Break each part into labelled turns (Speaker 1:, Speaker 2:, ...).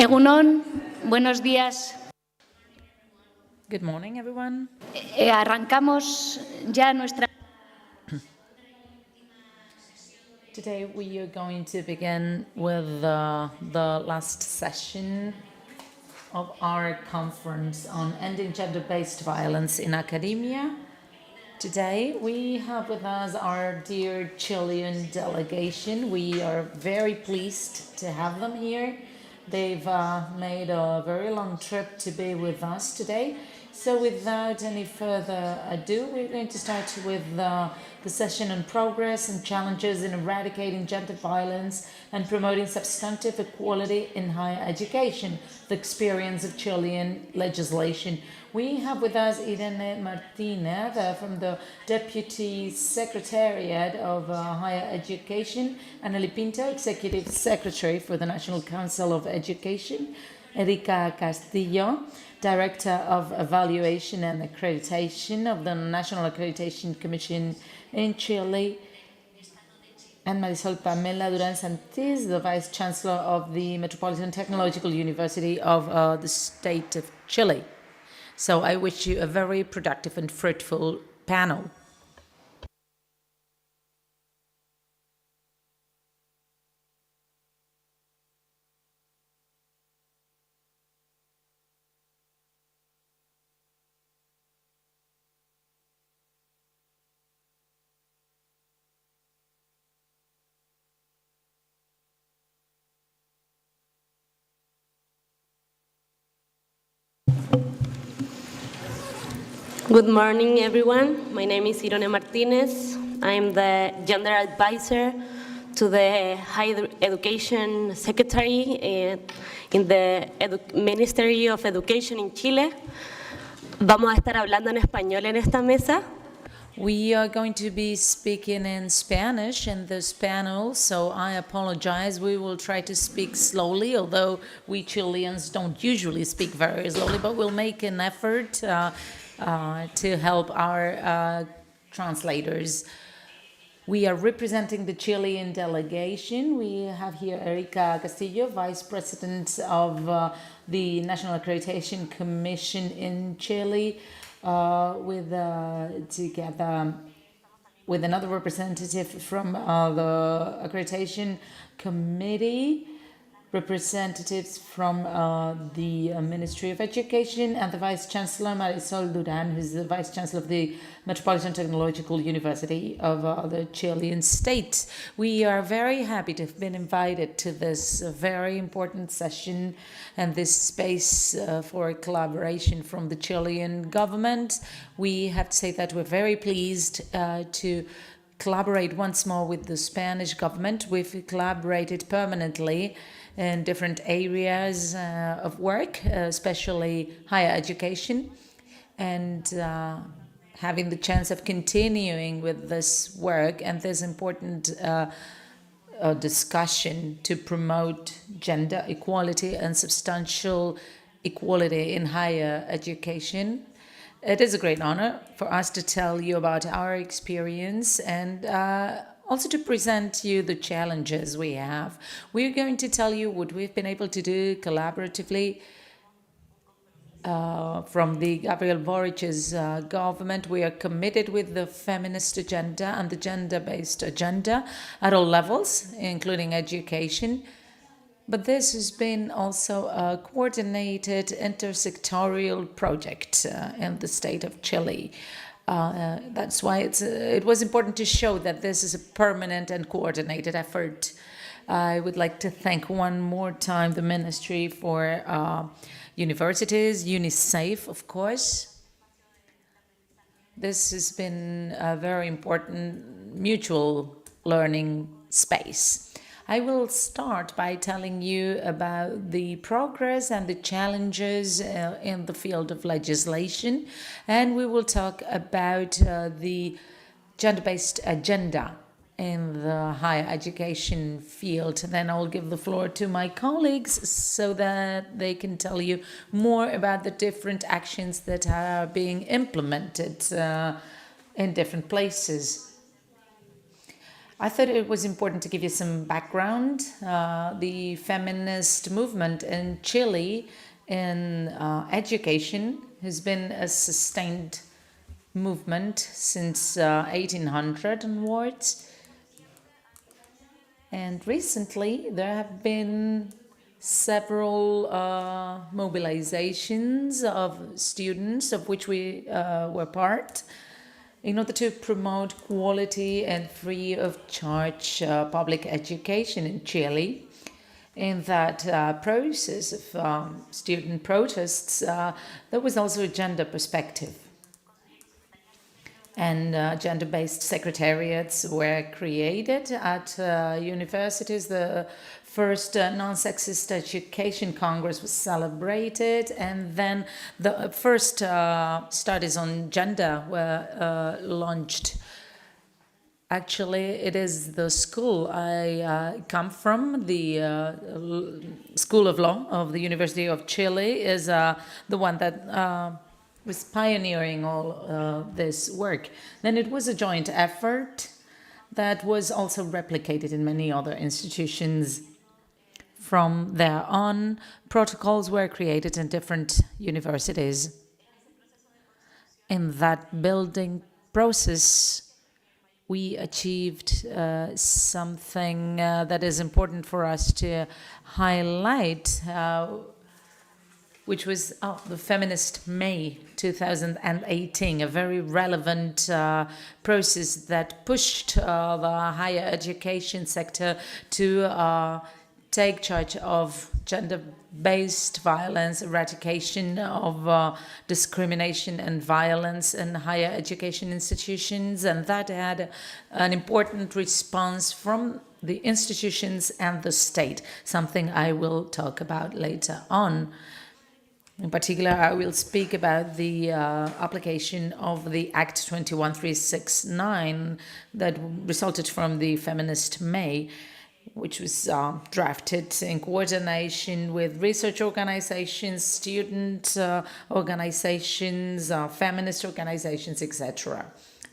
Speaker 1: Egunon, buenos días.
Speaker 2: Good morning, everyone.
Speaker 1: Arrancamos ya nuestra...
Speaker 2: Today we are going to begin with the last session of our conference on ending gender-based violence in academia. Today we have with us our dear Chilean delegation. We are very pleased to have them here. They've made a very long trip to be with us today. So without any further ado, we're going to start with the session on progress and challenges in eradicating gender violence and promoting substantive equality in higher education, the experience of Chilean legislation. We have with us Irene Martinez from the Deputy Secretariat of Higher Education, and Pinto, Executive Secretary for the National Council of Education, Erika Castillo, Director of Evaluation and Accreditation of the National Accreditation Commission in Chile, and Marisol Pamela Durán Santis, the Vice Chancellor of the Metropolitana Tecnológica University of the State of Chile. So I wish you a very productive and fruitful panel.
Speaker 3: Good morning, everyone. My name is Irene Martinez. I'm the Gender Advisor to the Higher Education Secretary in the Ministry of Education in Chile. Vamos a estar hablando en español en esta mesa.
Speaker 2: We are going to be speaking in Spanish in this panel, so I apologize. We will try to speak slowly, although we Chileans don't usually speak very slowly, but we'll make an effort to help our translators. We are representing the Chilean delegation. We have here Erika Castillo, Vice President of the National Accreditation Commission in Chile, together with another representative from the Accreditation Committee, representatives from the Ministry of Education, and the Vice Chancellor, Marisol Durán, who's the Vice Chancellor of the Metropolitan Technological University of the Chilean state. We are very happy to have been invited to this very important session and this space for collaboration from the Chilean government. We have to say that we're very pleased to collaborate once more with the Spanish government. We've collaborated permanently in different areas of work, especially higher education, and having the chance of continuing with this work and this important discussion to promote gender equality and substantial equality in higher education. It is a great honor for us to tell you about our experience and also to present you the challenges we have. We're going to tell you what we've been able to do collaboratively from the Gabriel Boric's government. We are committed with the feminist agenda and the gender-based agenda at all levels, including education. But this has been also a coordinated intersectorial project in the state of Chile. That's why it was important to show that this is a permanent and coordinated effort. I would like to thank one more time the Ministry for Universities, UNISAFE, of course. This has been a very important mutual learning space. I will start by telling you about the progress and the challenges in the field of legislation, and we will talk about the gender-based agenda in the higher education field. Then I will give the floor to my colleagues so that they can tell you more about the different actions that are being implemented in different places. I thought it was important to give you some background. The feminist movement in Chile in education has been a sustained movement since 1800 onwards. And recently there have been several mobilizations of students, of which we were part, in order to promote quality and free of charge public education in Chile. In that process of student protests, there was also a gender perspective. And gender-based secretariats were created at universities. The first non-sexist education congress was celebrated, and then the first studies on gender were launched. Actually, it is the school I come from, the School of Law of the University of Chile, is the one that was pioneering all this work. Then it was a joint effort that was also replicated in many other institutions. From there on, protocols were created in different universities. In that building process, we achieved something that is important for us to highlight, which was the Feminist May 2018, a very relevant process that pushed the higher education sector to take charge of gender-based violence, eradication of discrimination and violence in higher education institutions, and that had an important response from the institutions and the state, something I will talk about later on. In particular, I will speak about the application of the Act 21369 that resulted from the Feminist May, which was drafted in coordination with research organizations, student organizations, feminist organizations, etc.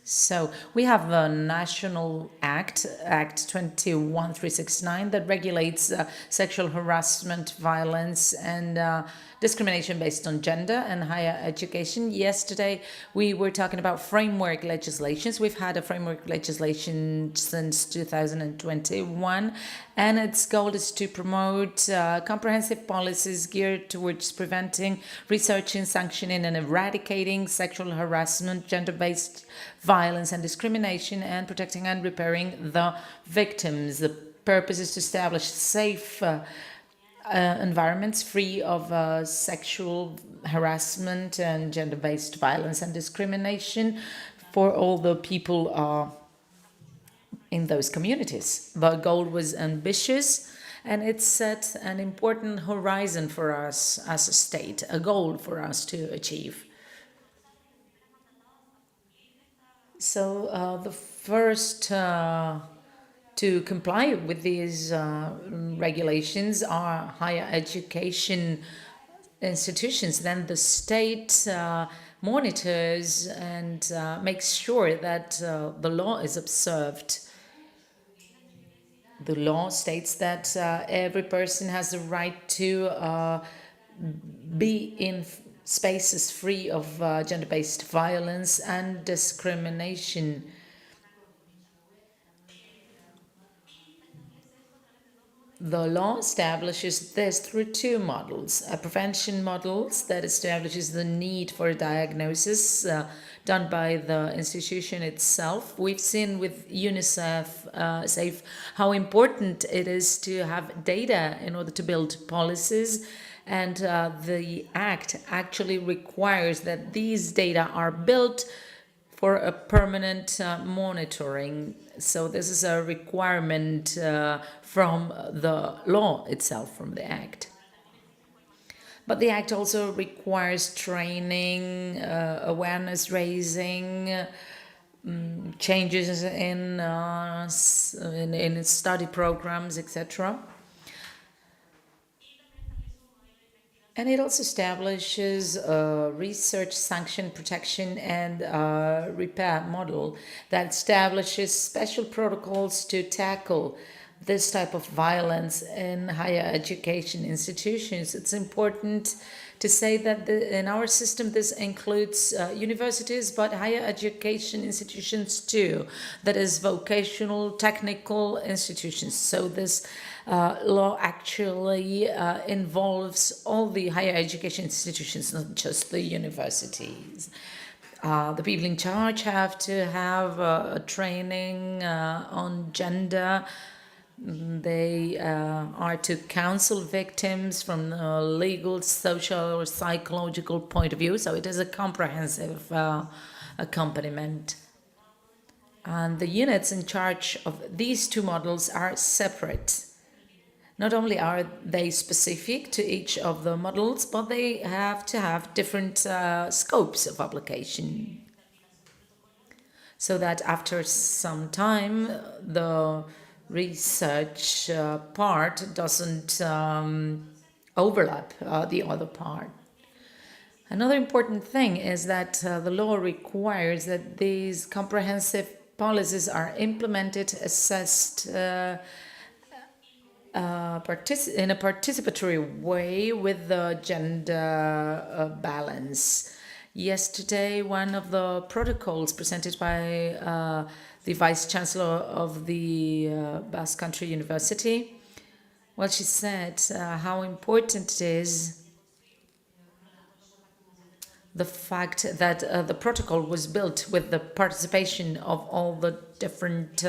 Speaker 2: So we have a national act, Act 21369, that regulates sexual harassment, violence, and discrimination based on gender and higher education. Yesterday, we were talking about framework legislations. We've had a framework legislation since 2021, and its goal is to promote comprehensive policies geared towards preventing, researching, sanctioning, and eradicating sexual harassment, gender-based violence and discrimination, and protecting and repairing the victims. The purpose is to establish safe environments free of sexual harassment and gender-based violence and discrimination for all the people in those communities. The goal was ambitious, and it set an important horizon for us as a state, a goal for us to achieve. So the first to comply with these regulations are higher education institutions. Then the state monitors and makes sure that the law is observed. The law states that every person has the right to be in spaces free of gender-based violence and discrimination. The law establishes this through two models: a prevention model that establishes the need for a diagnosis done by the institution itself. We've seen with UNISAFE how important it is to have data in order to build policies, and the Act actually requires that these data are built for a permanent monitoring. So this is a requirement from the law itself, from the Act. But the Act also requires training, awareness raising, changes in study programs, etc. And it also establishes a research sanction protection and repair model that establishes special protocols to tackle this type of violence in higher education institutions. It's important to say that in our system this includes universities, but higher education institutions too, that is vocational, technical institutions. So this law actually involves all the higher education institutions, not just the universities. The people in charge have to have a training on gender. They are to counsel victims from a legal, social, or psychological point of view. So it is a comprehensive accompaniment. And the units in charge of these two models are separate. Not only are they specific to each of the models, but they have to have different scopes of application. So that after some time, the research part doesn't overlap the other part. Another important thing is that the law requires that these comprehensive policies are implemented, assessed in a participatory way with the gender balance. Yesterday, one of the protocols presented by the Vice Chancellor of the Basque Country University, well, she said how important it is the fact that the protocol was built with the participation of all the different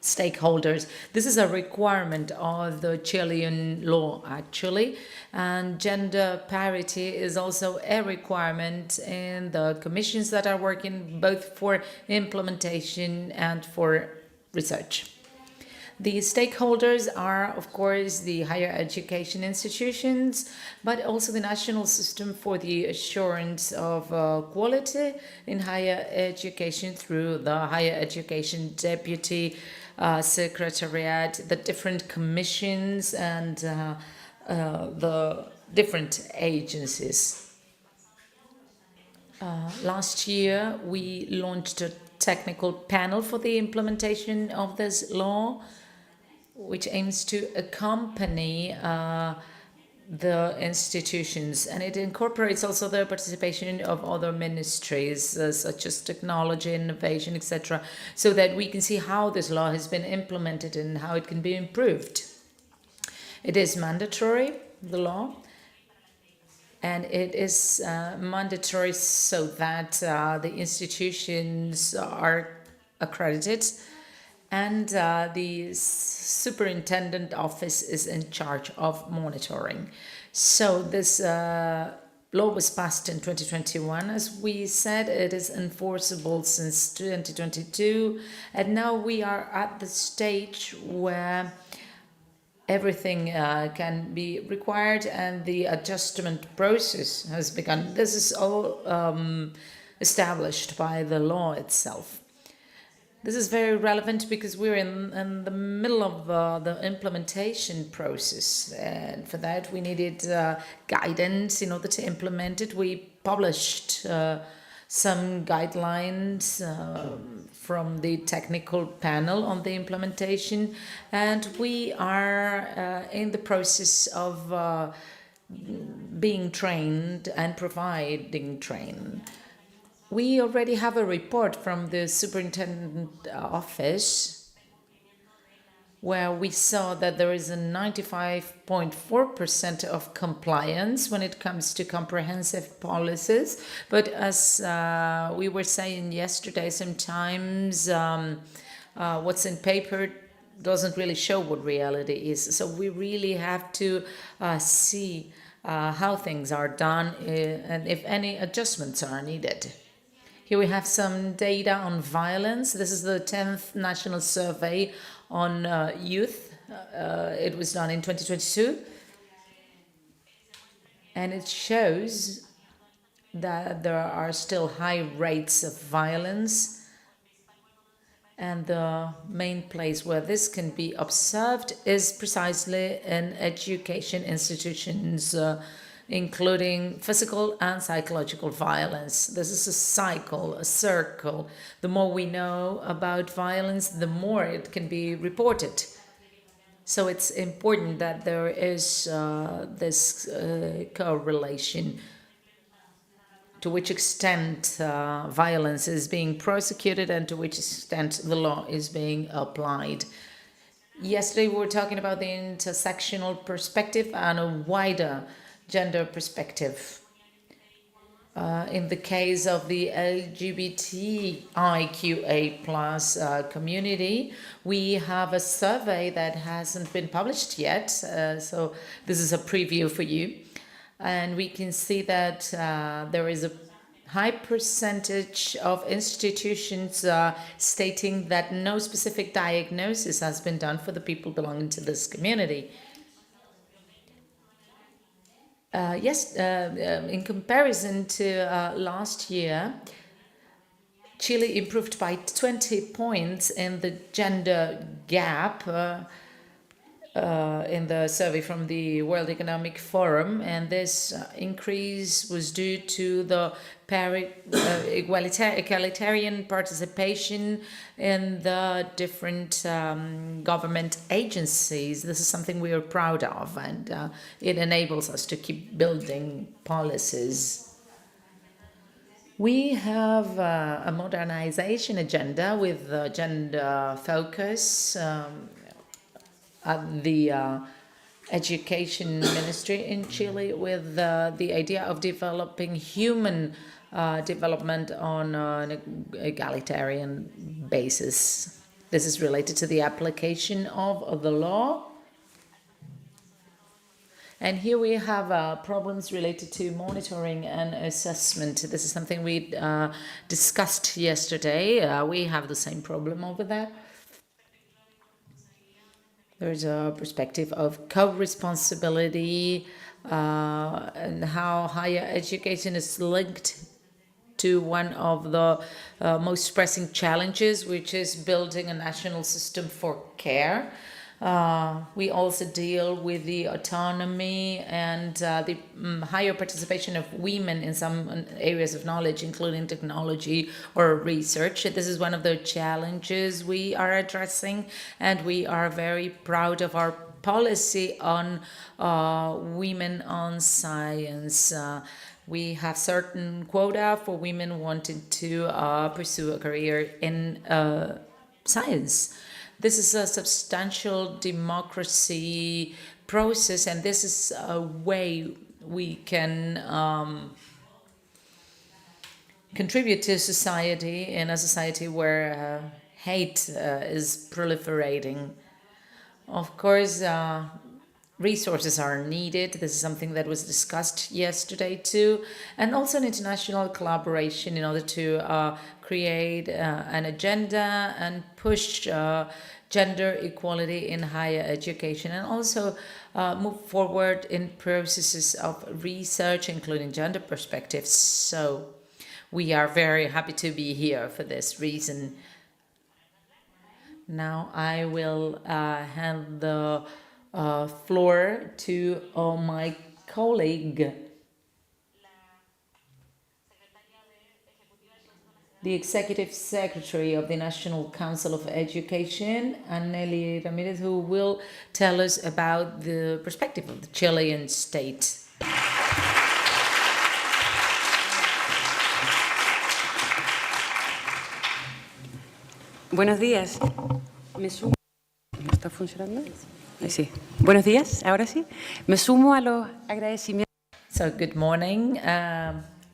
Speaker 2: stakeholders. This is a requirement of the Chilean law, actually, and gender parity is also a requirement in the commissions that are working both for implementation and for research. The stakeholders are, of course, the higher education institutions, but also the national system for the assurance of quality in higher education through the higher education deputy secretariat, the different commissions, and the different agencies. Last year, we launched a technical panel for the implementation of this law, which aims to accompany the institutions, and it incorporates also the participation of other ministries such as technology, innovation, etc., so that we can see how this law has been implemented and how it can be improved. It is mandatory, the law, and it is mandatory so that the institutions are accredited, and the superintendent office is in charge of monitoring. So this law was passed in 2021. As we said, it is enforceable since 2022, and now we are at the stage where everything can be required and the adjustment process has begun. This is all established by the law itself. This is very relevant because we're in the middle of the implementation process, and for that we needed guidance in order to implement it. We published some guidelines from the technical panel on the implementation, and we are in the process of being trained and providing training. We already have a report from the superintendent office where we saw that there is a 95.4% of compliance when it comes to comprehensive policies. But as we were saying yesterday, sometimes what's in paper doesn't really show what reality is. So we really have to see how things are done and if any adjustments are needed. Here we have some data on violence. This is the 10th National Survey on Youth. It was done in 2022. And it shows that there are still high rates of violence. And the main place where this can be observed is precisely in education institutions. including physical and psychological violence. This is a cycle, a circle. The more we know about violence, the more it can be reported. So it's important that there is this correlation. To which extent violence is being prosecuted and to which extent the law is being applied. Yesterday we were talking about the intersectional perspective and a wider gender perspective. In the case of the LGBTIQA+ community, we have a survey that hasn't been published yet, so this is a preview for you. And we can see that there is a high percentage of institutions stating that no specific diagnosis has been done for the people belonging to this community. In comparison to last year, Chile improved by 20 points in the gender gap in the survey from the World Economic Forum, and this increase was due to the egalitarian participation in the different government agencies. This is something we are proud of, and it enables us to keep building policies. We have a modernization agenda with gender focus at the Education Ministry in Chile, with the idea of developing human development on an egalitarian basis. This is related to the application of the law. And here we have problems related to monitoring and assessment. This is something we discussed yesterday. We have the same problem over there. There is a perspective of co-responsibility and how higher education is linked to one of the most pressing challenges, which is building a national system for care. We also deal with the autonomy and the higher participation of women in some areas of knowledge, including technology or research. This is one of the challenges we are addressing, and we are very proud of our policy on women on science. We have certain quota for women wanting to pursue a career in science. This is a substantial democracy process, and this is a way we can contribute to society, in a society where hate is proliferating. Of course, resources are needed. This is something that was discussed yesterday too, and also an international collaboration in order to create an agenda and push gender equality in higher education, and also move forward in processes of research, including gender perspectives. So we are very happy to be here for this reason. Now I will hand the floor to my colleague, the Executive Secretary of the National Council of Education, Anneli Ramirez, who will tell us about the perspective of the Chilean state.
Speaker 4: Buenos días. ¿Me sumo? ¿No está funcionando? Sí. Buenos días, ahora sí. Me sumo a los agradecimientos.
Speaker 2: So, good morning.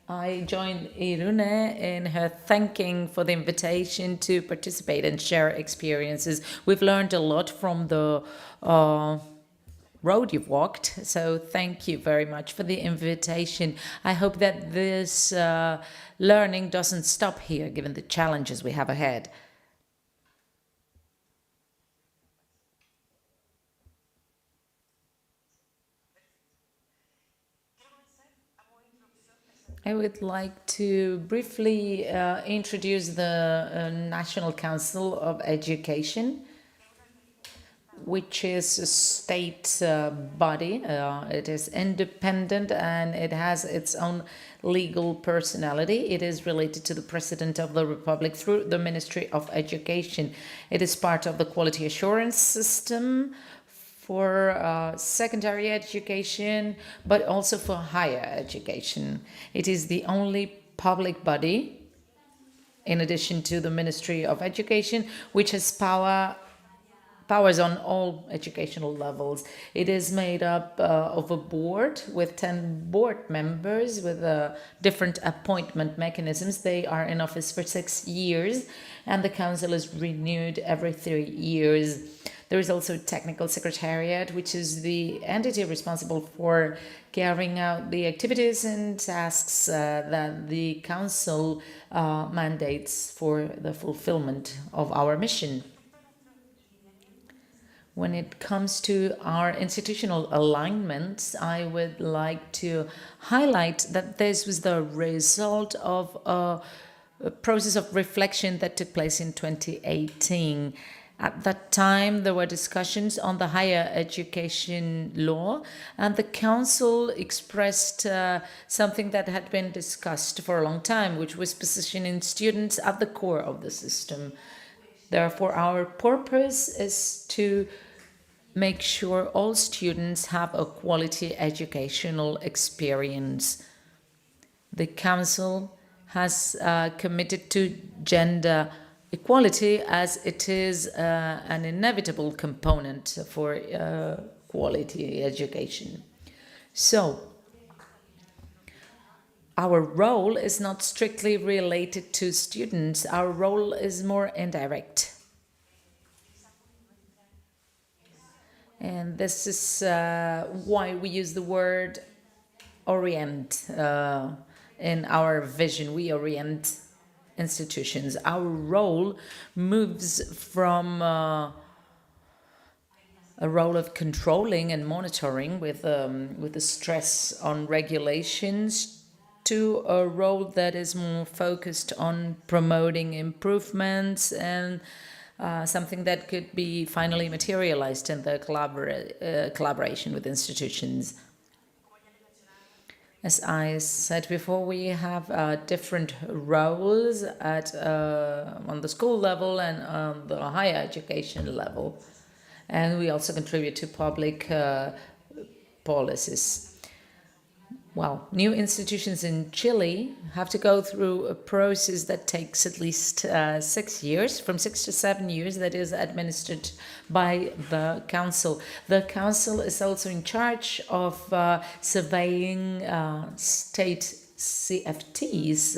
Speaker 2: I joined Irune in her thanking for the invitation to participate and share experiences. We've learned a lot from the road you've walked, so thank you very much for the invitation. I hope that this learning doesn't stop here, given the challenges we have ahead. I would like to briefly introduce the National Council of Education. which is a state body. It is independent and it has its own legal personality. It is related to the President of the Republic through the Ministry of Education. It is part of the quality assurance system for secondary education, but also for higher education. It is the only public body, in addition to the Ministry of Education, which has powers on all educational levels. It is made up of a board with 10 board members with different appointment mechanisms. They are in office for 6 years, and the council is renewed every 3 years. There is also a technical secretariat, which is the entity responsible for carrying out the activities and tasks that the council mandates for the fulfillment of our mission. When it comes to our institutional alignments, I would like to highlight that this was the result of a process of reflection that took place in 2018. At that time, there were discussions on the higher education law, and the council expressed something that had been discussed for a long time, which was positioning students at the core of the system. Therefore, our purpose is to make sure all students have a quality educational experience. The council has committed to gender equality as it is an inevitable component for quality education. So, our role is not strictly related to students. Our role is more indirect. And this is why we use the word orient in our vision. We orient institutions. Our role moves from a role of controlling and monitoring with a stress on regulations to a role that is more focused on promoting improvements and something that could be finally materialized in the collaboration with institutions. As I said before, we have different roles on the school level and on the higher education level. And we also contribute to public policies. Well, new institutions in Chile have to go through a process that takes at least 6 years, from 6 to 7 years, that is administered by the council. The council is also in charge of surveying state CFTs.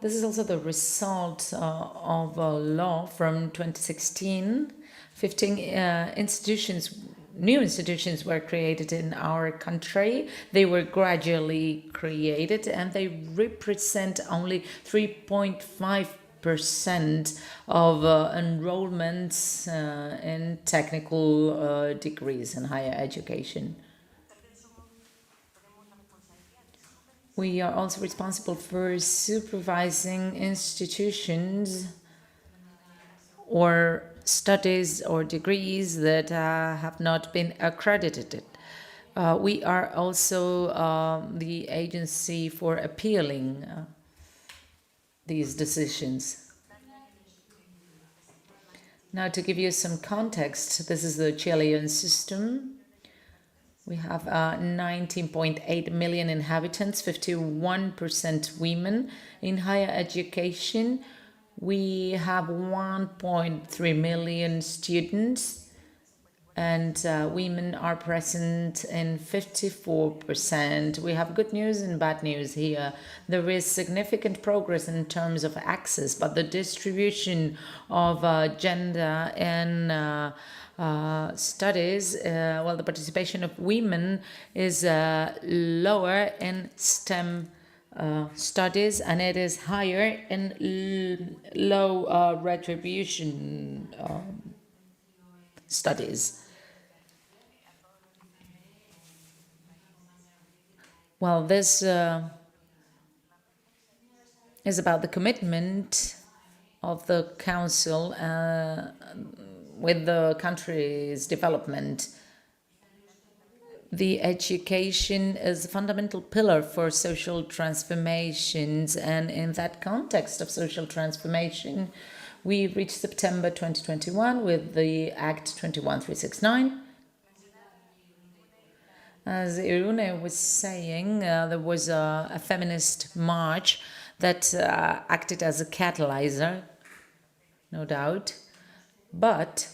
Speaker 2: This is also the result of a law from 2016. 15 new institutions were created in our country. They were gradually created and they represent only 3.5% of enrollments in technical degrees in higher education. We are also responsible for supervising institutions or studies or degrees that have not been accredited. We are also the agency for appealing these decisions. Now, to give you some context, this is the Chilean system. We have 19.8 million inhabitants, 51% women. In higher education, we have 1.3 million students, and women are present in 54%. We have good news and bad news here. There is significant progress in terms of access, but the distribution of gender in studies, well, the participation of women is lower in STEM studies, and it is higher in low retribution studies. Well, this is about the commitment of the Council with the country's development. The education is a fundamental pillar for social transformations, and in that context of social transformation, we reached September 2021 with the Act 21369. As Irune was saying, there was a feminist march that acted as a catalyzer, no doubt, but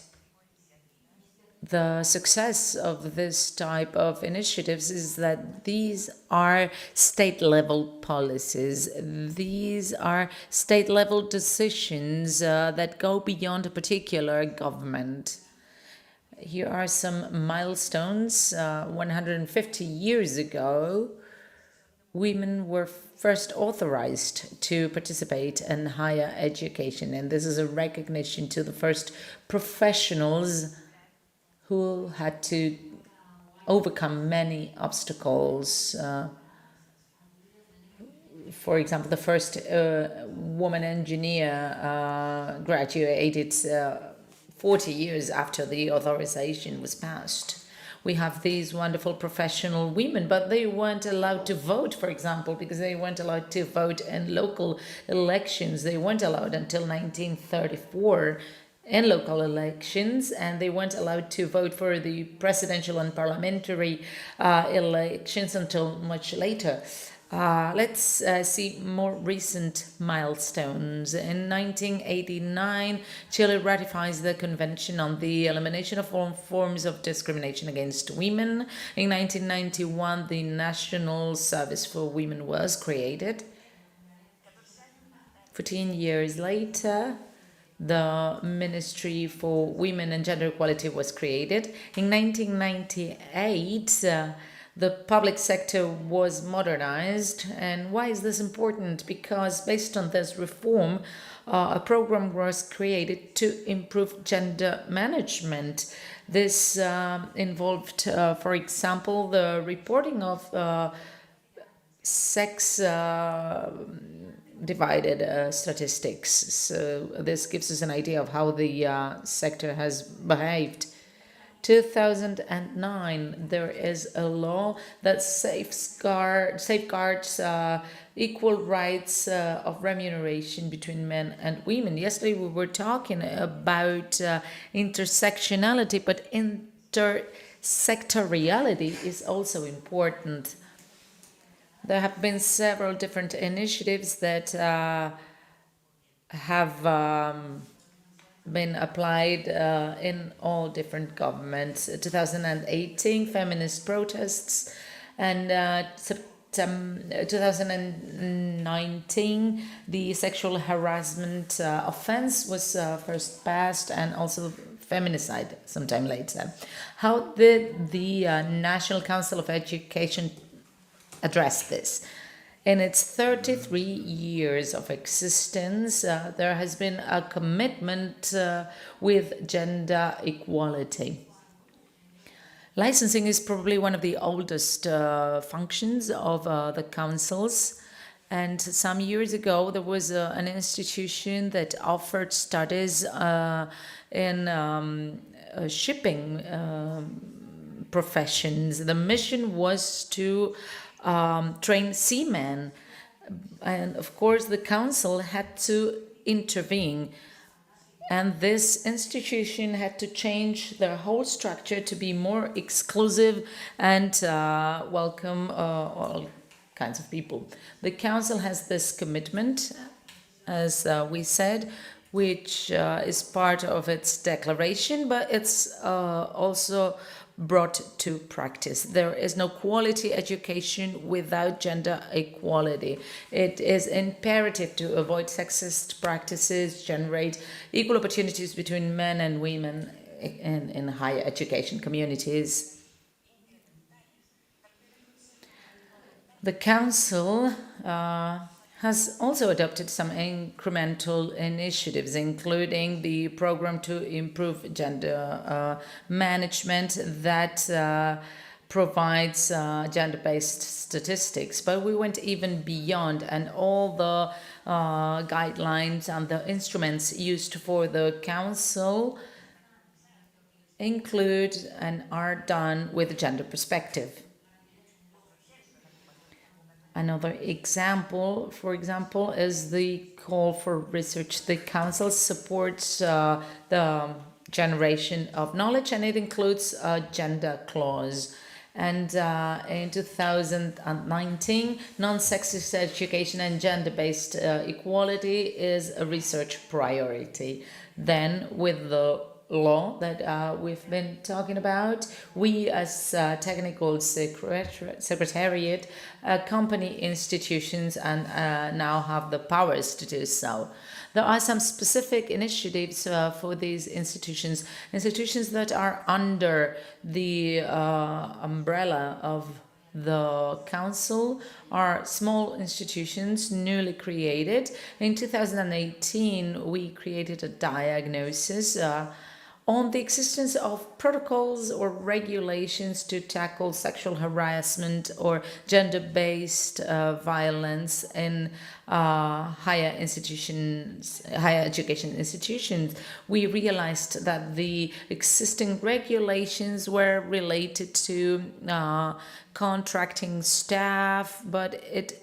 Speaker 2: the success of this type of initiatives is that these are state-level policies. These are state-level decisions that go beyond a particular government. Here are some milestones. 150 years ago, women were first authorized to participate in higher education, and this is a recognition to the first professionals who had to overcome many obstacles. For example, the first woman engineer graduated 40 years after the authorization was passed. We have these wonderful professional women, but they weren't allowed to vote, for example, because they weren't allowed to vote in local elections. They weren't allowed until 1934 in local elections, and they weren't allowed to vote for the presidential and parliamentary elections until much later. Let's see more recent milestones. In 1989, Chile ratifies the Convention on the Elimination of all forms of discrimination against women. In 1991, the National Service for Women was created. 14 years later, the Ministry for Women and Gender Equality was created. In 1998, the public sector was modernized. And why is this important? Because based on this reform, a program was created to improve gender management. This involved, for example, the reporting of sex divided statistics. So this gives us an idea of how the sector has behaved. 2009, there is a law that safeguards equal rights of remuneration between men and women. Yesterday we were talking about intersectionality, but intersectoriality is also important. There have been several different initiatives that have been applied in all different governments. 2018, feminist protests, and 2019, the sexual harassment offense was first passed, and also feminicide sometime later. How did the National Council of Education address this? In its 33 years of existence, there has been a commitment with gender equality. Licensing is probably one of the oldest functions of the councils. And some years ago, there was an institution that offered studies in shipping professions. The mission was to train seamen, and of course the council had to intervene, and this institution had to change their whole structure to be more exclusive and welcome all kinds of people. The council has this commitment, as we said, which is part of its declaration, but it's also brought to practice. There is no quality education without gender equality. It is imperative to avoid sexist practices, generate equal opportunities between men and women in higher education communities. The Council has also adopted some incremental initiatives, including the program to improve gender management that provides gender-based statistics, but we went even beyond, and all the guidelines and the instruments used for the council include and are done with a gender perspective. Another example, for example, is the call for research. The council supports the generation of knowledge, and it includes a gender clause. And in 2019, non-sexist education and gender-based equality is a research priority. Then, with the law that we've been talking about, we as technical secretariat accompany institutions and now have the powers to do so. There are some specific initiatives for these institutions that are under the umbrella of the council are small institutions newly created. In 2018, we created a diagnosis on the existence of protocols or regulations to tackle sexual harassment or gender-based violence in higher education institutions. We realized that the existing regulations were related to contracting staff, but it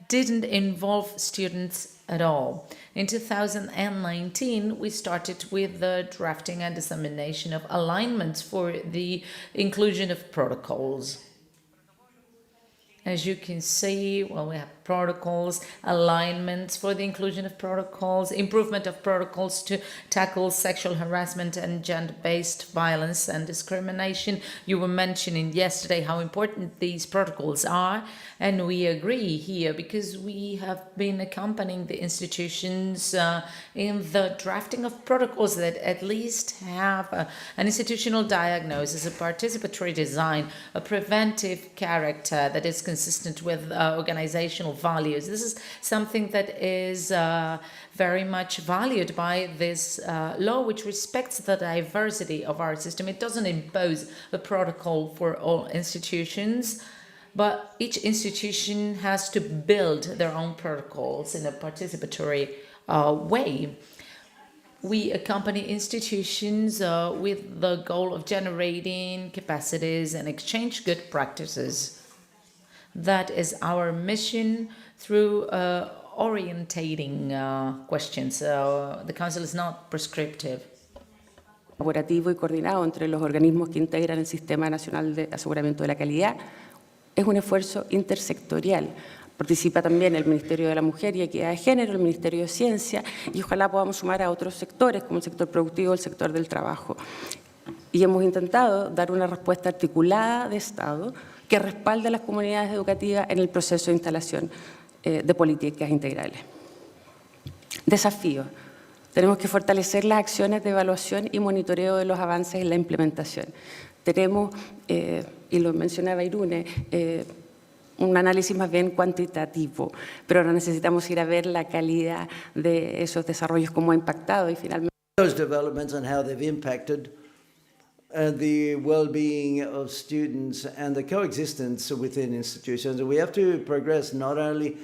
Speaker 2: didn't involve students at all. In 2019, we started with the drafting and dissemination of alignments for the inclusion of protocols. As you can see, well, we have protocols, alignments for the inclusion of protocols, improvement of protocols to tackle sexual harassment and gender-based violence and discrimination. You were mentioning yesterday how important these protocols are, and we agree here because we have been accompanying the institutions in the drafting of protocols that at least have an institutional diagnosis, a participatory design, a preventive character that is consistent with organizational values. This is something that is very much valued by this law, which respects the diversity of our system. It doesn't impose a protocol for all institutions, but each institution has to build their own protocols in a participatory way. We accompany institutions with the goal of generating capacities and exchange good practices. That is our mission through orientating questions. The Council is not prescriptive.
Speaker 4: Colaborativo y coordinado entre los organismos que integran el Sistema Nacional de Aseguramiento de la Calidad es un esfuerzo intersectorial. Participa también el Ministerio de la Mujer y Equidad de Género, el Ministerio de Ciencia, y ojalá podamos sumar a otros sectores como el sector productivo, el sector del trabajo. Y hemos intentado dar una respuesta articulada de Estado que respalde a las comunidades educativas en el proceso de instalación de políticas integrales. Desafíos. Tenemos que fortalecer las acciones de evaluación y monitoreo de los avances en la implementación. Tenemos, y lo mencionaba Irune, un análisis más bien cuantitativo, pero ahora necesitamos ir a ver la calidad de esos desarrollos, cómo ha impactado y finalmente.
Speaker 5: Those developments and how they've impacted the well-being of students and the coexistence within institutions. We have to progress not only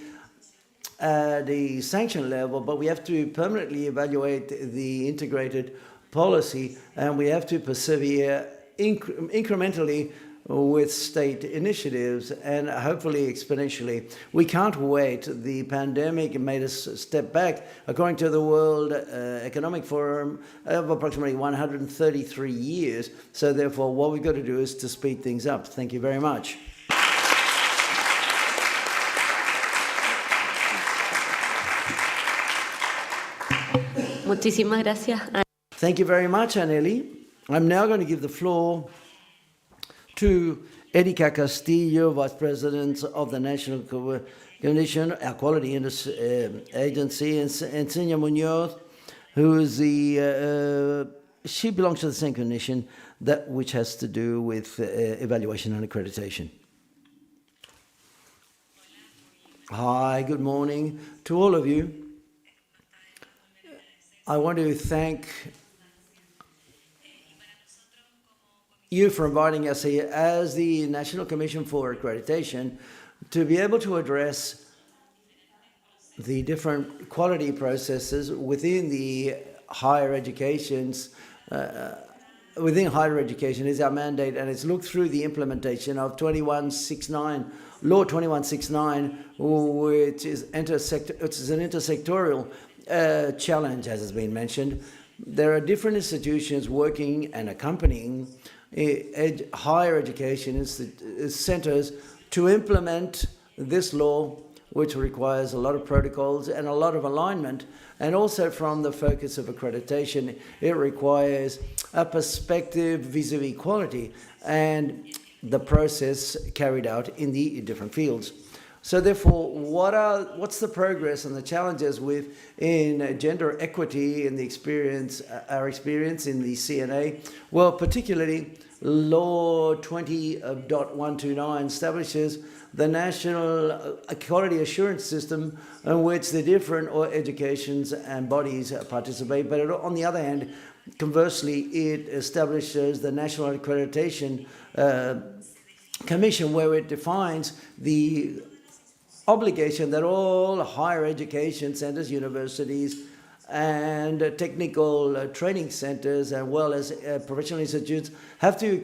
Speaker 5: at the sanction level, but we have to permanently evaluate the integrated policy, and we have to persevere incrementally with state initiatives and hopefully exponentially. We can't wait. The pandemic made us step back. According to the World Economic Forum, of approximately 133 years. So therefore, what we've got to do is to speed things up. Thank you very much.
Speaker 3: Muchísimas gracias.
Speaker 5: Thank you very much, Anneli. I'm now going to give the floor to Erika Castillo, Vice President of the National Commission, our Quality Agency, and Sonia Muñoz, who is she belongs to the same commission, which has to do with evaluation and accreditation. Hi, good morning to all of you. I want to thank you for inviting us here as the National Commission for Accreditation to be able to address the different quality processes within the higher educations. Within higher education is our mandate, and it's looked through the implementation of 2169, Law 2169, which is an intersectorial challenge, as has been mentioned. There are different institutions working and accompanying higher education centers to implement this law, which requires a lot of protocols and a lot of alignment. And also from the focus of accreditation, it requires a perspective vis-a-vis quality and the process carried out in the different fields. So therefore, what's the progress and the challenges in gender equity and our experience in the CNA? Well, particularly Law 20.129 establishes the National Quality Assurance System in which the different educations and bodies participate. But on the other hand, conversely, it establishes the National Accreditation Commission, where it defines the obligation that all higher education centers, universities, and technical training centers, as well as professional institutes, have to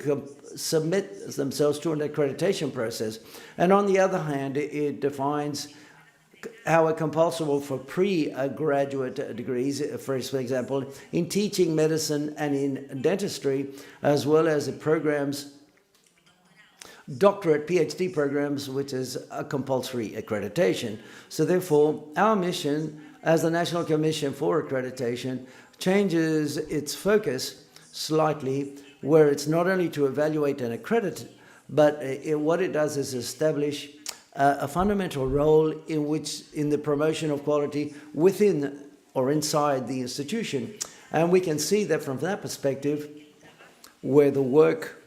Speaker 5: submit themselves to an accreditation process. And on the other hand, it defines how are compulsory for pre-graduate degrees, for example, in teaching medicine and in dentistry, as well as programs, doctorate, PhD programs, which is a compulsory accreditation. So therefore, our mission as the National Commission for Accreditation changes its focus slightly, where it's not only to evaluate and accredit, but what it does is establish a fundamental role in the promotion of quality within or inside the institution. And we can see that from that perspective, where the work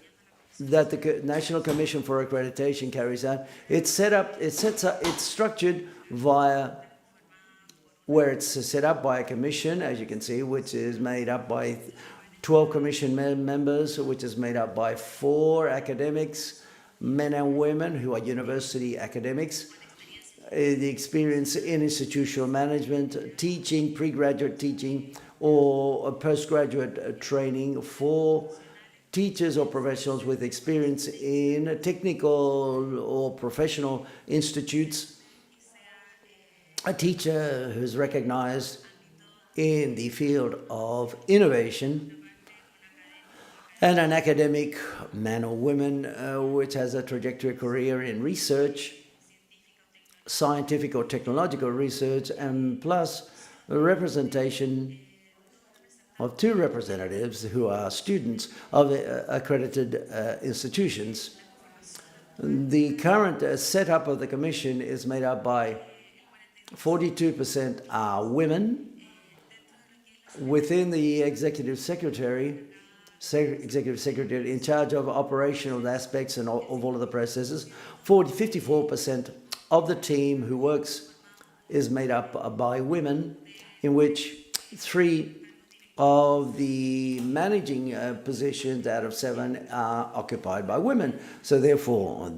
Speaker 5: that the National Commission for Accreditation carries out, it's structured via where it's set up by a commission, as you can see, which is made up by 12 commission members, which is made up by 4 academics, men and women who are university academics, the experience in institutional management, teaching, pre-graduate teaching, or postgraduate training for teachers or professionals with experience in technical or professional institutes, a teacher who's recognized in the field of innovation, and an academic, man or woman, which has a trajectory career in research, scientific or technological research, and plus a representation of 2 representatives who are students of accredited institutions. The current setup of the Commission is made up by 42% are women. Within the executive secretary in charge of operational aspects and of all of the processes, 54% of the team who works is made up by women, in which 3 of the managing positions out of 7 are occupied by women. So therefore,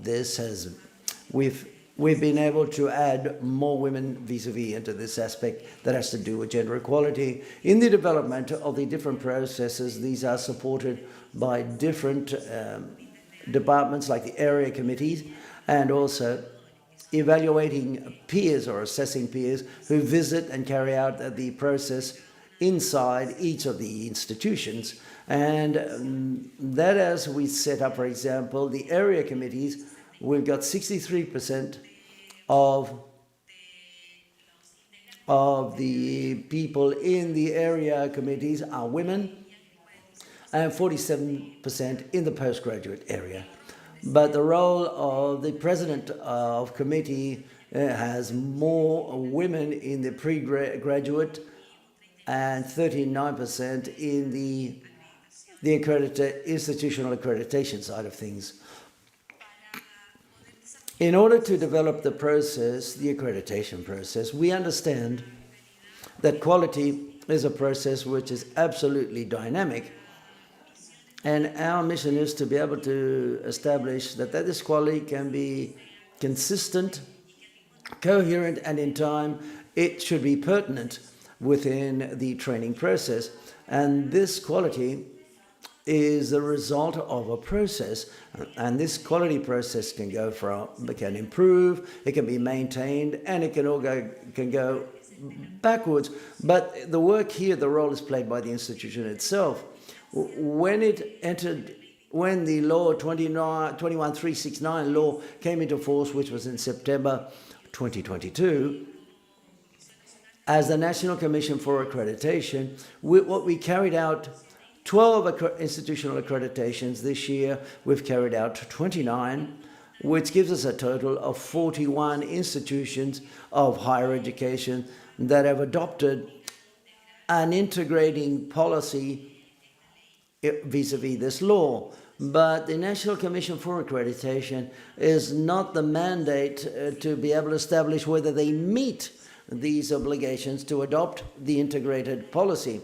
Speaker 5: we've been able to add more women vis-a-vis into this aspect that has to do with gender equality. In the development of the different processes, these are supported by different departments like the area committees, and also evaluating peers or assessing peers who visit and carry out the process inside each of the institutions. And that, as we set up, for example, the area committees, we've got 63% of the people in the area committees are women, and 47% in the postgraduate area. But the role of the president of committee has more women in the pre-graduate and 39% in the institutional accreditation side of things. In order to develop the process, the accreditation process, we understand that quality is a process which is absolutely dynamic, And our mission is to be able to establish that this quality can be consistent, coherent, and in time, it should be pertinent within the training process. And this quality is the result of a process, and this quality process can can improve, it can be maintained, and it can go backwards. But the work here, the role is played by the institution itself. When the law 21369 law came into force, which was in September 2022, as the National Commission for Accreditation, what we carried out 12 institutional accreditations. This year, we've carried out 29, which gives us a total of 41 institutions of higher education that have adopted an integrating policy vis-a-vis this law. But the National Commission for Accreditation is not the mandate to be able to establish whether they meet these obligations to adopt the integrated policy.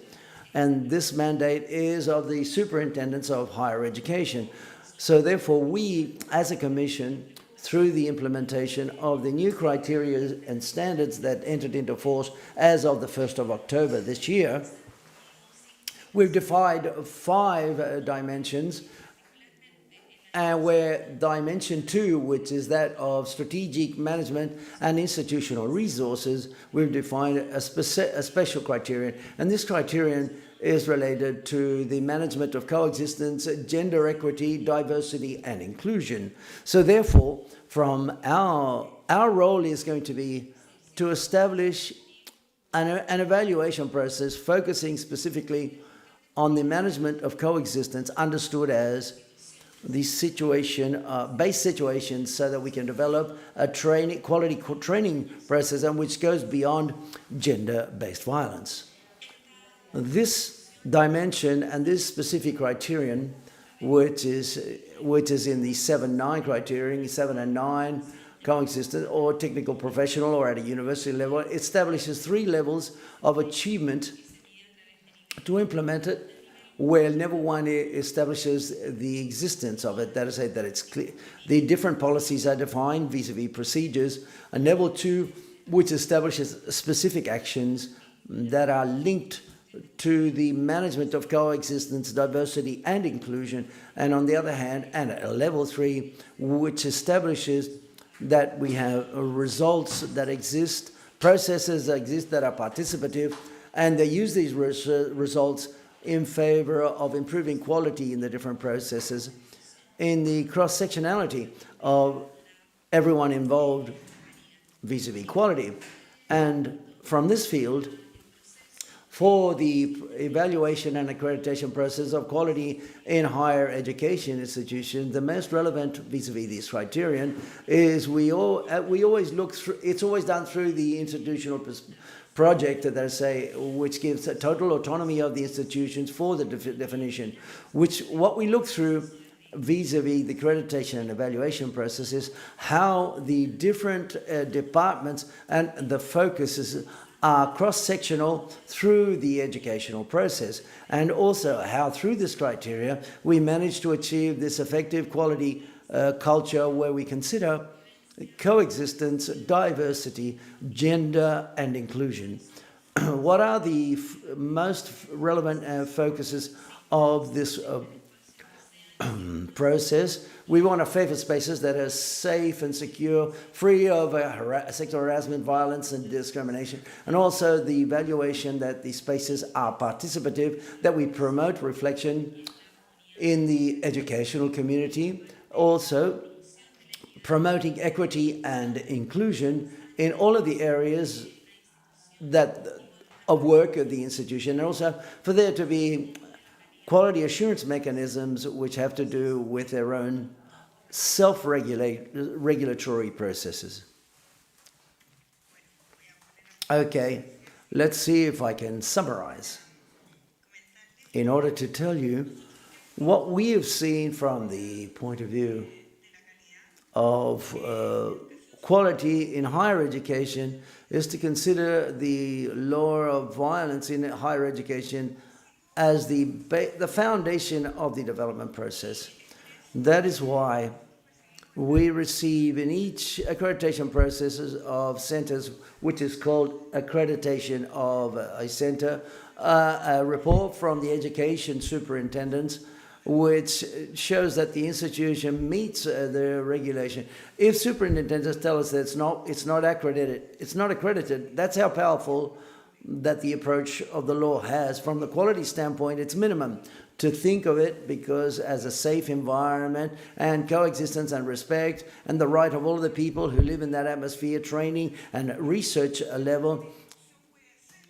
Speaker 5: And this mandate is of the superintendents of higher education. So therefore, we, as a commission, through the implementation of the new criteria and standards that entered into force as of the 1st of October this year, we've defined 5 dimensions, and where dimension 2, which is that of strategic management and institutional resources, we've defined a special criterion. And this criterion is related to the management of coexistence, gender equity, diversity, and inclusion. So therefore, from our role is going to be to establish an evaluation process focusing specifically on the management of coexistence, understood as the situation, base situations, so that we can develop a quality training process, and which goes beyond gender-based violence. This dimension and this specific criterion, which is in the 7-9 criterion, 7 and 9, coexistence or technical professional or at a university level, establishes 3 levels of achievement to implement it, where level 1 establishes the existence of it, that is, that it's clear. The different policies are defined vis-a-vis procedures, and level 2, which establishes specific actions that are linked to the management of coexistence, diversity, and inclusion, and on the other hand, and level 3, which establishes that we have results that exist, processes that exist that are participative, and they use these results in favor of improving quality in the different processes, in the cross-sectionality of everyone involved vis-a-vis quality. And from this field, for the evaluation and accreditation process of quality in higher education institutions, the most relevant vis-a-vis this criterion is we always look through, it's always done through the institutional project that say, which gives a total autonomy of the institutions for the definition, what we look through vis-a-vis the accreditation and evaluation processes, how the different departments and the focuses are cross-sectional through the educational process, and also how through this criteria we manage to achieve this effective quality culture where we consider coexistence, diversity, gender, and inclusion. What are the most relevant focuses of this process? We want to favor spaces that are safe and secure, free of sexual harassment, violence, and discrimination, and also the evaluation that these spaces are participative, that we promote reflection in the educational community, also promoting equity and inclusion in all of the areas of work of the institution, and also for there to be quality assurance mechanisms which have to do with their own self-regulatory processes. Okay, let's see if I can summarize in order to tell you what we have seen from the point of view of quality in higher education is to consider the law of violence in higher education as the foundation of the development process. That is why we receive in each accreditation processes of centers, which is called accreditation of a center, a report from the education superintendents, which shows that the institution meets the regulation. If superintendents tell us that it's not accredited, that's how powerful that the approach of the law has. From the quality standpoint, it's minimum to think of it, because as a safe environment and coexistence and respect and the right of all of the people who live in that atmosphere, training and research level,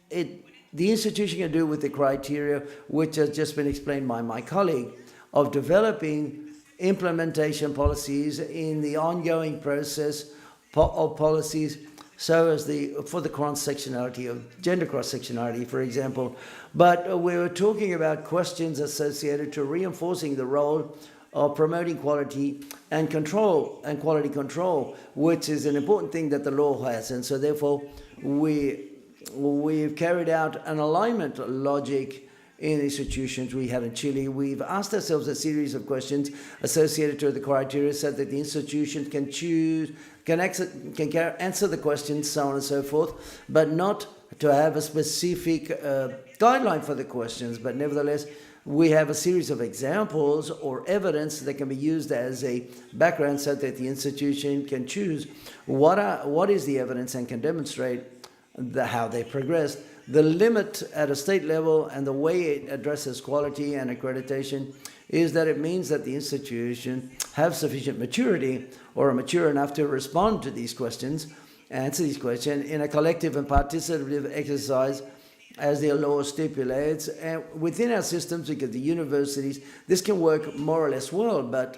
Speaker 5: the institution can do with the criteria which has just been explained by my colleague, of developing implementation policies in the ongoing process of policies, so as for the cross-sectionality of gender cross-sectionality, for example. But we were talking about questions associated to reinforcing the role of promoting quality and control and quality control, which is an important thing that the law has. And so therefore we've carried out an alignment logic in institutions we have in Chile. We've asked ourselves a series of questions associated to the criteria so that the institution can choose, can answer the questions, so on and so forth, but not to have a specific guideline for the questions. But nevertheless, we have a series of examples or evidence that can be used as a background so that the institution can choose what is the evidence and can demonstrate how they progressed. The limit at a state level and the way it addresses quality and accreditation is that it means that the institution have sufficient maturity or are mature enough to respond to these questions, answer these questions in a collective and participative exercise as the law stipulates. And within our systems, because the universities, this can work more or less well, but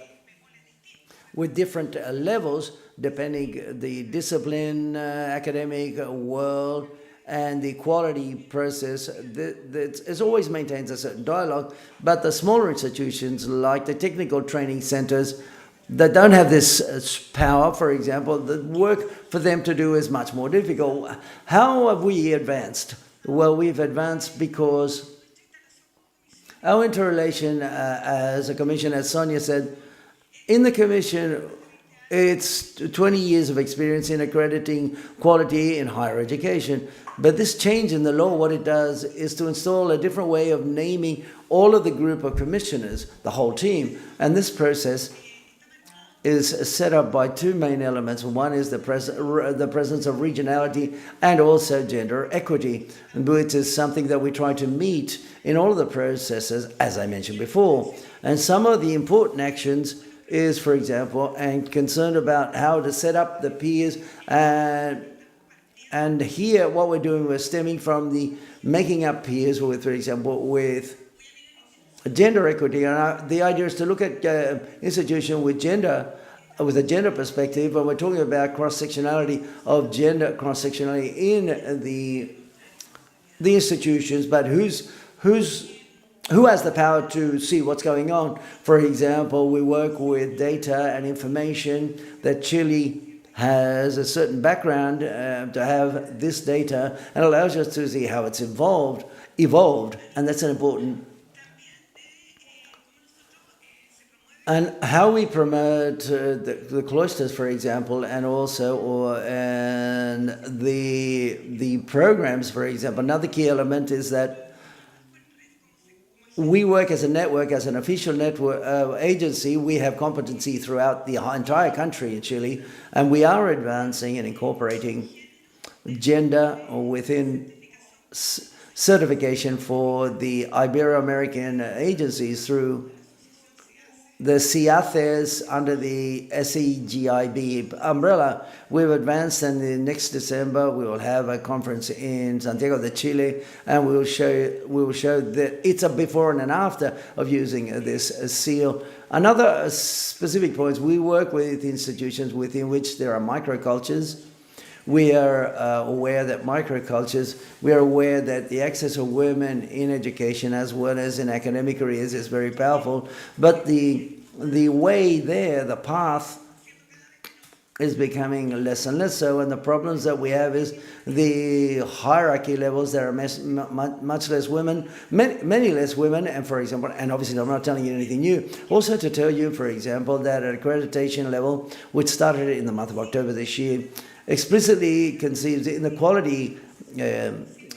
Speaker 5: with different levels, depending the discipline, academic world, and the quality process, it always maintains a certain dialogue. But the smaller institutions, like the technical training centers, that don't have this power, for example, the work for them to do is much more difficult. How have we advanced? Well, we've advanced because our interrelation as a commission, as Sonia said, in the commission, it's 20 years of experience in accrediting quality in higher education. But this change in the law, what it does is to install a different way of naming all of the group of commissioners, the whole team. And this process is set up by two main elements. One is the presence of regionality and also gender equity, which is something that we try to meet in all of the processes, as I mentioned before. And some of the important actions is, for example, and concerned about how to set up the peers. And here, what we're doing, we're stemming from the making up peers with, for example, with gender equity. And the idea is to look at institution with a gender perspective, and we're talking about cross-sectionality of gender cross-sectionality in the institutions, but who has the power to see what's going on? For example, we work with data and information that Chile has a certain background to have this data, and allows us to see how it's evolved, and that's an important. And how we promote the cloisters, for example, and also and the programs, for example. Another key element is that we work as a network, as an official network agency. We have competency throughout the entire country in Chile, and we are advancing and incorporating gender within certification for the Ibero-American agencies through the CIACES under the SEGIB umbrella. We've advanced, and in next December we will have a conference in Santiago de Chile, and we will show that it's a before and an after of using this seal. Another specific point: we work with institutions within which there are microcultures. We are aware that we are aware that the access of women in education as well as in academic careers is very powerful, but the way there, the path is becoming less and less so, and the problems that we have is the hierarchy levels. There are much less women, many less women, and for example, and obviously I'm not telling you anything new, also to tell you, for example, that at accreditation level, which started in the month of October this year, explicitly conceives inequality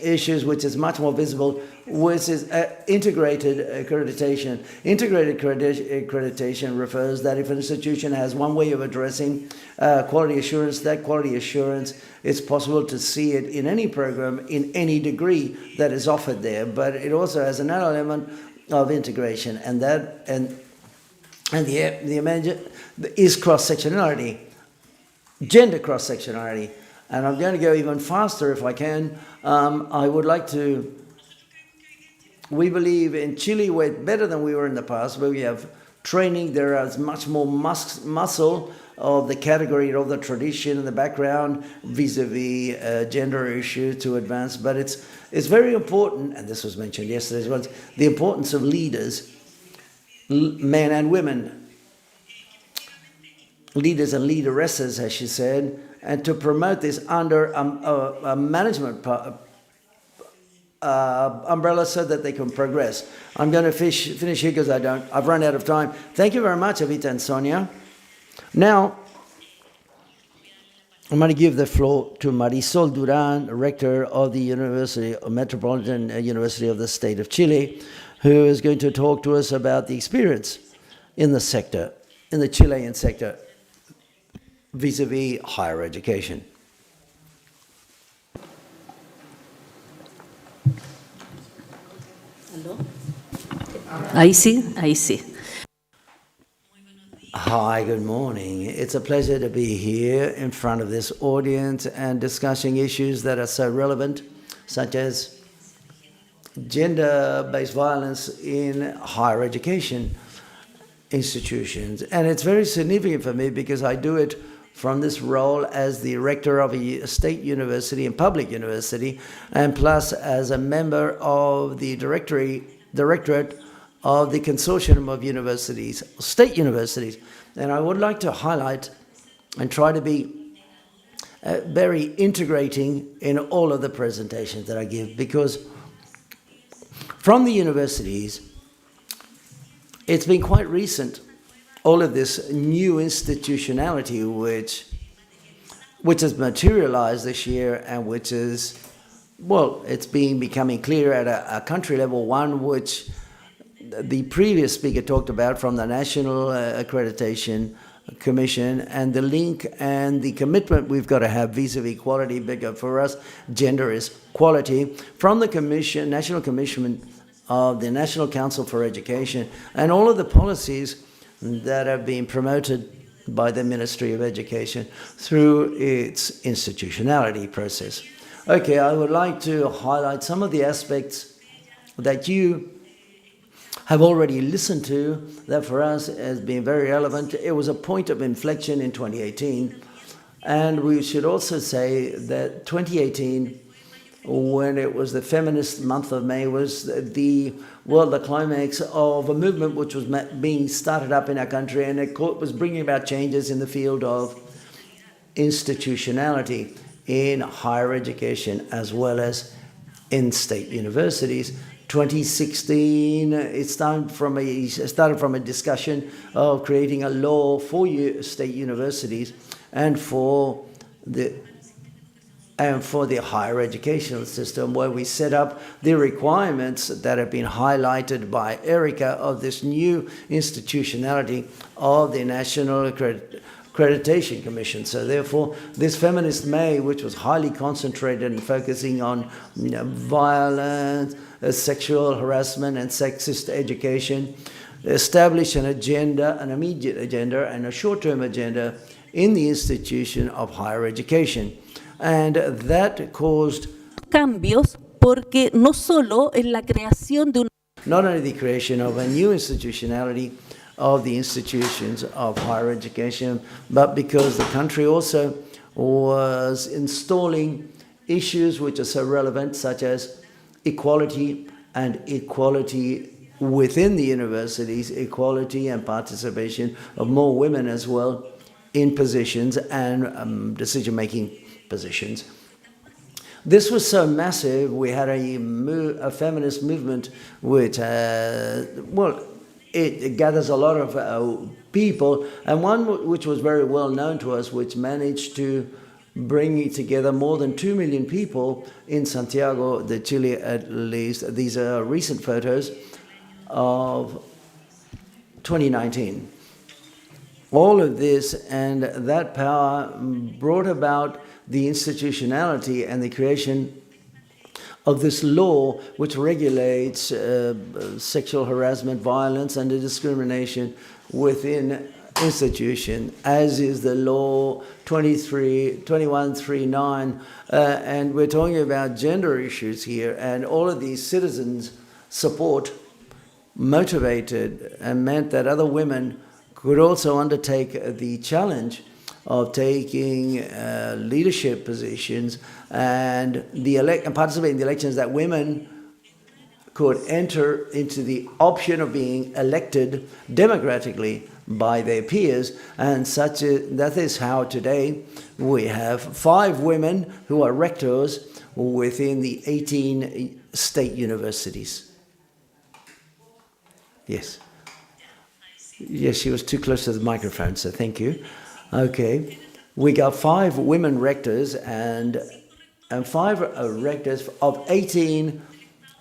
Speaker 5: issues, which is much more visible, which is integrated accreditation. Integrated accreditation refers that if an institution has one way of addressing quality assurance, that quality assurance, it's possible to see it in any program, in any degree that is offered there, but it also has another element of integration, and the is cross-sectionality, gender cross-sectionality. And I'm going to go even faster if I can. I would like to, we believe in Chile we're better than we were in the past, where we have training, there is much more muscle of the category, of the tradition and the background vis-a-vis gender issues to advance. But it's very important, and this was mentioned yesterday as well, the importance of leaders, men and women, leaders and leaderesses, as she said, and to promote this under a management umbrella so that they can progress. I'm going to finish here because I've run out of time. Thank you very much, Evita and Sonia. Now, I'm going to give the floor to Marisol Durán, Rector of the University, Metropolitan University of the State of Chile, who is going to talk to us about the experience in the sector, in the Chilean sector, vis-a-vis higher education.
Speaker 6: Hello? Ahí sí.
Speaker 5: Hi, good morning. It's a pleasure to be here in front of this audience and discussing issues that are so relevant, such as gender-based violence in higher education institutions. And it's very significant for me because I do it from this role as the rector of a state university and public university, and plus as a member of the directorate of the Consortium of Universities, state universities. And I would like to highlight and try to be very integrating in all of the presentations that I give, because from the universities, it's been quite recent, all of this new institutionality which has materialized this year, and which is, well, it's becoming clear at a country level, one which the previous speaker talked about from the National Accreditation Commission, and the link and the commitment we've got to have vis-a-vis equality, because for us, gender is quality, from the Commission, National Commission of the National Council for Education, and all of the policies that have been promoted by the Ministry of Education through its institutionality process. Okay, I would like to highlight some of the aspects that you have already listened to that for us has been very relevant. It was a point of inflection in 2018, and we should also say that 2018, when it was the feminist month of May, was the climax of a movement which was being started up in our country, and it was bringing about changes in the field of institutionality in higher education as well as in state universities. 2016, it started from a discussion of creating a law for state universities and for the higher educational system, where we set up the requirements that have been highlighted by Erika of this new institutionality of the National Accreditation Commission. So therefore, this Feminist May, which was highly concentrated and focusing on violence, sexual harassment and sexist education, established an agenda, an immediate agenda and a short-term agenda in the institution of higher education. And that caused
Speaker 6: Cambios porque no solo en la creación de
Speaker 5: not only the creation of a new institutionality of the institutions of higher education, but because the country also was installing issues which are so relevant, such as equality and equality within the universities, equality and participation of more women as well in positions and decision-making positions. This was so massive, we had a feminist movement which, it gathers a lot of people, and one which was very well known to us, which managed to bring together more than 2 million people in Santiago de Chile at least. These are recent photos of 2019. All of this and that power brought about the institutionality and the creation of this law which regulates sexual harassment, violence, and discrimination within institution, as is the law 2139, and we're talking about gender issues here, and all of these citizens' support motivated and meant that other women could also undertake the challenge of taking leadership positions and participate in the elections, that women could enter into the option of being elected democratically by their peers, and that is how today we have 5 women who are rectors within the 18 state universities. Yes. Yes, she was too close to the microphone, so thank you. Okay, we got 5 women rectors and 5 rectors of 18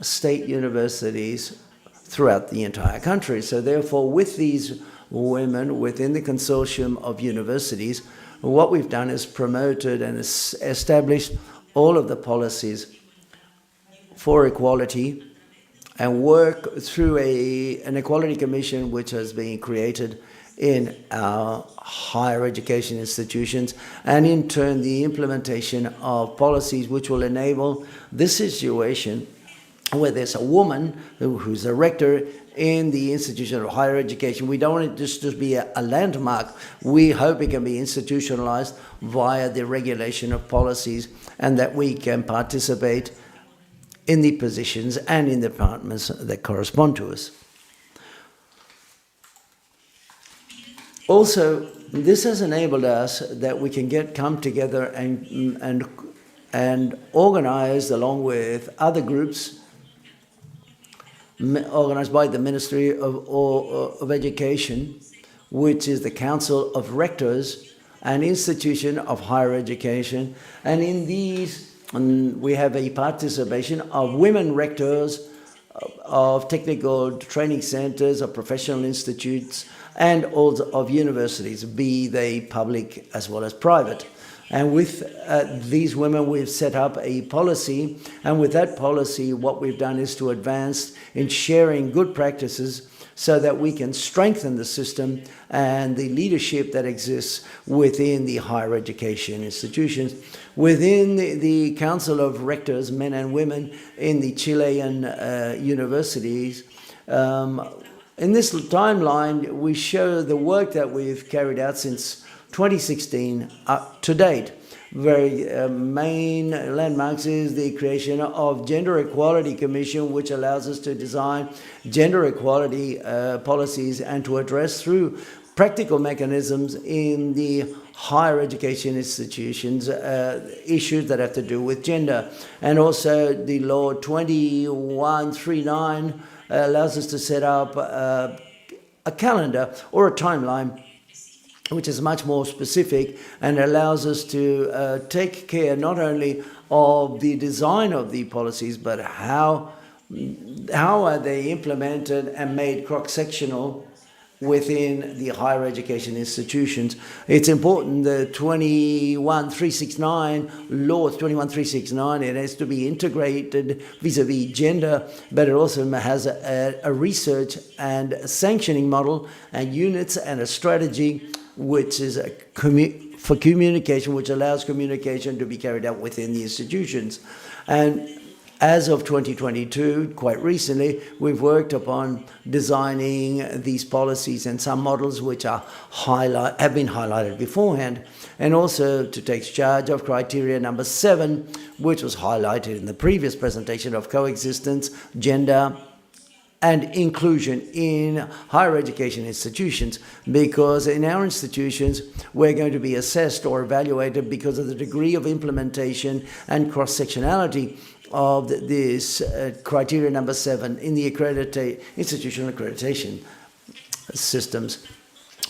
Speaker 5: state universities throughout the entire country. So therefore, with these women within the consortium of universities, what we've done is promoted and established all of the policies for equality and work through an equality commission which has been created in our higher education institutions, and in turn the implementation of policies which will enable this situation where there's a woman who's a rector in the institution of higher education. We don't want it just to be a landmark. We hope it can be institutionalized via the regulation of policies, and that we can participate in the positions and in the departments that correspond to us. Also, this has enabled us that we can come together and organize, along with other groups organized by the Ministry of Education, which is the Council of Rectors, an institution of higher education. And in these, we have a participation of women rectors of technical training centers, of professional institutes, and also of universities, be they public as well as private. And with these women, we've set up a policy, and with that policy, what we've done is to advance in sharing good practices so that we can strengthen the system and the leadership that exists within the higher education institutions. Within the Council of Rectors, men and women in the Chilean universities, in this timeline, we show the work that we've carried out since 2016 up to date. Very main landmarks is the creation of Gender Equality Commission, which allows us to design gender equality policies and to address through practical mechanisms in the higher education institutions issues that have to do with gender. And also the law 2139 allows us to set up a calendar or a timeline which is much more specific and allows us to take care not only of the design of the policies, but how are they implemented and made cross-sectional within the higher education institutions. It's important, the 21369 law, 21369, it has to be integrated vis-a-vis gender, but it also has a research and a sanctioning model and units and a strategy which is for communication, which allows communication to be carried out within the institutions. And as of 2022, quite recently, we've worked upon designing these policies and some models which have been highlighted beforehand, and also to take charge of criteria number 7, which was highlighted in the previous presentation of coexistence, gender, and inclusion in higher education institutions, because in our institutions we're going to be assessed or evaluated because of the degree of implementation and cross-sectionality of this criteria number 7 in the institutional accreditation systems.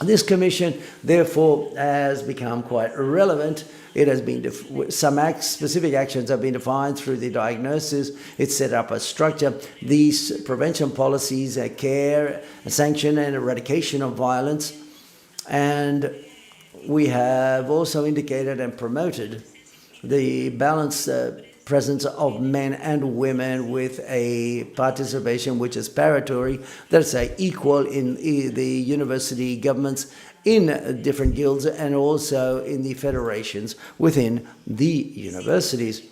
Speaker 5: This commission, therefore, has become quite irrelevant. It has been, some specific actions have been defined through the diagnosis. It's set up a structure. These prevention policies, care, sanction and eradication of violence. And we have also indicated and promoted the balanced presence of men and women with a participation which is parity, that's equal in the university governments, in different guilds, and also in the federations within the universities.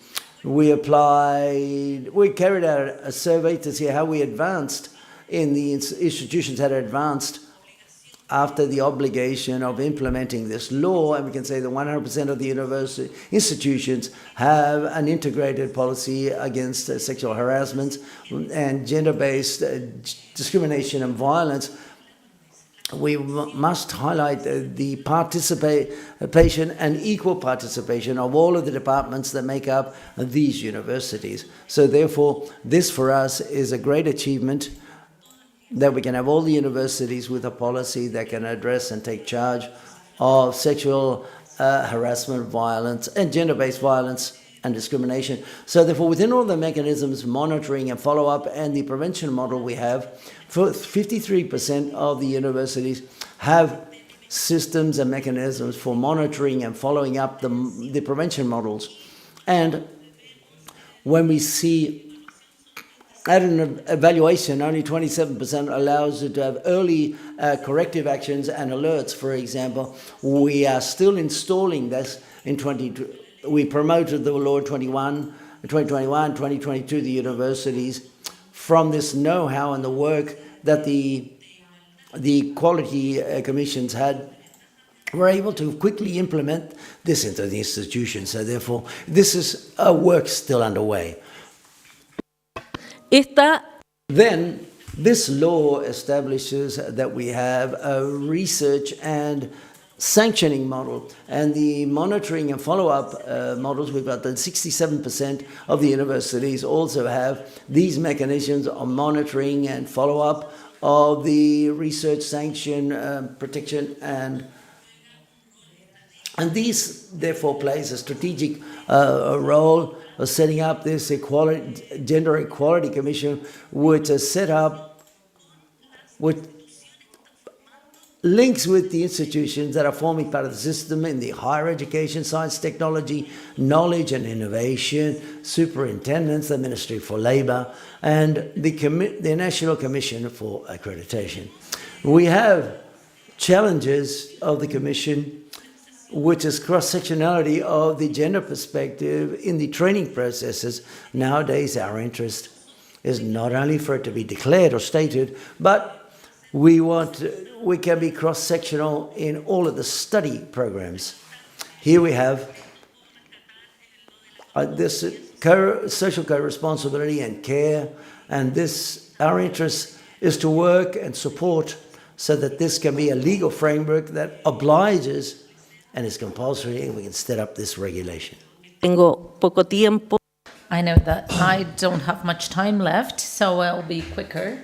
Speaker 5: We carried out a survey to see how we advanced in the institutions that advanced after the obligation of implementing this law, and we can say that 100% of the university institutions have an integrated policy against sexual harassment and gender-based discrimination and violence. We must highlight the participation and equal participation of all of the departments that make up these universities. So therefore, this for us is a great achievement, that we can have all the universities with a policy that can address and take charge of sexual harassment, violence, and gender-based violence and discrimination. So therefore, within all the mechanisms, monitoring and follow-up and the prevention model we have, 53% of the universities have systems and mechanisms for monitoring and following up the prevention models. And when we see at an evaluation, only 27% allows it to have early corrective actions and alerts, for example. We are still installing this in we promoted the law in 2021, 2022, the universities, from this know-how and the work that the quality commissions had, were able to quickly implement this into the institution. So therefore, this is a work still underway. Then, this law establishes that we have a research and sanctioning model, and the monitoring and follow-up models. We've got that 67% of the universities also have these mechanisms of monitoring and follow-up of the research, sanction, protection, and these therefore plays a strategic role of setting up this Gender Equality Commission, which is set up with links with the institutions that are forming part of the system in the higher education, science, technology, knowledge and innovation, superintendents, the Ministry for Labour, and the National Commission for Accreditation. We have challenges of the Commission, which is cross-sectionality of the gender perspective in the training processes. Nowadays, our interest is not only for it to be declared or stated, but we can be cross-sectional in all of the study programs. Here we have this social co-responsibility and care, and our interest is to work and support so that this can be a legal framework that obliges and is compulsory, and we can set up this regulation.
Speaker 6: Tengo poco tiempo.
Speaker 2: I know that I don't have much time left, so I'll be quicker.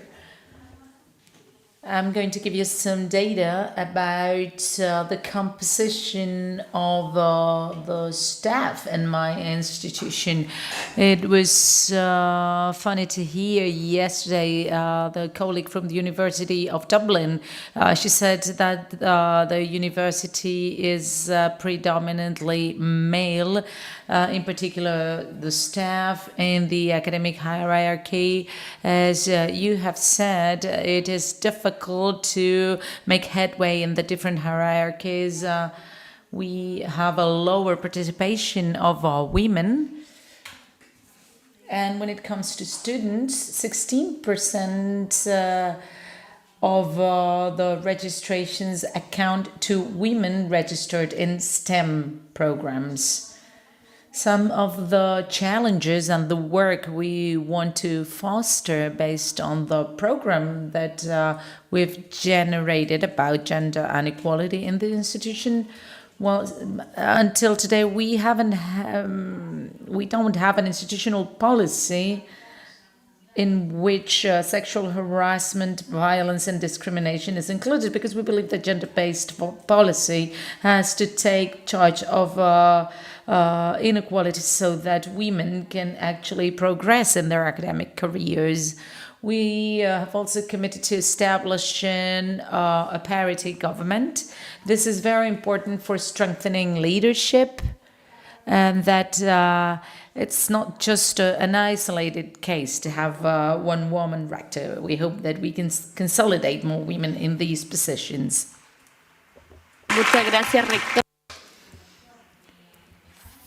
Speaker 2: I'm going to give you some data about the composition of the staff in my institution. It was funny to hear yesterday the colleague from the University of Dublin. She said that the university is predominantly male. In particular, the staff in the academic hierarchy. As you have said, it is difficult to make headway in the different hierarchies. We have a lower participation of women. And when it comes to students, 16% of the registrations account to women registered in STEM programs. some of the challenges and the work we want to foster based on the program that we've generated about gender and equality in the institution. Well, until today, we don't have an institutional policy in which sexual harassment, violence, and discrimination is included, because we believe that gender-based policy has to take charge of inequality so that women can actually progress in their academic careers. We have also committed to establishing a parity government. This is very important for strengthening leadership, and that it's not just an isolated case to have one woman rector. We hope that we can consolidate more women in these positions.
Speaker 3: Muchas gracias, Rector.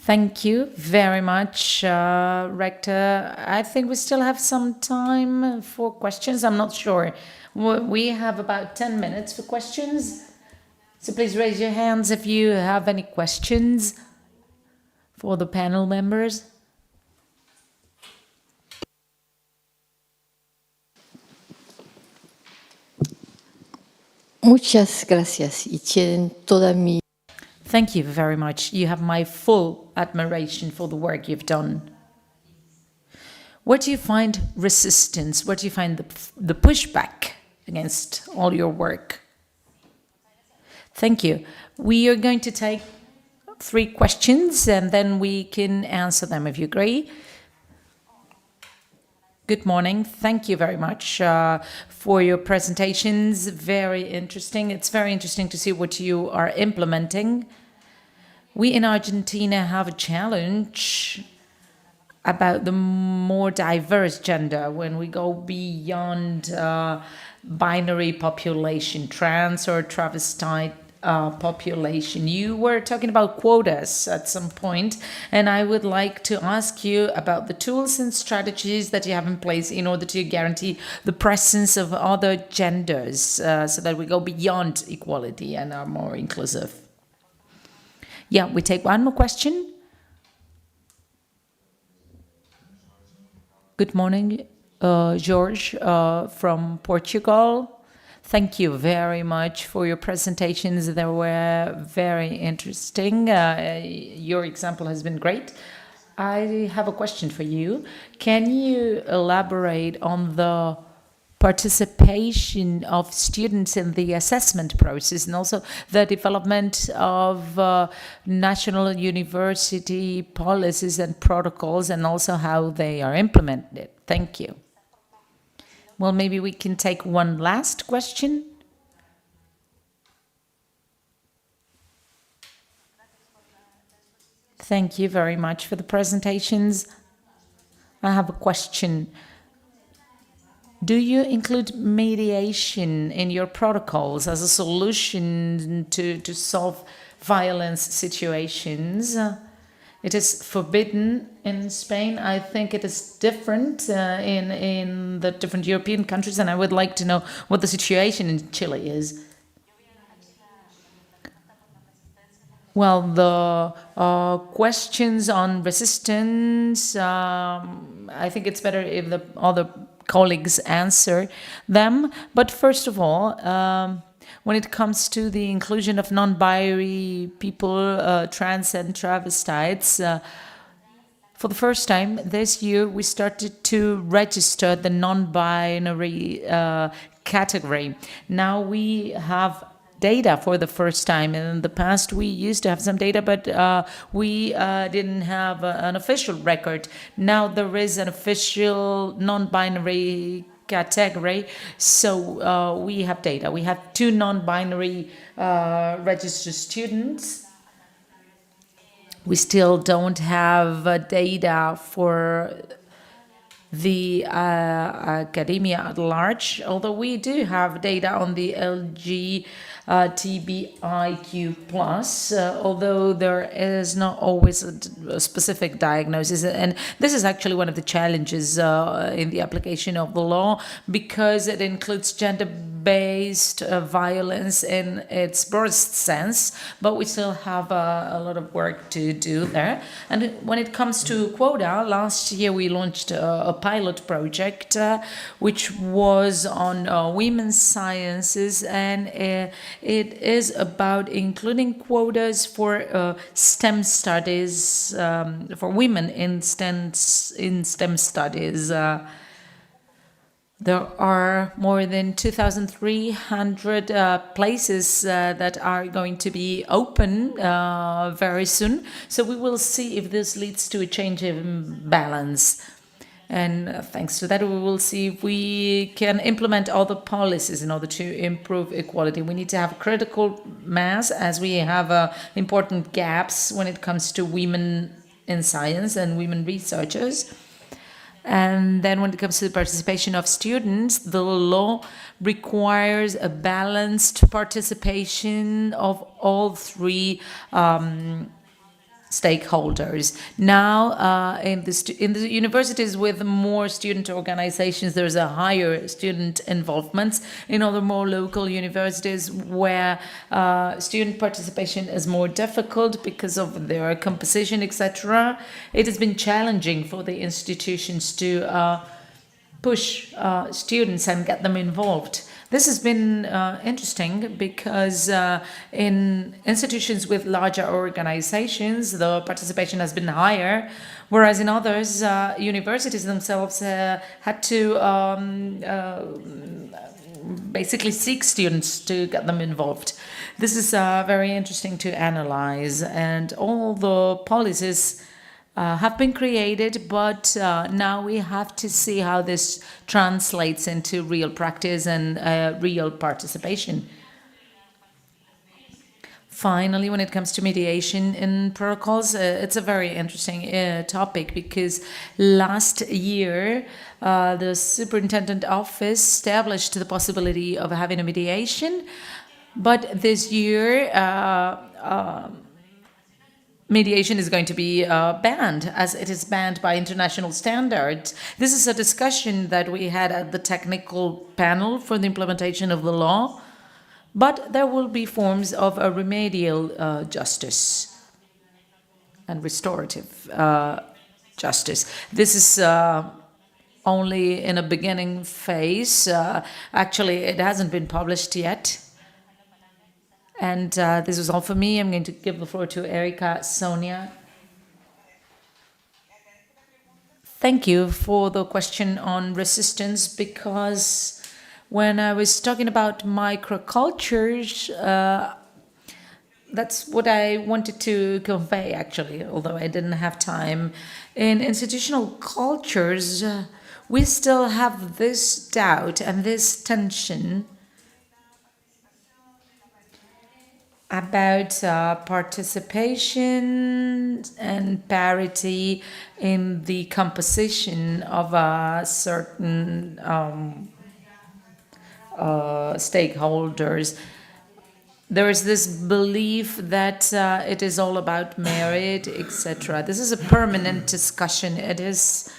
Speaker 2: Thank you very much, Rector. I think we still have some time for questions. I'm not sure. We have about 10 minutes for questions. So please raise your hands if you have any questions for the panel members.
Speaker 7: Muchas gracias y tienen toda mi...
Speaker 2: Thank you very much. You have my full admiration for the work you've done. Where do you find resistance? Where do you find the pushback against all your work? Thank you. We are going to take 3 questions and then we can answer them if you agree. Good morning. Thank you very much for your presentations. Very interesting. It's very interesting to see what you are implementing. We in Argentina have a challenge about the more diverse gender when we go beyond binary population, trans or travestite population. You were talking about quotas at some point, and I would like to ask you about the tools and strategies that you have in place in order to guarantee the presence of other genders so that we go beyond equality and are more inclusive. Yeah, we take one more question. Good morning, George from Portugal. Thank you very much for your presentations. They were very interesting. Your example has been great. I have a question for you. Can you elaborate on the participation of students in the assessment process and also the development of national university policies and protocols and also how they are implemented? Thank you. Well, maybe we can take one last question. Thank you very much for the presentations. I have a question. Do you include mediation in your protocols as a solution to solve violence situations? It is forbidden in Spain. I think it is different in the different European countries, and I would like to know what the situation in Chile is. Well, the questions on resistance, I think it's better if the other colleagues answer them. But first of all, when it comes to the inclusion of non-binary people, trans and travestites, for the first time this year we started to register the non-binary category. Now we have data for the first time. In the past we used to have some data, but we didn't have an official record. Now there is an official non-binary category, so we have data. We have 2 non-binary registered students. We still don't have data for the academia at large, although we do have data on the LGBTIQ+, although there is not always a specific diagnosis. And this is actually one of the challenges in the application of the law, because it includes gender gender-based violence in its broadest sense, but we still have a lot of work to do there. And when it comes to quota, last year we launched a pilot project which was on women's sciences, and it is about including quotas for STEM studies, for women in STEM studies. There are more than 2,300 places that are going to be open very soon. So we will see if this leads to a change in balance. And thanks to that, we will see if we can implement all the policies in order to improve equality. We need to have critical mass, as we have important gaps when it comes to women in science and women researchers. And then when it comes to the participation of students, the law requires a balanced participation of all three stakeholders. Now, in the universities with more student organizations, there's a higher student involvement. In other more local universities where student participation is more difficult because of their composition, etc., it has been challenging for the institutions to push students and get them involved. This has been interesting because in institutions with larger organizations, the participation has been higher, whereas in others, universities themselves had to basically seek students to get them involved. This is very interesting to analyze, and all the policies have been created, but now we have to see how this translates into real practice and real participation. Finally, when it comes to mediation in protocols, it's a very interesting topic, because last year the Superintendent Office established the possibility of having a mediation, but this year mediation is going to be banned, as it is banned by international standards. This is a discussion that we had at the technical panel for the implementation of the law, but there will be forms of a remedial justice and restorative justice. This is only in a beginning phase. Actually, it hasn't been published yet. And this is all for me. I'm going to give the floor to Erika, Sonia. Thank you for the question on resistance, because when I was talking about microcultures, that's what I wanted to convey, actually, although I didn't have time. In institutional cultures, we still have this doubt and this tension about participation and parity in the composition of certain stakeholders. There is this belief that it is all about merit, etc. This is a permanent discussion. It is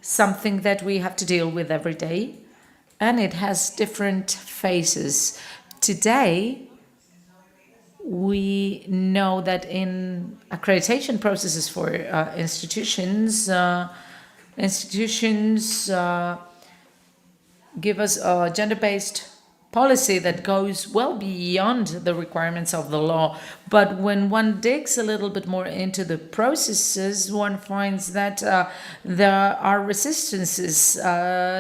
Speaker 2: something that we have to deal with every day, and it has different phases. Today, we know that in accreditation processes for institutions give us a gender-based policy that goes well beyond the requirements of the law. But when one digs a little bit more into the processes, one finds that there are resistances.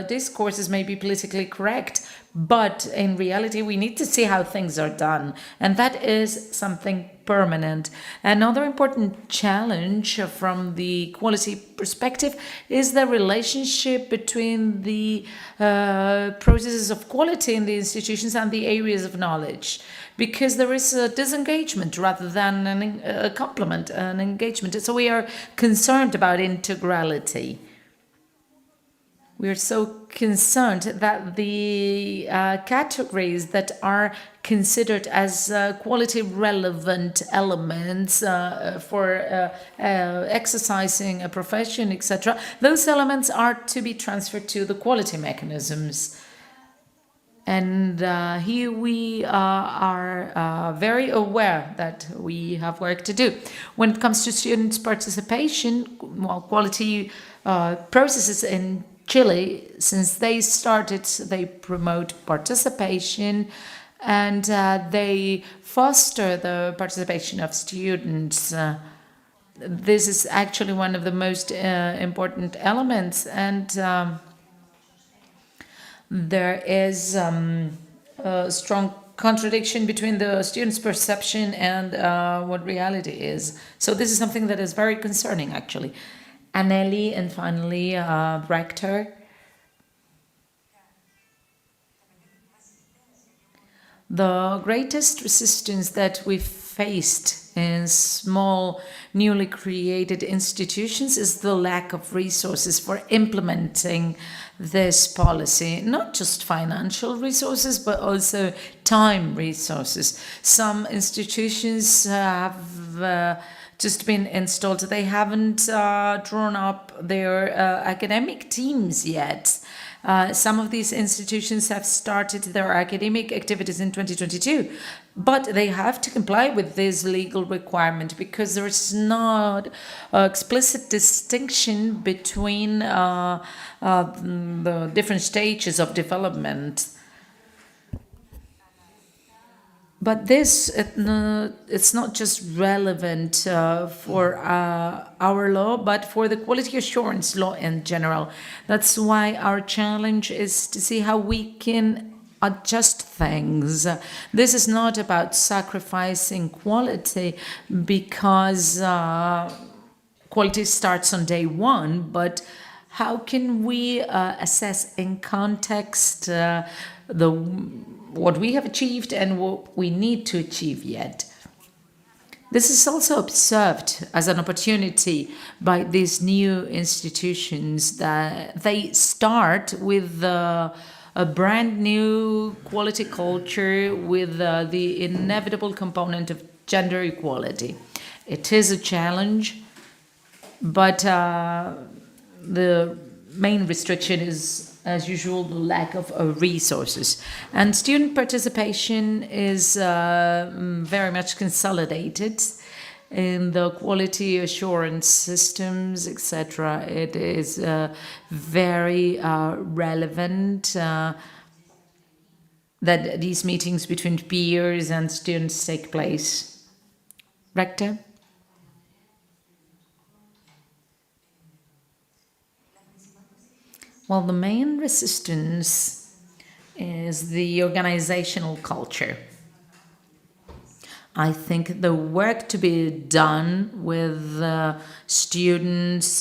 Speaker 2: These courses may be politically correct, but in reality, we need to see how things are done. And that is something permanent. Another important challenge from the quality perspective is the relationship between the processes of quality in the institutions and the areas of knowledge, because there is a disengagement rather than a complement, an engagement. So we are concerned about integrality. We are so concerned that the categories that are considered as quality relevant elements for exercising a profession, etc., those elements are to be transferred to the quality mechanisms. And here we are very aware that we have work to do. When it comes to students' participation, well, quality processes in Chile, since they started, they promote participation and they foster the participation of students. This is actually one of the most important elements, and there is a strong contradiction between the students' perception and what reality is. So this is something that is very concerning, actually. Anneli, and finally, Rector. The greatest resistance that we've faced in small, newly created institutions is the lack of resources for implementing this policy. Not just financial resources, but also time resources. Some institutions have just been installed. They haven't drawn up their academic teams yet. Some of these institutions have started their academic activities in 2022, but they have to comply with this legal requirement because there is not an explicit distinction between the different stages of development. But this, it's not just relevant for our law, but for the quality assurance law in general. That's why our challenge is to see how we can adjust things. This is not about sacrificing quality because quality starts on day one, but how can we assess in context what we have achieved and what we need to achieve yet. This is also observed as an opportunity by these new institutions that they start with a brand new quality culture with the inevitable component of gender equality. It is a challenge, but the main restriction is, as usual, the lack of resources. And student participation is very much consolidated in the quality assurance systems, etc. It is very relevant that these meetings between peers and students take place. Rector? Well, the main resistance is the organizational culture. I think the work to be done with students,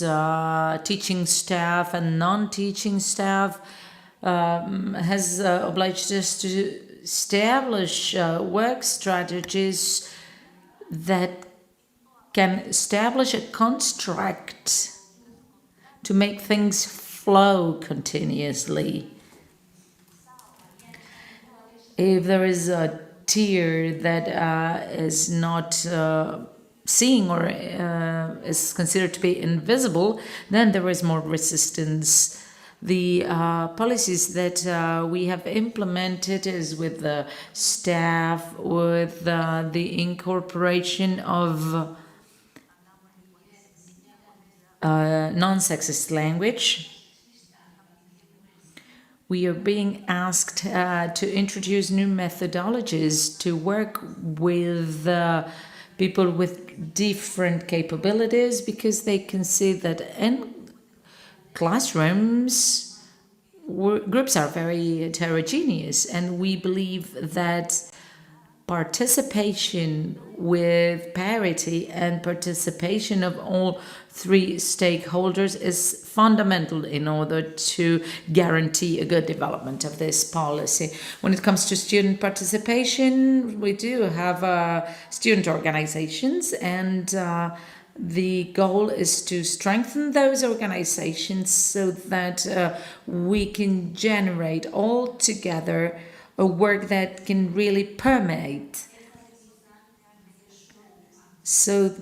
Speaker 2: teaching staff and non-teaching staff has obliged us to establish work strategies that can establish a construct to make things flow continuously. If there is a tier that is not seen or is considered to be invisible, then there is more resistance. The policies that we have implemented is with the staff, with the incorporation of non-sexist language. We are being asked to introduce new methodologies to work with people with different capabilities because they can see that in classrooms, groups are very heterogeneous, and we believe that participation with parity and participation of all three stakeholders is fundamental in order to guarantee a good development of this policy. When it comes to student participation, we do have student organizations, and the goal is to strengthen those organizations so that we can generate all together a work that can really permeate, so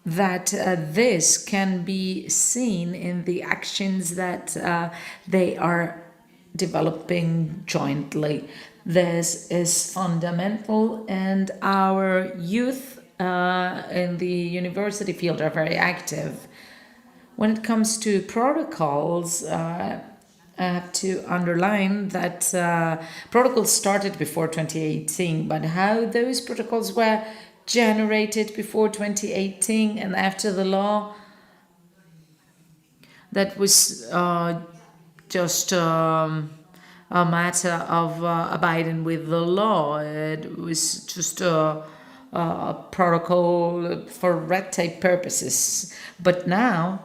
Speaker 2: that this can be seen in the actions that they are developing jointly. This is fundamental, and our youth in the university field are very active. When it comes to protocols, I have to underline that protocols started before 2018, but how those protocols were generated before 2018 and after the law, that was just a matter of abiding with the law. It was just a protocol for red tape purposes. But now,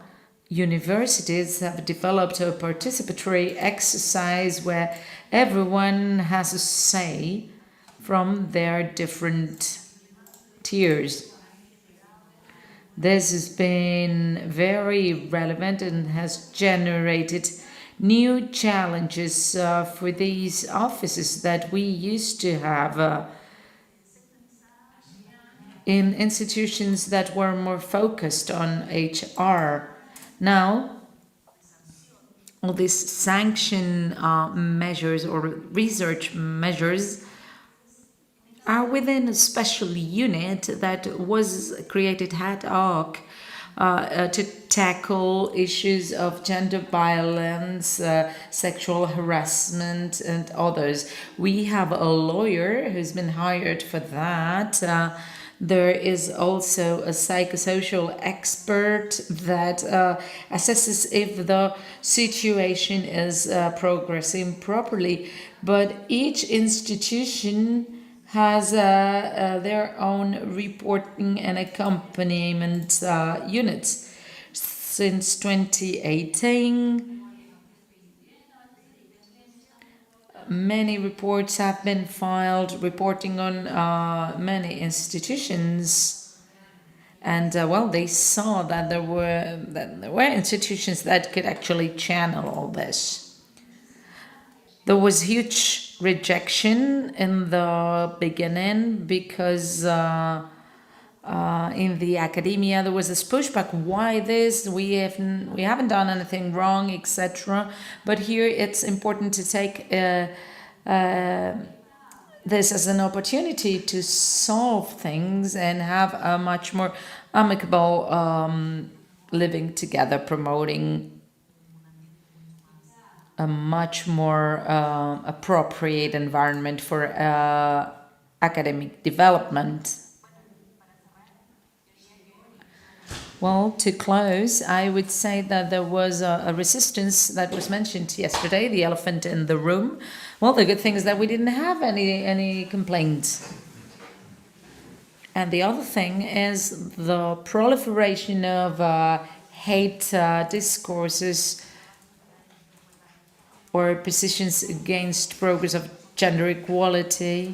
Speaker 2: universities have developed a participatory exercise where everyone has a say from their different tiers. This has been very relevant and has generated new challenges for these offices that we used to have in institutions that were more focused on HR. Now, all these sanction measures or research measures are within a special unit that was created ad hoc to tackle issues of gender violence, sexual harassment, and others. We have a lawyer who's been hired for that. There is also a psychosocial expert that assesses if the situation is progressing properly. But each institution has their own reporting and accompaniment units. Since 2018, many reports have been filed reporting on many institutions, and well, they saw that there were institutions that could actually channel all this. There was huge rejection in the beginning because in the academia there was this pushback. Why this? We haven't done anything wrong, etc. But here it's important to take this as an opportunity to solve things and have a much more amicable living together, promoting a much more appropriate environment for academic development. Well, to close, I would say that there was a resistance that was mentioned yesterday, the elephant in the room. Well, the good thing is that we didn't have any complaints. And the other thing is the proliferation of hate discourses or positions against progress of gender equality.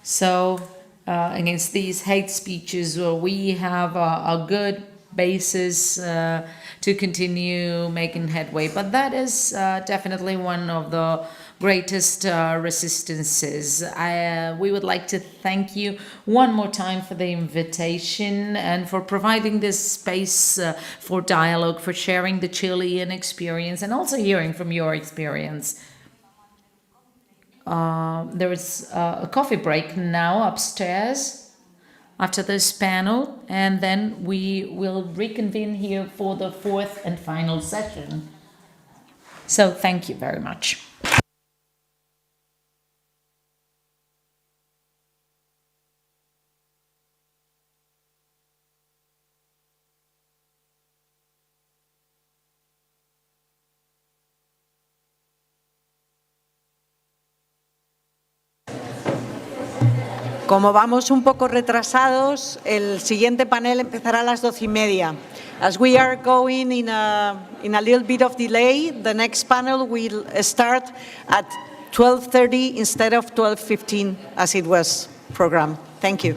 Speaker 2: So against these hate speeches, we have a good basis to continue making headway. But that is definitely one of the greatest resistances. We would like to thank you one more time for the invitation and for providing this space for dialogue, for sharing the Chilean experience and also hearing from your experience. There is a coffee break now upstairs after this panel, and then we will reconvene here for the fourth and final session. So thank you very much.
Speaker 8: Como vamos un poco retrasados, el siguiente panel empezará a las 12:30. As we are going in a little bit of delay, the next panel will start at 12:30 instead of 12:15 as it was programmed. Thank you.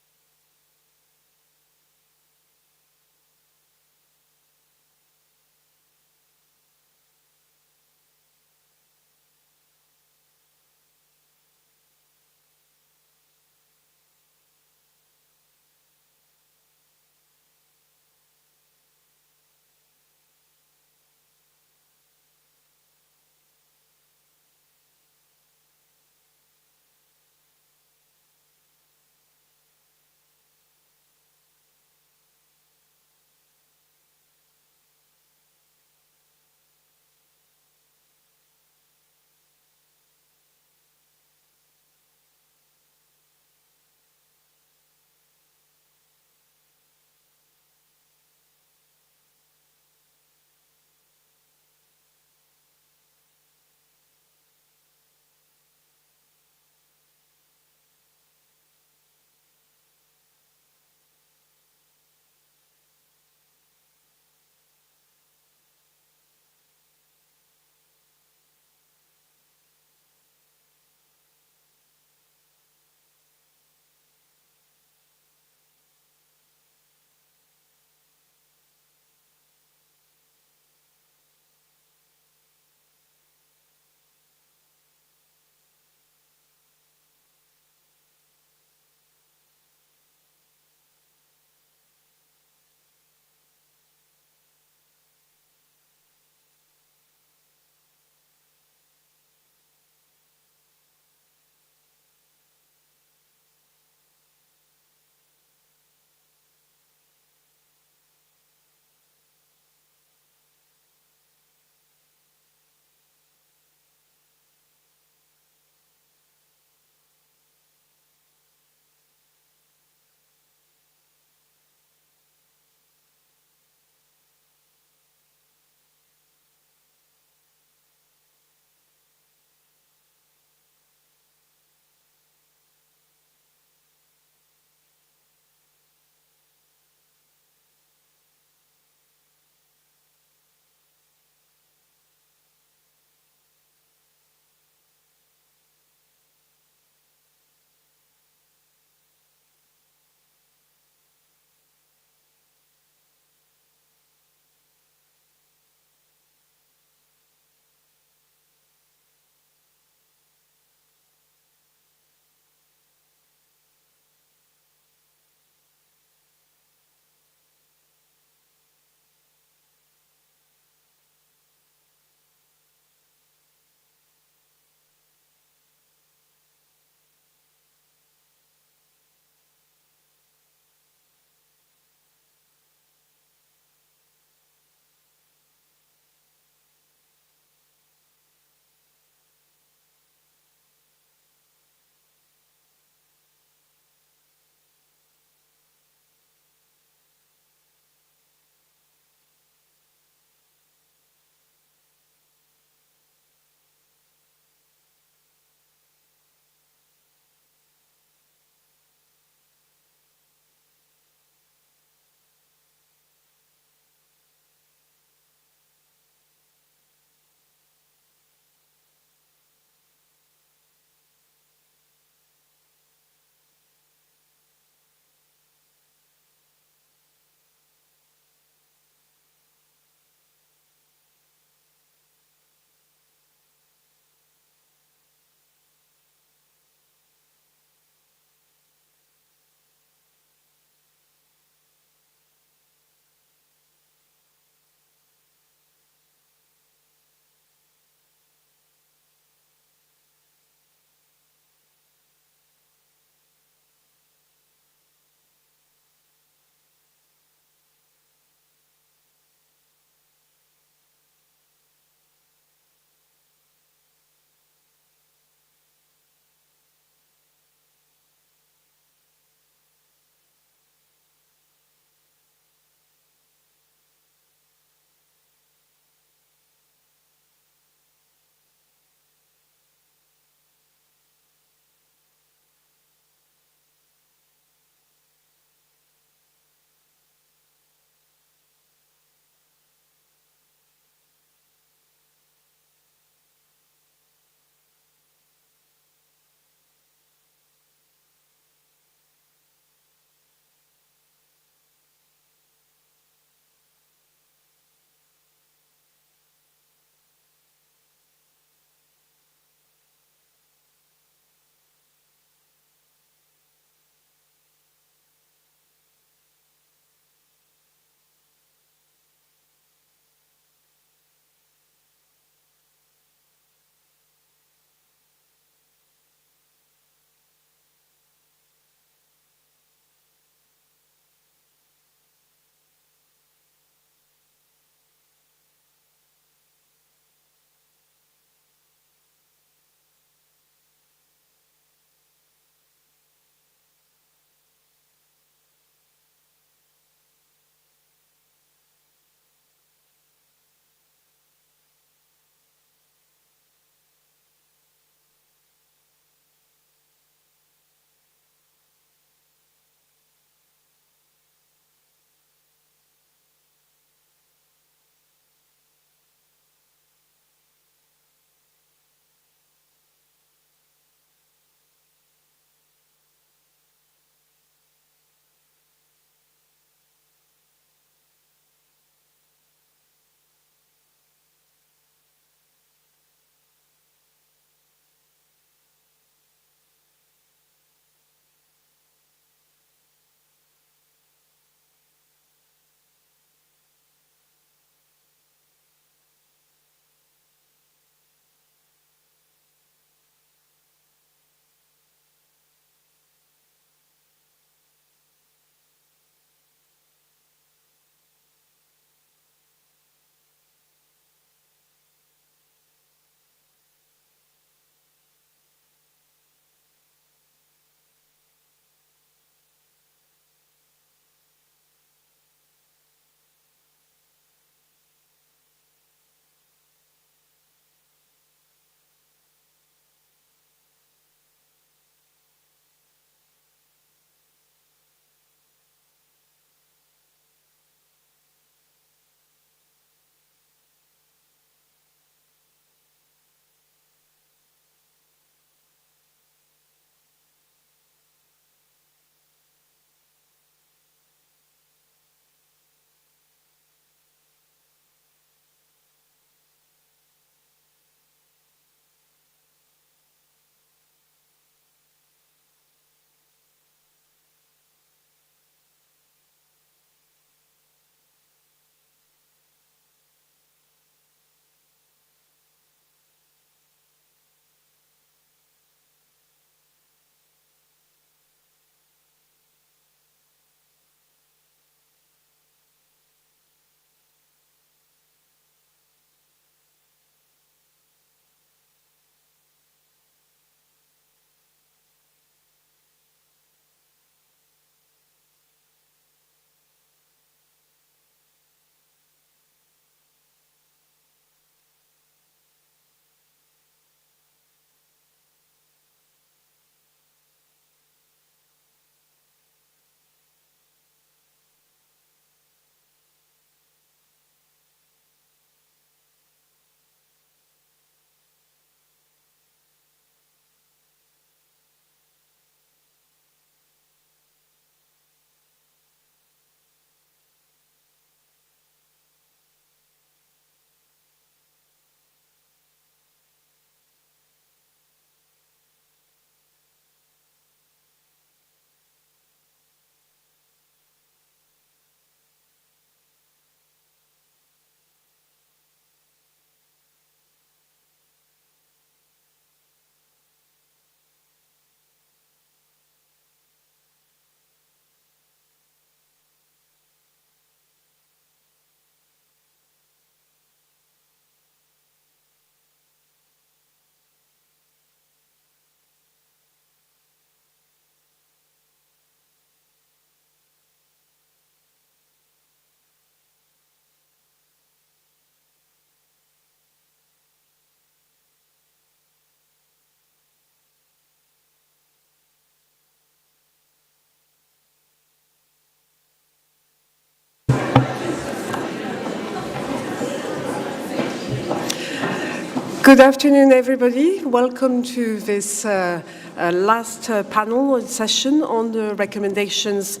Speaker 9: Good afternoon, everybody. Welcome to this last panel session on the recommendations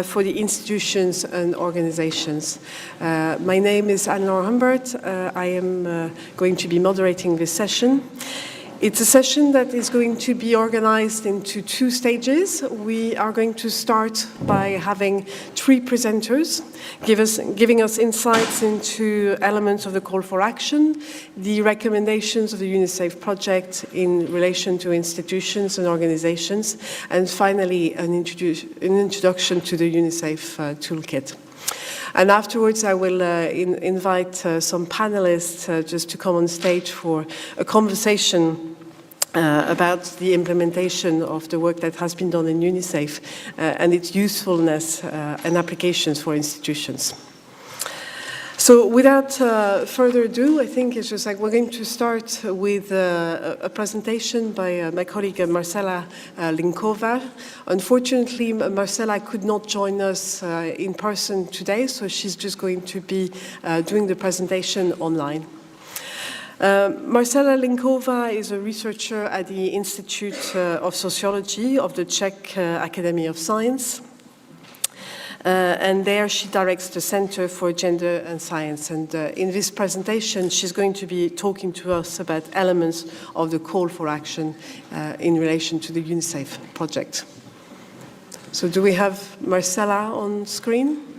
Speaker 9: for the institutions and organizations. My name is Anne-Laure Humbert. I am going to be moderating this session. It's a session that is going to be organized into two stages. We are going to start by having three presenters giving us insights into elements of the call for action, the recommendations of the UNISAFE project in relation to institutions and organizations, and finally an introduction to the UNISAFE toolkit. And afterwards, I will invite some panelists just to come on stage for a conversation about the implementation of the work that has been done in UNISAFE and its usefulness and applications for institutions. So without further ado, I think it's just like we're going to start with a presentation by my colleague Marcela Linkova. Unfortunately, Marcela could not join us in person today, so she's just going to be doing the presentation online. Marcela Linkova is a researcher at the Institute of Sociology of the Czech Academy of Science. And there she directs the Center for Gender and Science. And in this presentation, she's going to be talking to us about elements of the call for action in relation to the UNISAFE project. So do we have Marcela on screen?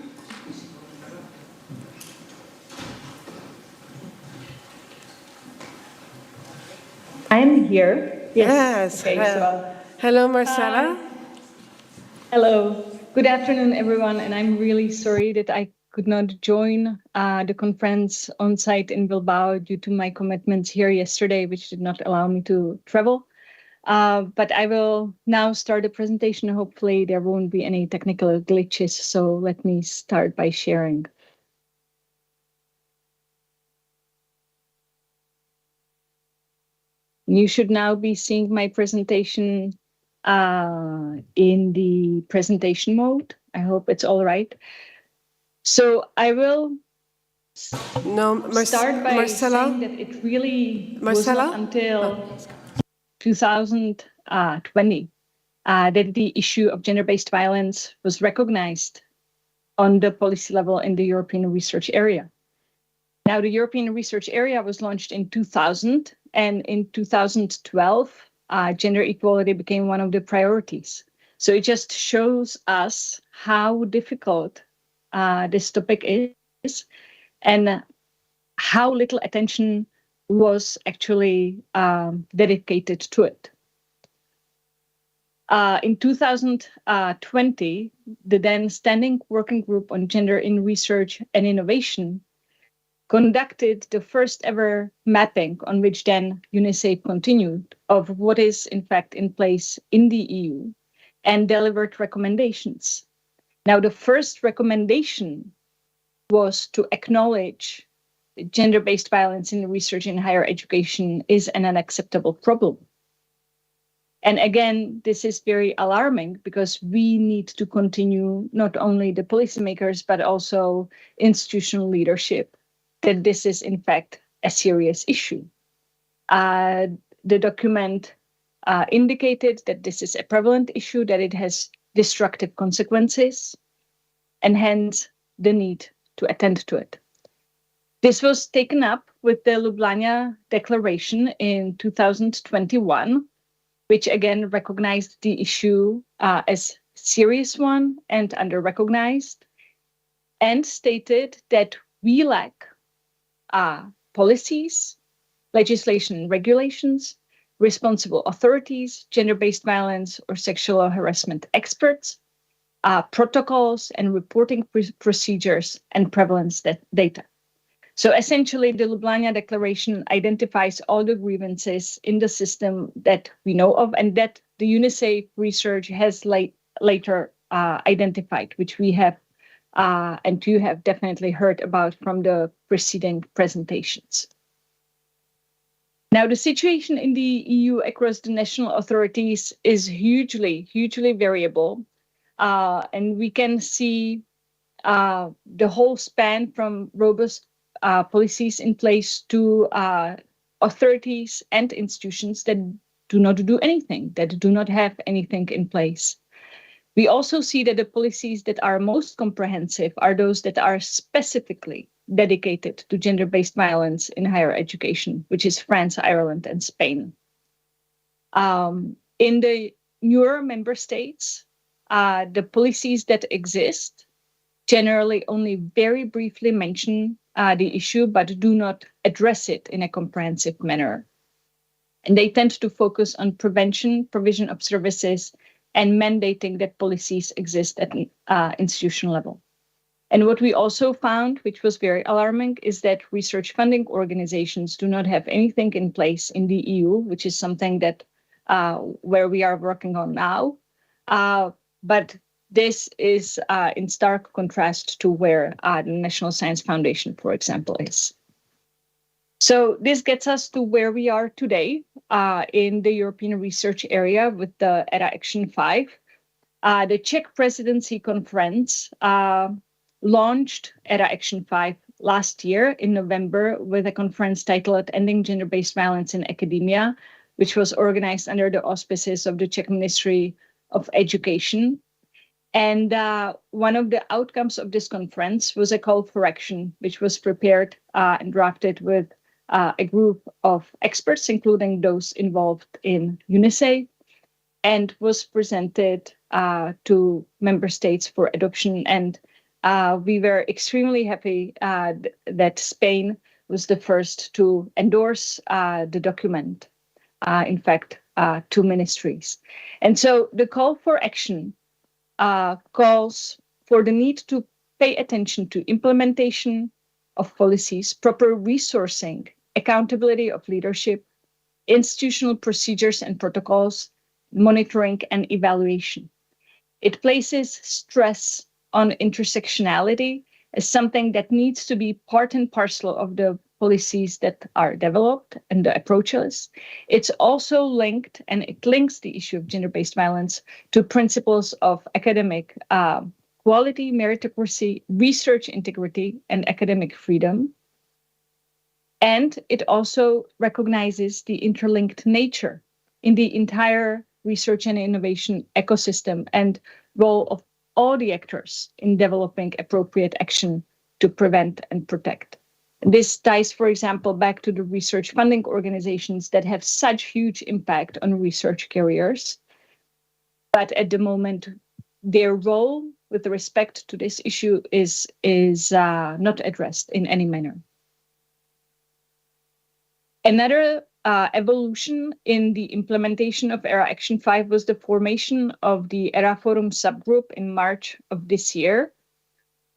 Speaker 10: I'm here.
Speaker 9: Yes.
Speaker 10: Okay, so,
Speaker 9: hello, Marcela.
Speaker 10: Hello. Good afternoon, everyone. And I'm really sorry that I could not join the conference on site in Bilbao due to my commitments here yesterday, which did not allow me to travel. But I will now start the presentation. Hopefully there won't be any technical glitches. So let me start by sharing. You should now be seeing my presentation in the presentation mode. I hope it's all right. So I will start by saying that it really was not until 2020 that the issue of gender-based violence was recognized on the policy level in the European research area. Now, the European research area was launched in 2000, and in 2012, gender equality became one of the priorities. So it just shows us how difficult this topic is and how little attention was actually dedicated to it. In 2020, the then Standing Working Group on Gender in Research and Innovation conducted the first ever mapping on which then UNISAFE continued of what is in fact in place in the EU and delivered recommendations. Now, the first recommendation was to acknowledge that gender-based violence in research in higher education is an unacceptable problem. And again, this is very alarming because we need to continue, not only the policymakers, but also institutional leadership, that this is in fact a serious issue. The document indicated that this is a prevalent issue, that it has destructive consequences, and hence the need to attend to it. This was taken up with the Ljubljana Declaration in 2021, which again recognized the issue as a serious one and under-recognized, and stated that we lack policies, legislation and regulations, responsible authorities, gender-based violence or sexual harassment experts, protocols and reporting procedures, and prevalence data. So essentially, the Ljubljana Declaration identifies all the grievances in the system that we know of and that the UNISAFE research has later identified, which we have and you have definitely heard about from the preceding presentations. Now, the situation in the EU across the national authorities is hugely variable. And we can see the whole span from robust policies in place to authorities and institutions that do not do anything, that do not have anything in place. We also see that the policies that are most comprehensive are those that are specifically dedicated to gender-based violence in higher education, which is France, Ireland, and Spain. In the newer member states, the policies that exist generally only very briefly mention the issue, but do not address it in a comprehensive manner. And they tend to focus on prevention, provision of services, and mandating that policies exist at an institutional level. And what we also found, which was very alarming, is that research funding organizations do not have anything in place in the EU, which is something that where we are working on now. But this is in stark contrast to where the National Science Foundation, for example, is. So this gets us to where we are today in the European research area with the ERA Action 5. The Czech Presidency Conference launched ERA Action 5 last year in November with a conference titled Ending Gender-Based Violence in Academia, which was organized under the auspices of the Czech Ministry of Education. And one of the outcomes of this conference was a call for action, which was prepared and drafted with a group of experts, including those involved in UNISAFE, and was presented to member states for adoption. And we were extremely happy that Spain was the first to endorse the document, in fact, 2 ministries. And so the call for action calls for the need to pay attention to implementation of policies, proper resourcing, accountability of leadership, institutional procedures and protocols, monitoring and evaluation. It places stress on intersectionality as something that needs to be part and parcel of the policies that are developed and the approaches. It's also linked, and it links the issue of gender-based violence to principles of academic quality, meritocracy, research integrity, and academic freedom. And it also recognizes the interlinked nature in the entire research and innovation ecosystem and role of all the actors in developing appropriate action to prevent and protect. This ties, for example, back to the research funding organizations that have such huge impact on research careers. But at the moment, their role with respect to this issue is not addressed in any manner. Another evolution in the implementation of ERA Action 5 was the formation of the ERA Forum subgroup in March of this year.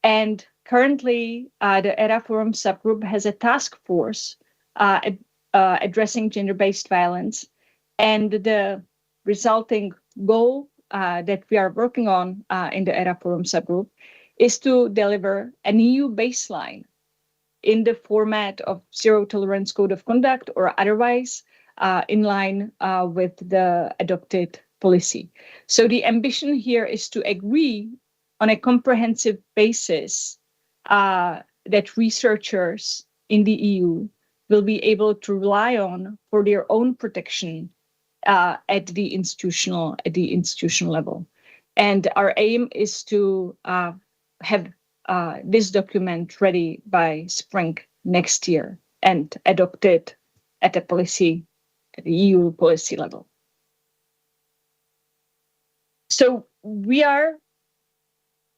Speaker 10: And currently, the ERA Forum subgroup has a task force addressing gender-based violence. And the resulting goal that we are working on in the ERA Forum subgroup is to deliver an EU baseline in the format of Zero Tolerance Code of Conduct or otherwise in line with the adopted policy. So the ambition here is to agree on a comprehensive basis that researchers in the EU will be able to rely on for their own protection at the institutional level. And our aim is to have this document ready by spring next year and adopted at the EU policy level. So we are,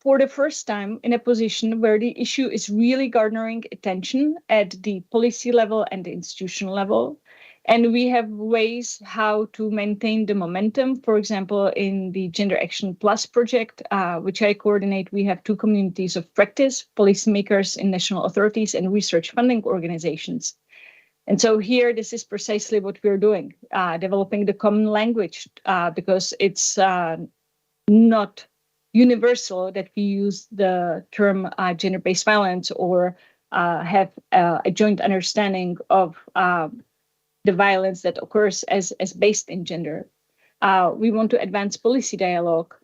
Speaker 10: for the first time, in a position where the issue is really garnering attention at the policy level and the institutional level. And we have ways how to maintain the momentum. For example, in the Gender Action Plus project, which I coordinate, we have 2 communities of practice, policymakers in national authorities and research funding organizations. And so here, this is precisely what we're doing, developing the common language, because it's not universal that we use the term gender-based violence or have a joint understanding of the violence that occurs as based in gender. We want to advance policy dialogue,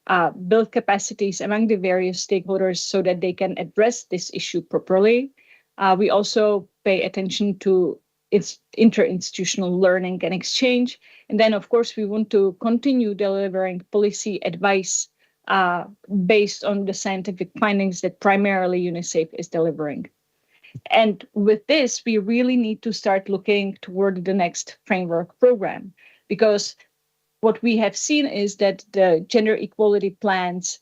Speaker 10: build capacities among the various stakeholders so that they can address this issue properly. We also pay attention to it's interinstitutional learning and exchange. And then, of course, we want to continue delivering policy advice based on the scientific findings that primarily UNISAFE is delivering. And with this, we really need to start looking toward the next framework program, because what we have seen is that the gender equality plans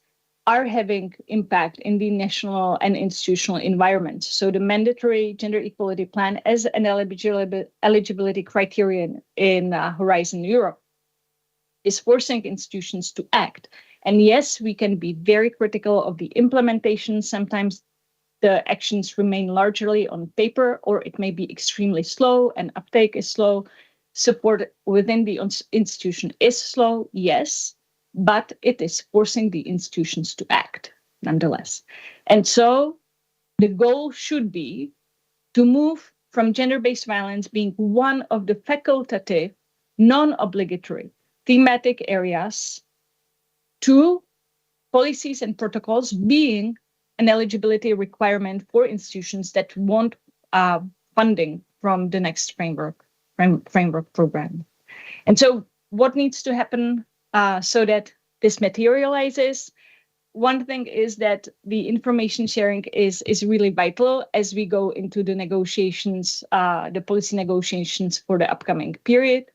Speaker 10: are having impact in the national and institutional environment. So the mandatory gender equality plan as an eligibility criterion in Horizon Europe is forcing institutions to act. And yes, we can be very critical of the implementation. Sometimes the actions remain largely on paper, or it may be extremely slow and uptake is slow. Support within the institution is slow, yes, but it is forcing the institutions to act nonetheless. And so the goal should be to move from gender-based violence being one of the facultative, non-obligatory thematic areas to policies and protocols being an eligibility requirement for institutions that want funding from the next framework program. And so what needs to happen so that this materializes? One thing is that the information sharing is really vital as we go into the negotiations, the policy negotiations for the upcoming period.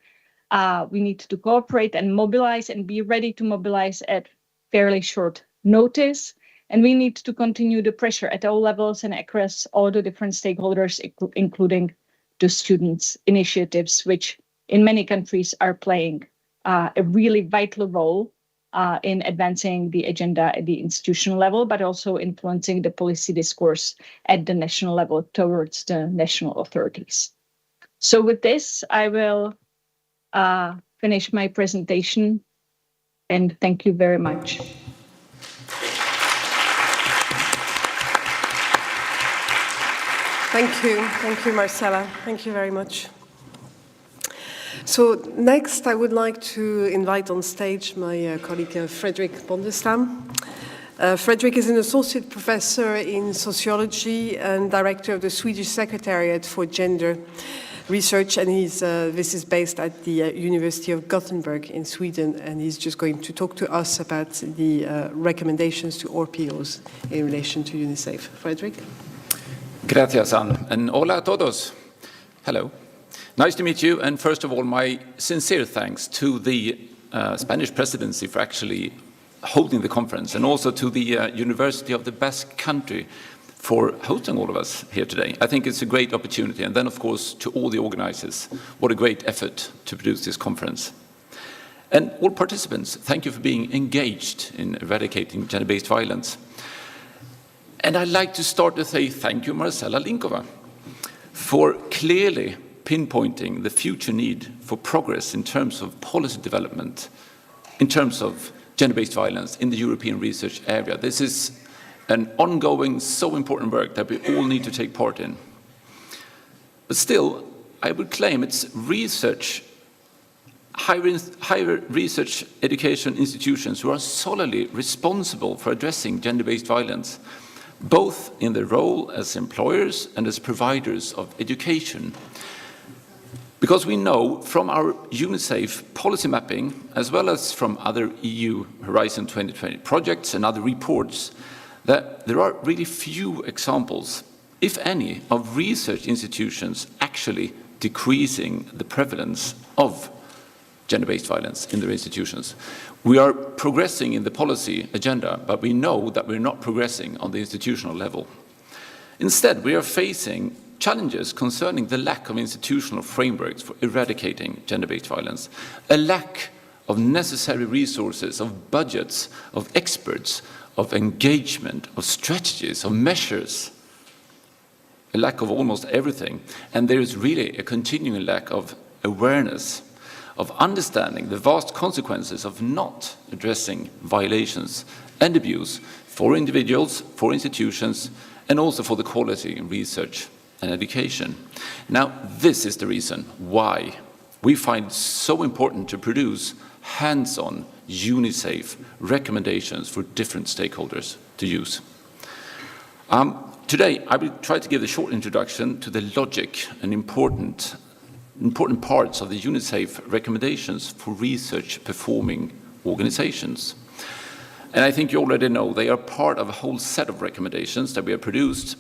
Speaker 10: We need to cooperate and mobilize and be ready to mobilize at fairly short notice. And we need to continue the pressure at all levels and across all the different stakeholders, including the students' initiatives, which in many countries are playing a really vital role in advancing the agenda at the institutional level, but also influencing the policy discourse at the national level towards the national authorities. So with this, I will finish my presentation, and thank you very much.
Speaker 9: Thank you, Marcela. Thank you very much. So next, I would like to invite on stage my colleague Frederick Bondestam. Frederick is an associate professor in sociology and director of the Swedish Secretariat for Gender Research, and this is based at the University of Gothenburg in Sweden, and he's just going to talk to us about the recommendations to RPOs in relation to UNISAFE. Frederick?
Speaker 11: Gracias, Anne, and hola a todos. Hello. Nice to meet you, and first of all, my sincere thanks to the Spanish Presidency for actually holding the conference, and also to the University of the Basque Country for hosting all of us here today. I think it's a great opportunity, and then, of course, to all the organizers, what a great effort to produce this conference. And all participants, thank you for being engaged in eradicating gender-based violence. And I'd like to start to say thank you, Marcela Linkova, for clearly pinpointing the future need for progress in terms of policy development, in terms of gender-based violence in the European research area. This is an ongoing, so important work that we all need to take part in. But still, I would claim it's research, higher research education institutions who are solely responsible for addressing gender-based violence, both in their role as employers and as providers of education. Because we know from our UNISAFE policy mapping, as well as from other EU Horizon 2020 projects and other reports, that there are really few examples, if any, of research institutions actually decreasing the prevalence of gender-based violence in their institutions. We are progressing in the policy agenda, but we know that we're not progressing on the institutional level. Instead, we are facing challenges concerning the lack of institutional frameworks for eradicating gender-based violence, a lack of necessary resources, of budgets, of experts, of engagement, of strategies, of measures, a lack of almost everything. And there is really a continuing lack of awareness, of understanding the vast consequences of not addressing violations and abuse for individuals, for institutions, and also for the quality in research and education. Now, this is the reason why we find it so important to produce hands-on UNISAFE recommendations for different stakeholders to use. Today, I will try to give a short introduction to the logic and important parts of the UNISAFE recommendations for research-performing organizations. And I think you already know they are part of a whole set of recommendations that we have produced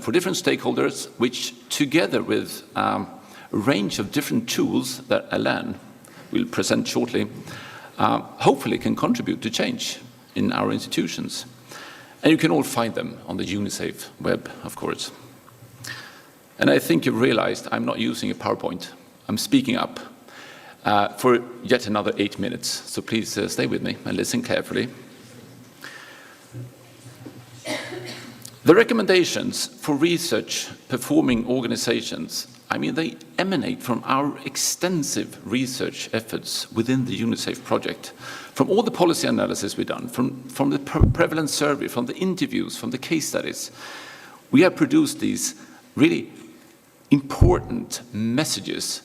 Speaker 11: for different stakeholders, which together with a range of different tools that Alain will present shortly, hopefully can contribute to change in our institutions. And you can all find them on the UNISAFE web, of course. And I think you've realized I'm not using a PowerPoint. I'm speaking up for yet another 8 minutes. So please stay with me and listen carefully. The recommendations for research-performing organizations, I mean, they emanate from our extensive research efforts within the UNISAFE project, from all the policy analysis we've done, from the prevalence survey, from the interviews, from the case studies. We have produced these really important messages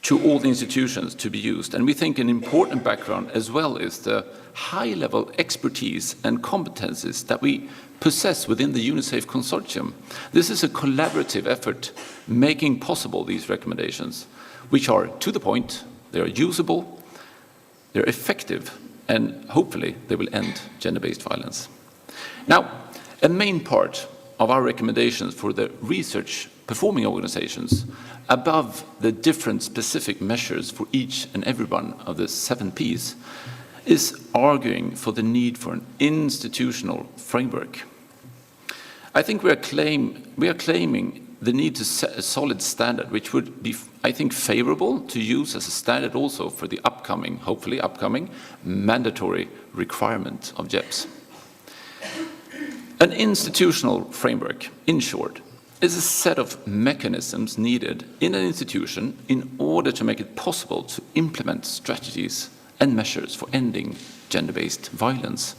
Speaker 11: to all the institutions to be used. And we think an important background as well is the high-level expertise and competences that we possess within the UNISAFE consortium. This is a collaborative effort making possible these recommendations, which are to the point, they are usable, they're effective, and hopefully they will end gender-based violence. Now, a main part of our recommendations for the research-performing organizations, above the different specific measures for each and every one of the 7 Ps, is arguing for the need for an institutional framework. I think we are claiming the need to set a solid standard, which would be, I think, favorable to use as a standard also for the upcoming, hopefully upcoming, mandatory requirement of JEPs. An institutional framework, in short, is a set of mechanisms needed in an institution in order to make it possible to implement strategies and measures for ending gender-based violence.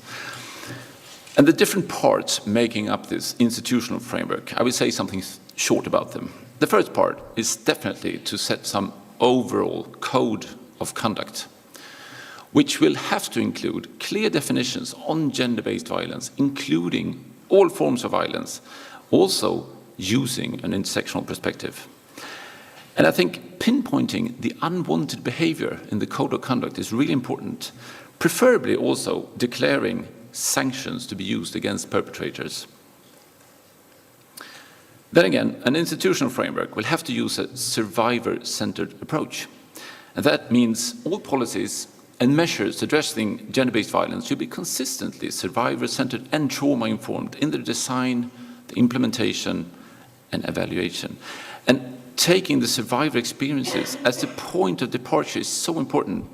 Speaker 11: And the different parts making up this institutional framework, I will say something short about them. The first part is definitely to set some overall code of conduct, which will have to include clear definitions on gender-based violence, including all forms of violence, also using an intersectional perspective. And I think pinpointing the unwanted behavior in the code of conduct is really important, preferably also declaring sanctions to be used against perpetrators. Then again, an institutional framework will have to use a survivor-centered approach. And that means all policies and measures addressing gender-based violence should be consistently survivor-centered and trauma-informed in their design, the implementation, and evaluation. And taking the survivor experiences as the point of departure is so important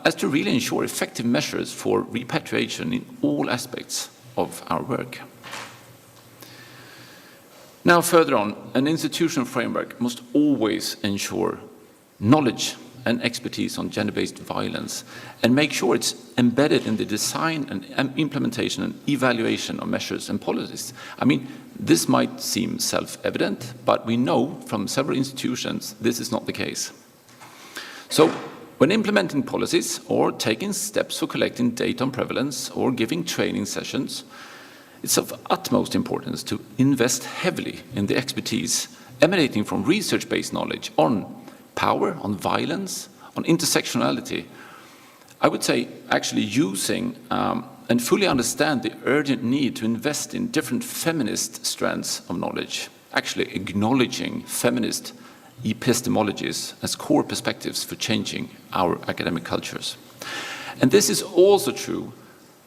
Speaker 11: as to really ensure effective measures for repatriation in all aspects of our work. Now, further on, an institutional framework must always ensure knowledge and expertise on gender-based violence and make sure it's embedded in the design and implementation and evaluation of measures and policies. I mean, this might seem self-evident, but we know from several institutions this is not the case. So, when implementing policies or taking steps for collecting data on prevalence or giving training sessions, it's of utmost importance to invest heavily in the expertise emanating from research-based knowledge on power, on violence, on intersectionality. I would say actually using and fully understand the urgent need to invest in different feminist strands of knowledge, actually acknowledging feminist epistemologies as core perspectives for changing our academic cultures. And this is also true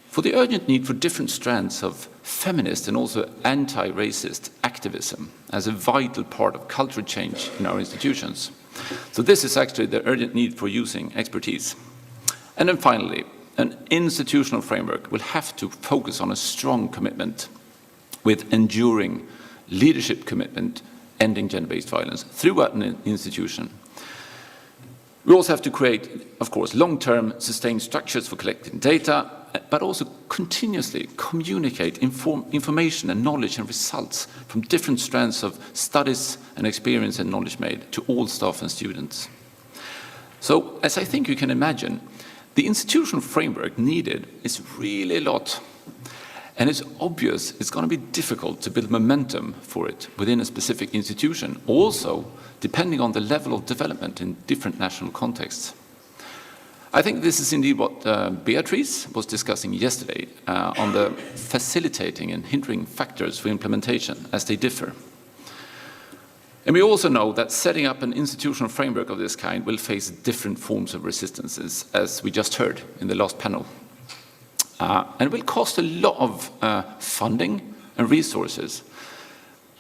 Speaker 11: for the urgent need for different strands of feminist and also anti-racist activism as a vital part of cultural change in our institutions. So this is actually the urgent need for using expertise. And then finally, an institutional framework will have to focus on a strong commitment with enduring leadership commitment ending gender-based violence throughout an institution. We also have to create, of course, long-term sustained structures for collecting data, but also continuously communicate information and knowledge and results from different strands of studies and experience and knowledge made to all staff and students. So, as I think you can imagine, the institutional framework needed is really a lot. And it's obvious it's going to be difficult to build momentum for it within a specific institution, also depending on the level of development in different national contexts. I think this is indeed what Beatrice was discussing yesterday on the facilitating and hindering factors for implementation as they differ. And we also know that setting up an institutional framework of this kind will face different forms of resistances, as we just heard in the last panel. And it will cost a lot of funding and resources.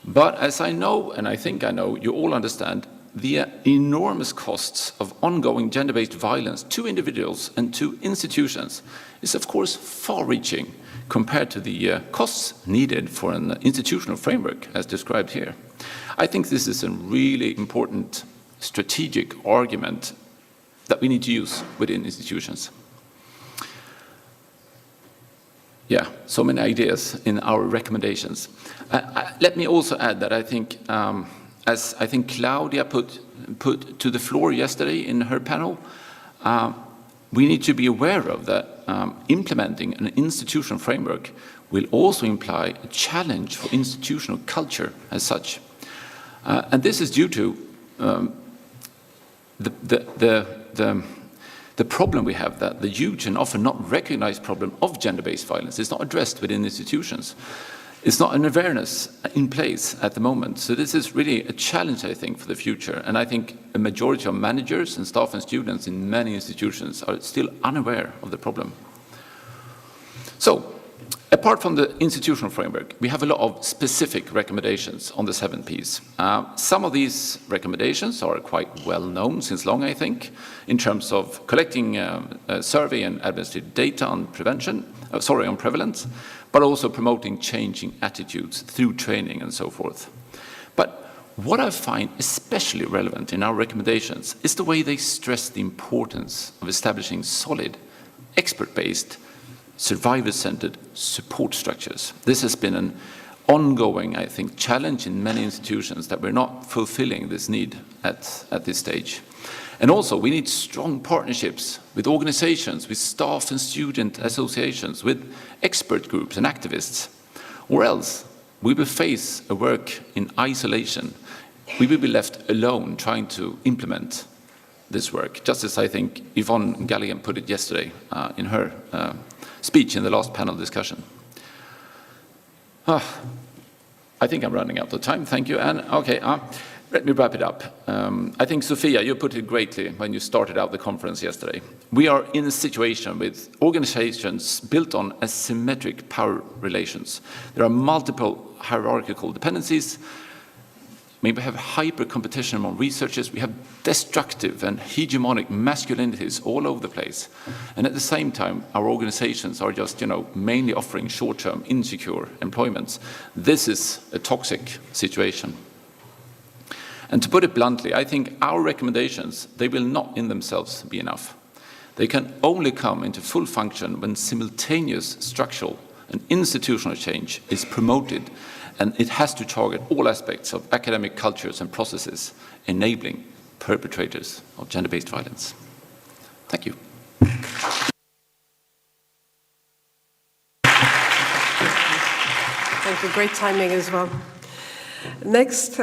Speaker 11: But as I know, and I think I know, you all understand, the enormous costs of ongoing gender-based violence to individuals and to institutions is of course far-reaching compared to the costs needed for an institutional framework as described here. I think this is a really important strategic argument that we need to use within institutions. Yeah, so many ideas in our recommendations. Let me also add that I think as I think Claudia put to the floor yesterday in her panel, we need to be aware of that implementing an institutional framework will also imply a challenge for institutional culture as such. And this is due to the problem we have, that the huge and often not recognized problem of gender-based violence is not addressed within institutions. It's not an awareness in place at the moment. So this is really a challenge, I think, for the future. And I think a majority of managers and staff and students in many institutions are still unaware of the problem. So, apart from the institutional framework, we have a lot of specific recommendations on the 7 Ps. Some of these recommendations are quite well known since long, I think, in terms of collecting survey and administrative data on on prevalence, but also promoting changing attitudes through training and so forth. But what I find especially relevant in our recommendations is the way they stress the importance of establishing solid, expert-based, survivor-centered support structures. This has been an ongoing, I think, challenge in many institutions that we're not fulfilling this need at this stage. And also, we need strong partnerships with organizations, with staff and student associations, with expert groups and activists, or else we will face a work in isolation. We will be left alone trying to implement this work, just as I think Yvonne Galligan put it yesterday in her speech in the last panel discussion. I think I'm running out of time. Thank you, Anne. Okay, let me wrap it up. I think, Sophia, you put it greatly when you started out the conference yesterday. We are in a situation with organizations built on asymmetric power relations. There are multiple hierarchical dependencies. We have hyper-competition among researchers. We have destructive and hegemonic masculinities all over the place. And at the same time, our organizations are just, mainly offering short-term, insecure employments. This is a toxic situation. And to put it bluntly, I think our recommendations, they will not in themselves be enough. They can only come into full function when simultaneous structural and institutional change is promoted, and it has to target all aspects of academic cultures and processes enabling perpetrators of gender-based violence. Thank you.
Speaker 9: Thank you. Great timing as well. Next,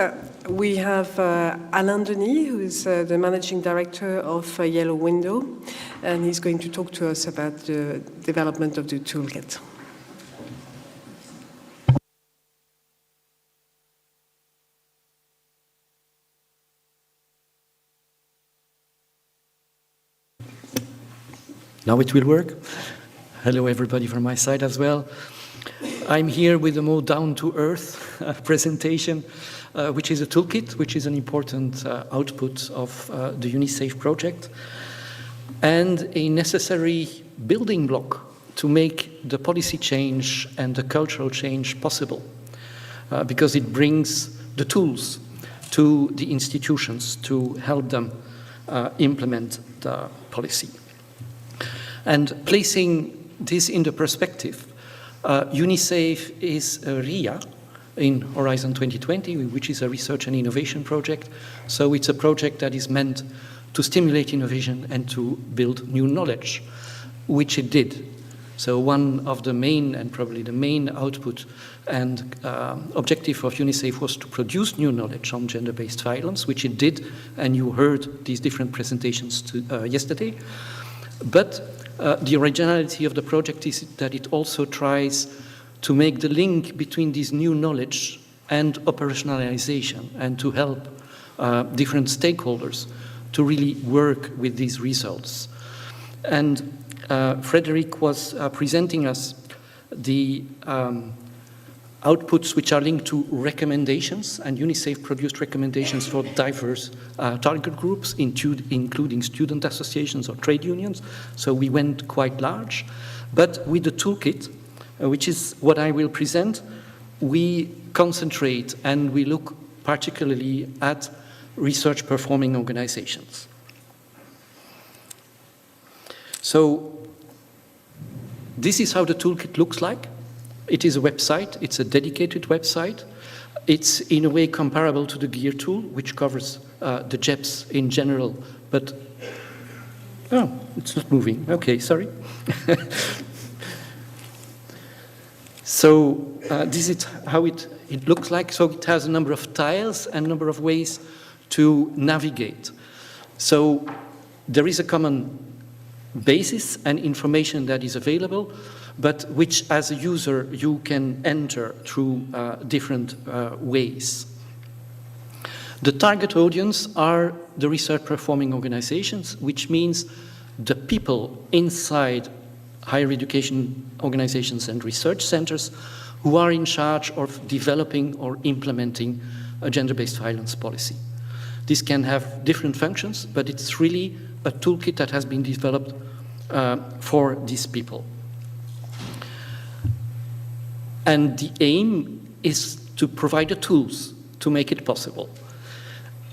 Speaker 9: we have Alain Denis, who is the Managing Director of Yellow Window, and he's going to talk to us about the development of the toolkit.
Speaker 12: Now it will work. Hello everybody from my side as well. I'm here with a more down-to-earth presentation, which is a toolkit, which is an important output of the UNISAFE project, and a necessary building block to make the policy change and the cultural change possible, because it brings the tools to the institutions to help them implement the policy. And placing this into perspective, UNISAFE is a RIA in Horizon 2020, which is a research and innovation project. So it's a project that is meant to stimulate innovation and to build new knowledge, which it did. So one of the main, and probably the main output and objective of UNISAFE was to produce new knowledge on gender-based violence, which it did, and you heard these different presentations yesterday. But the originality of the project is that it also tries to make the link between this new knowledge and operationalization, and to help different stakeholders to really work with these results. And Frederick was presenting us the outputs which are linked to recommendations, and UNISAFE produced recommendations for diverse target groups, including student associations or trade unions. So we went quite large. But with the toolkit, which is what I will present, we concentrate and we look particularly at research performing organizations. So this is how the toolkit looks like. It is a website, it's a dedicated website. It's in a way comparable to the GEAR tool, which covers the JEPs in general, but, oh, it's not moving, okay, sorry. So this is how it looks like. So it has a number of tiles and a number of ways to navigate. So there is a common basis and information that is available, but which as a user you can enter through different ways. The target audience are the research performing organizations, which means the people inside higher education organizations and research centers who are in charge of developing or implementing a gender-based violence policy. This can have different functions, but it's really a toolkit that has been developed for these people. And the aim is to provide the tools to make it possible.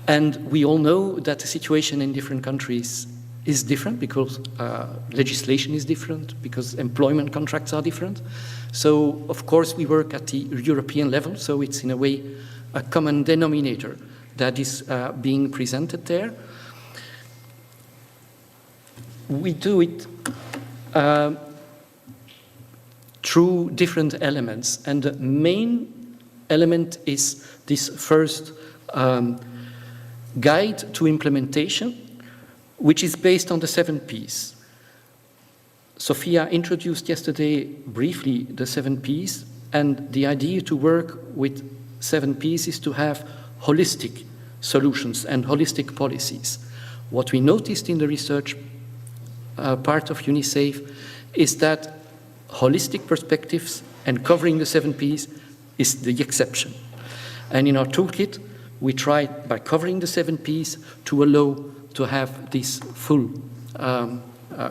Speaker 12: And we all know that the situation in different countries is different because legislation is different, because employment contracts are different. So, of course, we work at the European level, so it's in a way a common denominator that is being presented there. We do it through different elements, and the main element is this first guide to implementation, which is based on the 7 Ps. Sophia introduced yesterday briefly the 7 Ps, and the idea to work with 7 Ps is to have holistic solutions and holistic policies. What we noticed in the research part of UNISAFE is that holistic perspectives and covering the 7 Ps is the exception. And in our toolkit, we tried by covering the 7 Ps to allow to have this full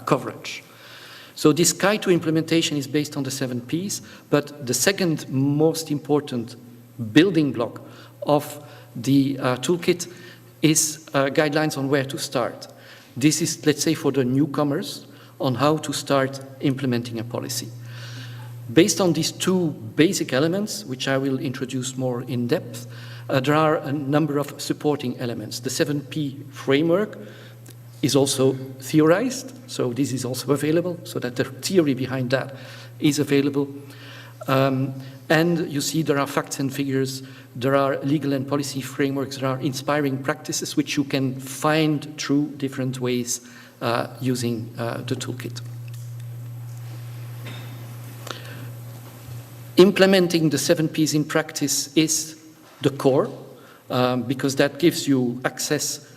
Speaker 12: coverage. So this guide to implementation is based on the 7 Ps, but the second most important building block of the toolkit is guidelines on where to start. This is, let's say, for the newcomers on how to start implementing a policy. Based on these 2 basic elements, which I will introduce more in depth, there are a number of supporting elements. The 7P framework is also theorized, so this is also available, so that the theory behind that is available. And you see there are facts and figures, there are legal and policy frameworks, there are inspiring practices which you can find through different ways using the toolkit. Implementing the 7 Ps in practice is the core, because that gives you access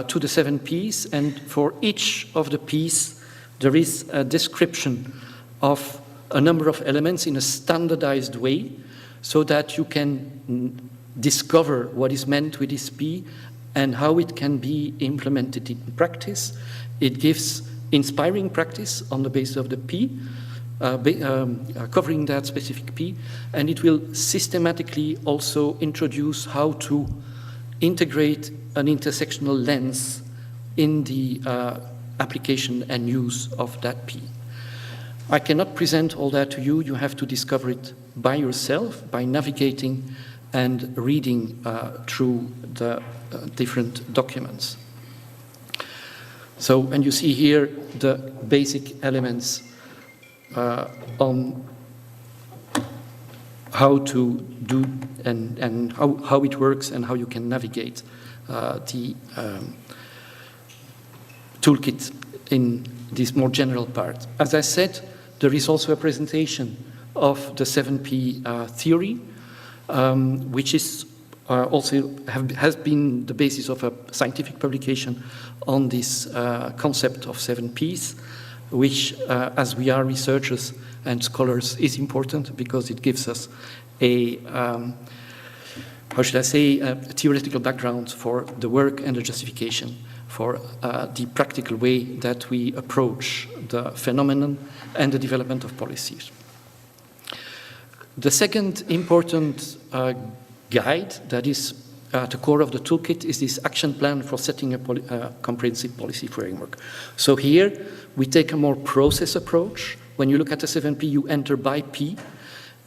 Speaker 12: to the 7 Ps, and for each of the Ps there is a description of a number of elements in a standardized way, so that you can discover what is meant with this P and how it can be implemented in practice. It gives inspiring practice on the basis of the P, covering that specific P, and it will systematically also introduce how to integrate an intersectional lens in the application and use of that P. I cannot present all that to you. You have to discover it by yourself, by navigating and reading through the different documents. So, and you see here the basic elements on how to do and how it works and how you can navigate the toolkit in this more general part. As I said, there is also a presentation of the 7P theory, which is also has been the basis of a scientific publication on this concept of 7Ps, which, as we are researchers and scholars, is important because it gives us a, how should I say, a theoretical background for the work and the justification for the practical way that we approach the phenomenon and the development of policies. The second important guide that is at the core of the toolkit is this action plan for setting a comprehensive policy framework. So here we take a more process approach. When you look at the 7P, you enter by P.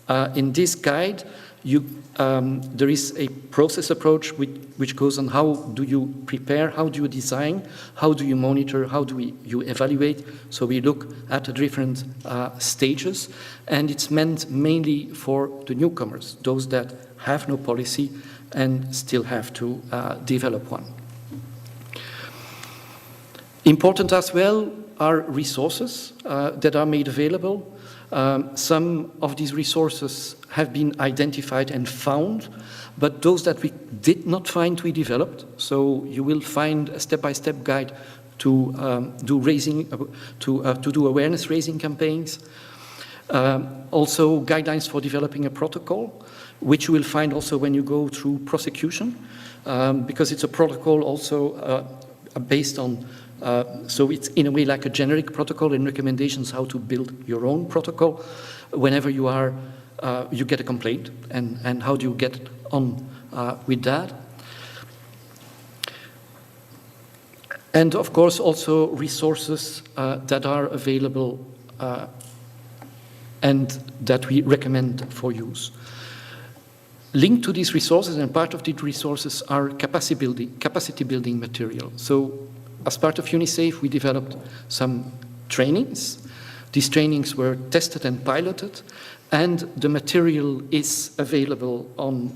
Speaker 12: In this guide, there is a process approach which goes on how do you prepare, how do you design, how do you monitor, how do you evaluate. So we look at the different stages, and it's meant mainly for the newcomers, those that have no policy and still have to develop one. Important as well are resources that are made available. Some of these resources have been identified and found, but those that we did not find, we developed. So you will find a step-by-step guide to do awareness raising campaigns. Also guidelines for developing a protocol, which you will find also when you go through prosecution, because it's a protocol also based on so it's in a way like a generic protocol and recommendations how to build your own protocol whenever you are you get a complaint, and how do you get on with that. And of course also resources that are available and that we recommend for use. Linked to these resources, and part of these resources are capacity building material. So as part of UNISAFE, we developed some trainings. These trainings were tested and piloted, and the material is available on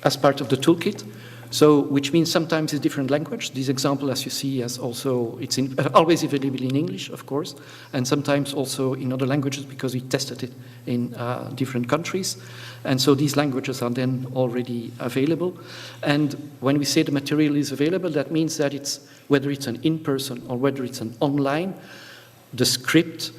Speaker 12: as part of the toolkit. So, which means sometimes it's different language. This example, as you see, is also, it's always available in English, of course, and sometimes also in other languages because we tested it in different countries. And so these languages are then already available. And when we say the material is available, that means that it's, whether it's an in-person or whether it's an online, the script,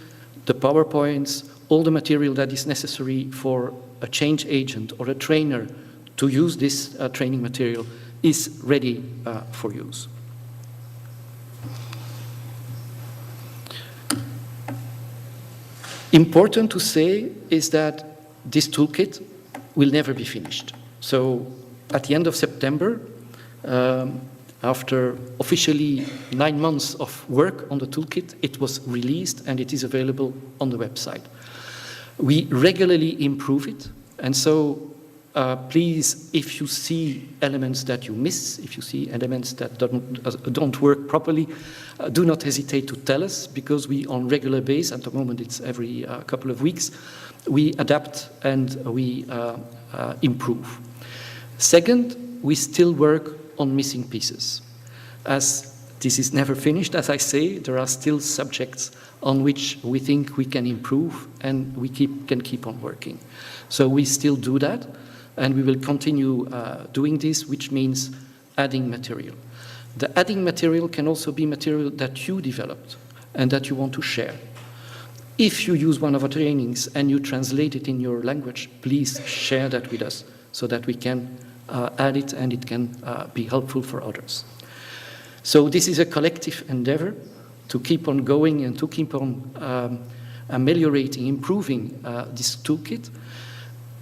Speaker 12: the PowerPoints, all the material that is necessary for a change agent or a trainer to use this training material is ready for use. Important to say is that this toolkit will never be finished. So at the end of September, after officially 9 months of work on the toolkit, it was released and it is available on the website. We regularly improve it, and so please, if you see elements that you miss, if you see elements that don't work properly, do not hesitate to tell us, because we, on regular basis, at the moment it's every couple of weeks, we adapt and we improve. Second, we still work on missing pieces. As this is never finished, as I say, there are still subjects on which we think we can improve, and we can keep on working. So we still do that. And we will continue doing this, which means adding material. The adding material can also be material that you developed and that you want to share. If you use one of our trainings and you translate it in your language, please share that with us so that we can add it and it can be helpful for others. So this is a collective endeavor to keep on going and to keep on ameliorating, improving this toolkit.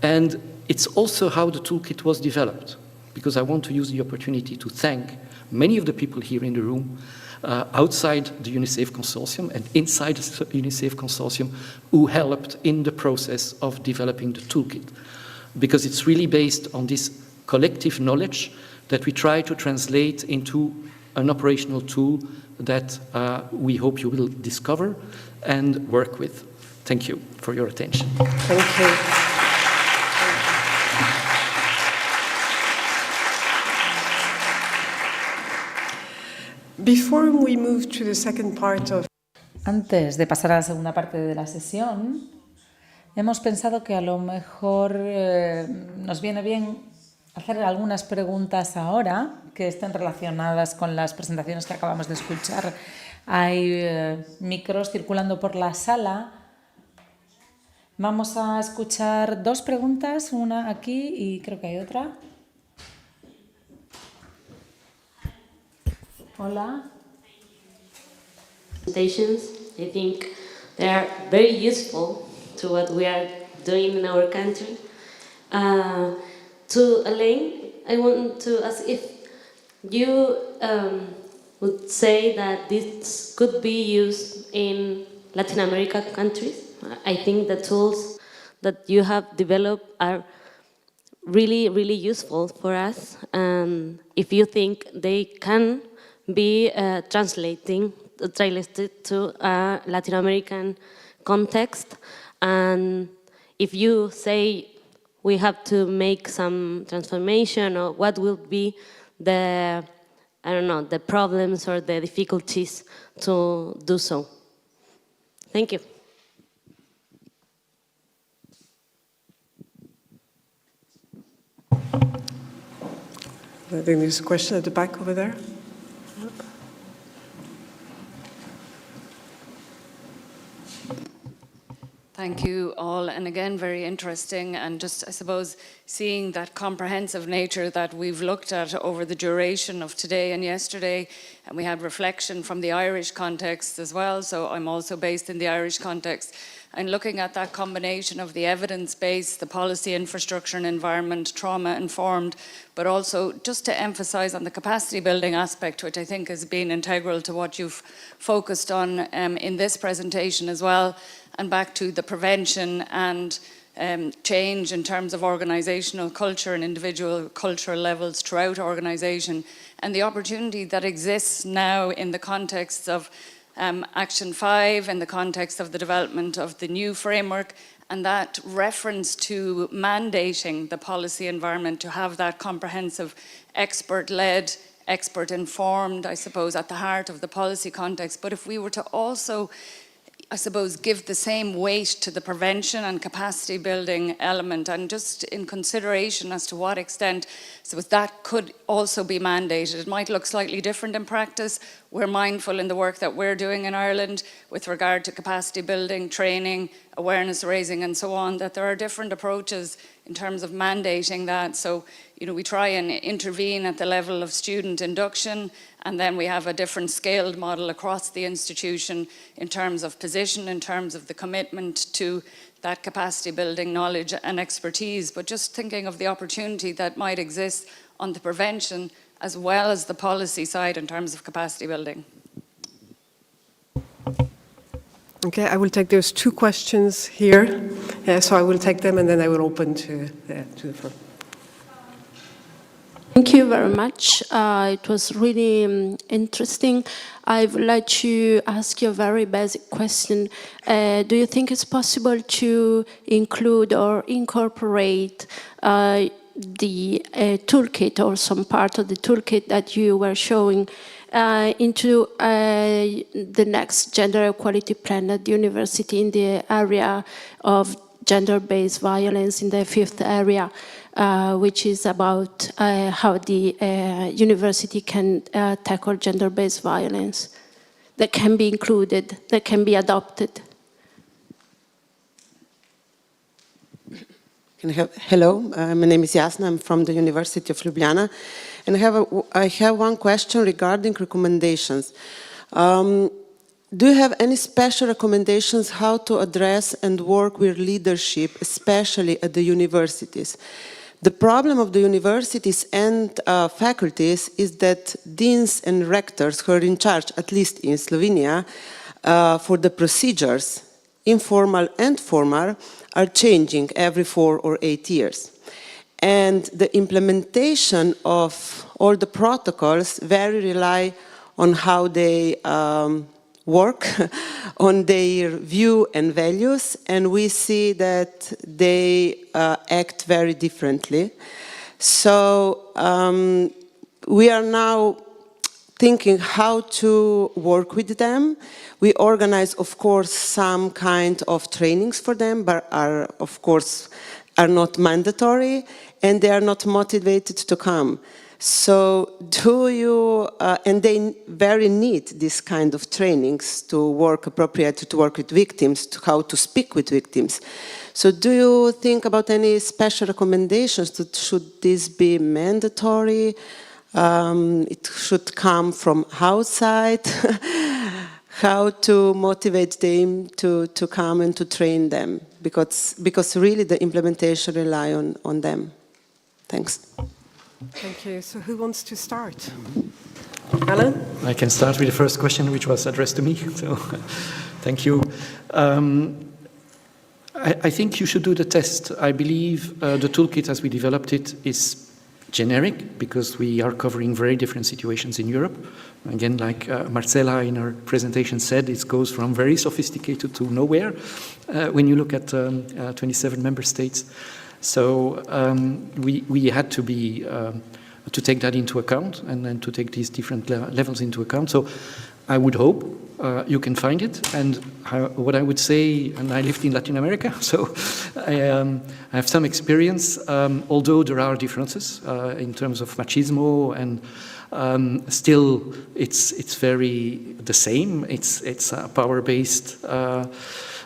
Speaker 12: And it's also how the toolkit was developed, because I want to use the opportunity to thank many of the people here in the room outside the UNISAFE consortium and inside the UNISAFE consortium who helped in the process of developing the toolkit, because it's really based on this collective knowledge that we try to translate into an operational tool that we hope you will discover and work with. Thank you for your attention.
Speaker 9: Thank you. Before we move to the second part of
Speaker 2: Antes de pasar a la segunda parte de la sesión, hemos pensado que a lo mejor nos viene bien hacer algunas preguntas ahora que estén relacionadas con las presentaciones que acabamos de escuchar. Hay micros circulando por la sala. Vamos a escuchar dos preguntas, una aquí y creo que hay otra. Hola.
Speaker 3: Presentations, I think they are very useful to what we are doing in our country. To Elaine, I want to ask if you would say that this could be used in Latin America countries. I think the tools that you have developed are really, really useful for us. If you think they can be translated to a Latin American context, and if you say we have to make some transformation, or what will be the, I don't know, the problems or the difficulties to do so. Thank you.
Speaker 9: I think there's a question at the back over there.
Speaker 13: Thank you all, and again, very interesting, and just, I suppose, seeing that comprehensive nature that we've looked at over the duration of today and yesterday, and we had reflection from the Irish context as well, so I'm also based in the Irish context, and looking at that combination of the evidence-based, the policy infrastructure and environment, trauma-informed, but also just to emphasise on the capacity building aspect, which I think has been integral to what you've focused on in this presentation as well, and back to the prevention and change in terms of organisational culture and individual cultural levels throughout organisation, and the opportunity that exists now in the context of Action 5, in the context of the development of the new framework, and that reference to mandating the policy environment to have that comprehensive expert-led, expert-informed, I suppose, at the heart of the policy context. But if we were to also, I suppose, give the same weight to the prevention and capacity building element, and just in consideration as to what extent so that could also be mandated. It might look slightly different in practice. We're mindful in the work that we're doing in Ireland with regard to capacity building, training, awareness raising and so on, that there are different approaches in terms of mandating that. So, you know, we try and intervene at the level of student induction, and then we have a different scaled model across the institution in terms of position, in terms of the commitment to that capacity building knowledge and expertise. But just thinking of the opportunity that might exist on the prevention as well as the policy side in terms of capacity building.
Speaker 9: Okay, I will take those two questions here. So I will take them and then I will open to the floor.
Speaker 14: Thank you very much. It was really interesting. I would like to ask you a very basic question. Do you think it's possible to include or incorporate the toolkit or some part of the toolkit that you were showing into the next gender equality plan at the university in the area of gender-based violence in the 5th area? Which is about how the university can tackle gender-based violence, that can be included, that can be adopted.
Speaker 15: Hello, my name is Jasna, I'm from the University of Ljubljana, and I have one question regarding recommendations. Do you have any special recommendations how to address and work with leadership, especially at the universities? The problem of the universities and faculties is that deans and rectors who are in charge, at least in Slovenia, for the procedures, informal and formal, are changing every 4 or 8 years. And the implementation of all the protocols very rely on how they work, on their view and values, and we see that they act very differently. So we are now thinking how to work with them. We organize, of course, some kind of trainings for them, but are not mandatory, and they are not motivated to come. So and they very need this kind of trainings to work appropriately, to work with victims, to how to speak with victims. So do you think about any special recommendations? Should this be mandatory? It should come from outside? How to motivate them to come and to train them? Because really the implementation rely on them. Thanks.
Speaker 9: Thank you. So who wants to start? Alan?
Speaker 12: I can start with the first question, which was addressed to me. So, thank you. I think you should do the test. I believe the toolkit as we developed it is generic because we are covering very different situations in Europe. Again, like Marcela in her presentation said, it goes from very sophisticated to nowhere when you look at 27 member states. So we had to be to take that into account and then to take these different levels into account. So I would hope you can find it. And what I would say, and I lived in Latin America, so I have some experience, although there are differences in terms of machismo, and still it's very the same. It's power-based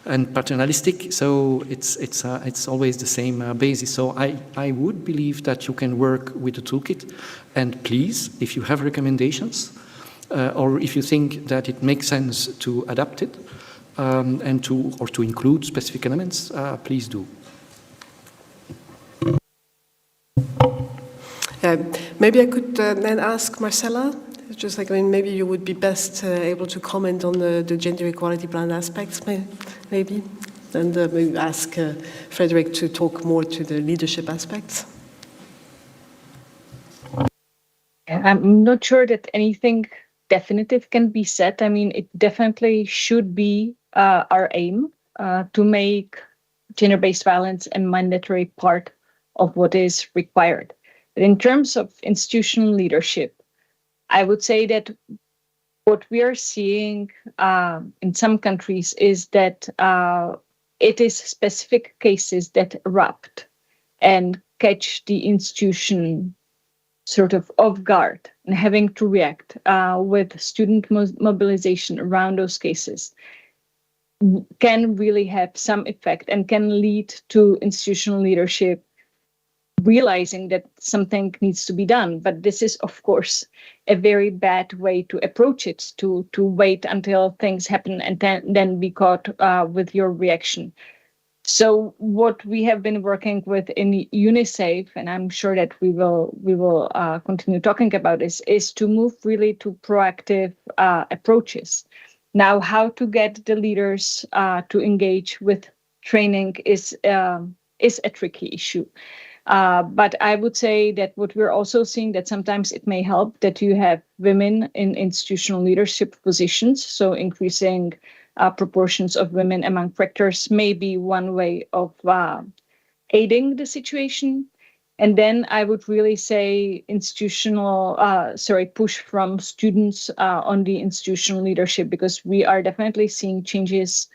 Speaker 12: and paternalistic, so it's always the same basis. So I would believe that you can work with the toolkit, and please, if you have recommendations, or if you think that it makes sense to adapt it and to include specific elements, please do.
Speaker 9: Maybe I could then ask Marcela, just like, maybe you would be best able to comment on the gender equality plan aspects, maybe, and maybe ask Frederick to talk more to the leadership aspects.
Speaker 10: I'm not sure that anything definitive can be said. I mean, it definitely should be our aim to make gender-based violence a mandatory part of what is required. But in terms of institutional leadership, I would say that what we are seeing in some countries is that it is specific cases that erupt and catch the institution sort of off guard and having to react with student mobilization around those cases can really have some effect and can lead to institutional leadership realizing that something needs to be done. But this is, of course, a very bad way to approach it, to wait until things happen and then be caught with your reaction. So what we have been working with in UNISAFE, and I'm sure that we will continue talking about is to move really to proactive approaches. Now, how to get the leaders to engage with training is a tricky issue. But I would say that what we're also seeing that sometimes it may help that you have women in institutional leadership positions. So increasing proportions of women among rectors may be one way of aiding the situation. And then I would really say push from students on the institutional leadership, because we are definitely seeing changes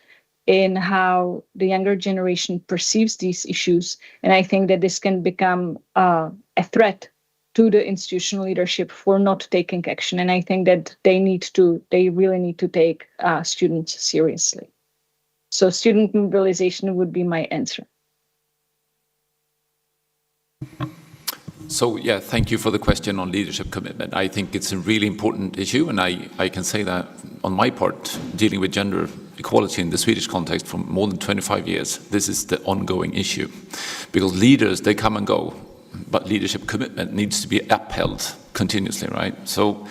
Speaker 10: in how the younger generation perceives these issues. And I think that this can become a threat to the institutional leadership for not taking action. And I think that they really need to take students seriously. So student mobilization would be my answer.
Speaker 11: So yeah, thank you for the question on leadership commitment. I think it's a really important issue, and I can say that on my part, dealing with gender equality in the Swedish context for more than 25 years, this is the ongoing issue. Because leaders, they come and go, but leadership commitment needs to be upheld continuously, right? So,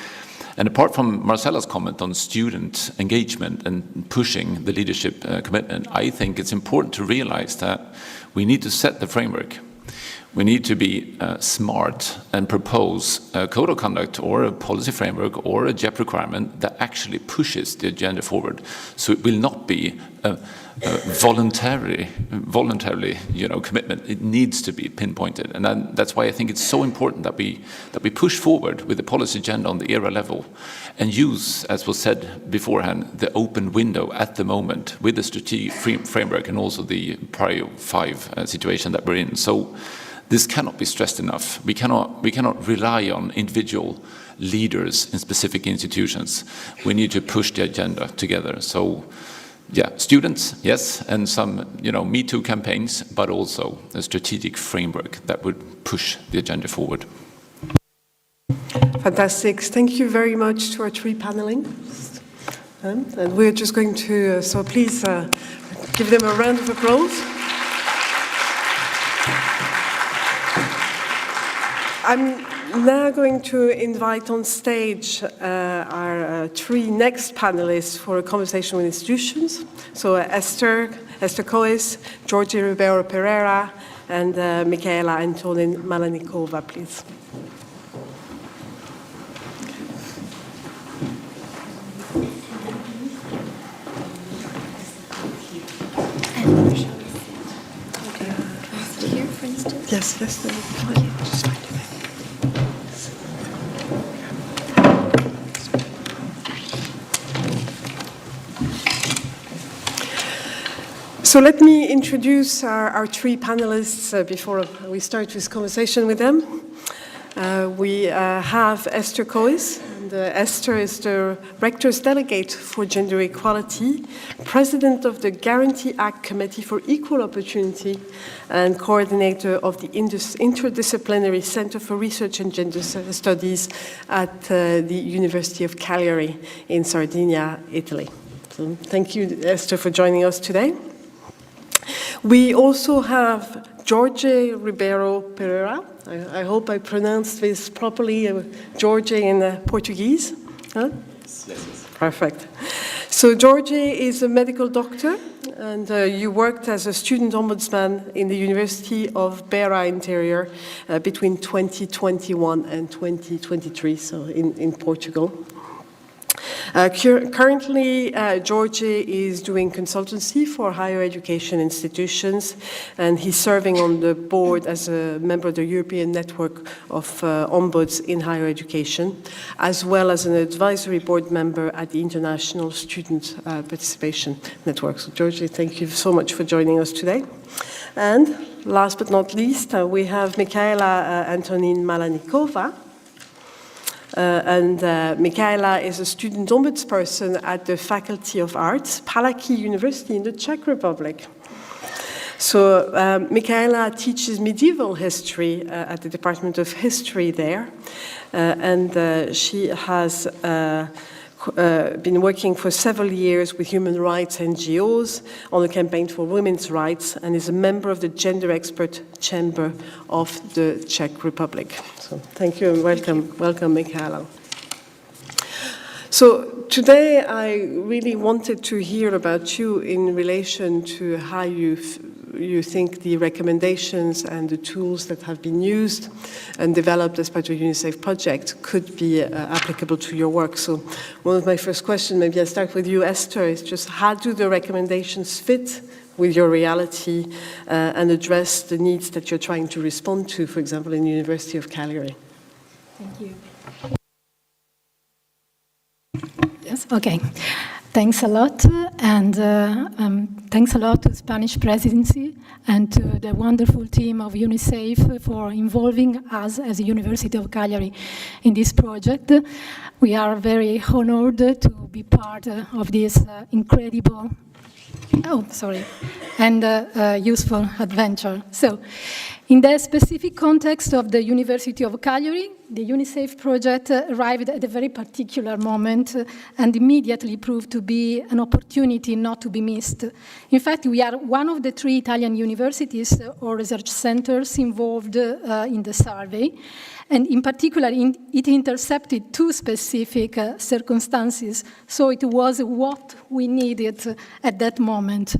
Speaker 11: and apart from Marcela's comment on student engagement and pushing the leadership commitment, I think it's important to realize that we need to set the framework. We need to be smart and propose a code of conduct or a policy framework or a JEP requirement that actually pushes the agenda forward. So it will not be a voluntarily, commitment. It needs to be pinpointed, and that's why I think it's so important that we push forward with the policy agenda on the era level, and use, as was said beforehand, the open window at the moment with the strategic framework and also the prior 5 situation that we're in. So this cannot be stressed enough. We cannot rely on individual leaders in specific institutions. We need to push the agenda together. So, yeah, students, yes, and some, Me Too campaigns, but also a strategic framework that would push the agenda forward.
Speaker 9: Fantastic. Thank you very much to our 3 panelists. And we're just going to, so please give them a round of applause. I'm now going to invite on stage our 3 next panelists for a conversation with institutions. So Esther Coes, Georgie Ribeiro Pereira, and Michaela Antonin Malanikova, please. Yes, that would be fine. Just find it. So let me introduce our 3 panelists before we start this conversation with them. We have Esther Coes. Esther is the Rector's Delegate for Gender Equality, President of the Guarantee Act Committee for Equal Opportunity, and Coordinator of the Interdisciplinary Center for Research and Gender Studies at the University of Cagliari in Sardinia, Italy. So thank you, Esther, for joining us today. We also have Jorge Ribeiro Pereira. I hope I pronounced this properly, Jorge in Portuguese. Huh? Yes. Perfect. So Jorge is a medical doctor, and you worked as a student ombudsman in the University of Beira Interior between 2021 and 2023, so in Portugal. Currently, Jorge is doing consultancy for higher education institutions, and he's serving on the board as a member of the European Network of Ombuds in Higher Education, as well as an advisory board member at the International Student Participation Network. So, Jorge, thank you so much for joining us today. And last but not least, we have Michaela Antonin Malanikova. Michaela is a student ombudsperson at the Faculty of Arts, Palacký University in the Czech Republic. So Michaela teaches medieval history at the Department of History there, and she has been working for several years with human rights NGOs on the campaign for women's rights, and is a member of the Gender Expert Chamber of the Czech Republic. So thank you and welcome, Michaela. So today I really wanted to hear about you in relation to how you think the recommendations and the tools that have been used and developed as part of the UNISAFE project could be applicable to your work. So one of my first questions, maybe I start with you, Esther, is just how do the recommendations fit with your reality and address the needs that you're trying to respond to, for example, in the University of Cagliari?
Speaker 16: Thank you. Yes, okay. Thanks a lot, and thanks a lot to the Spanish Presidency and to the wonderful team of UNISAFE for involving us as a University of Cagliari in this project. We are very honored to be part of this incredible and useful adventure. So, in the specific context of the University of Cagliari, the UNISAFE project arrived at a very particular moment and immediately proved to be an opportunity not to be missed. In fact, we are one of the 3 Italian universities or research centers involved in the survey. And in particular, it intercepted 2 specific circumstances, so it was what we needed at that moment.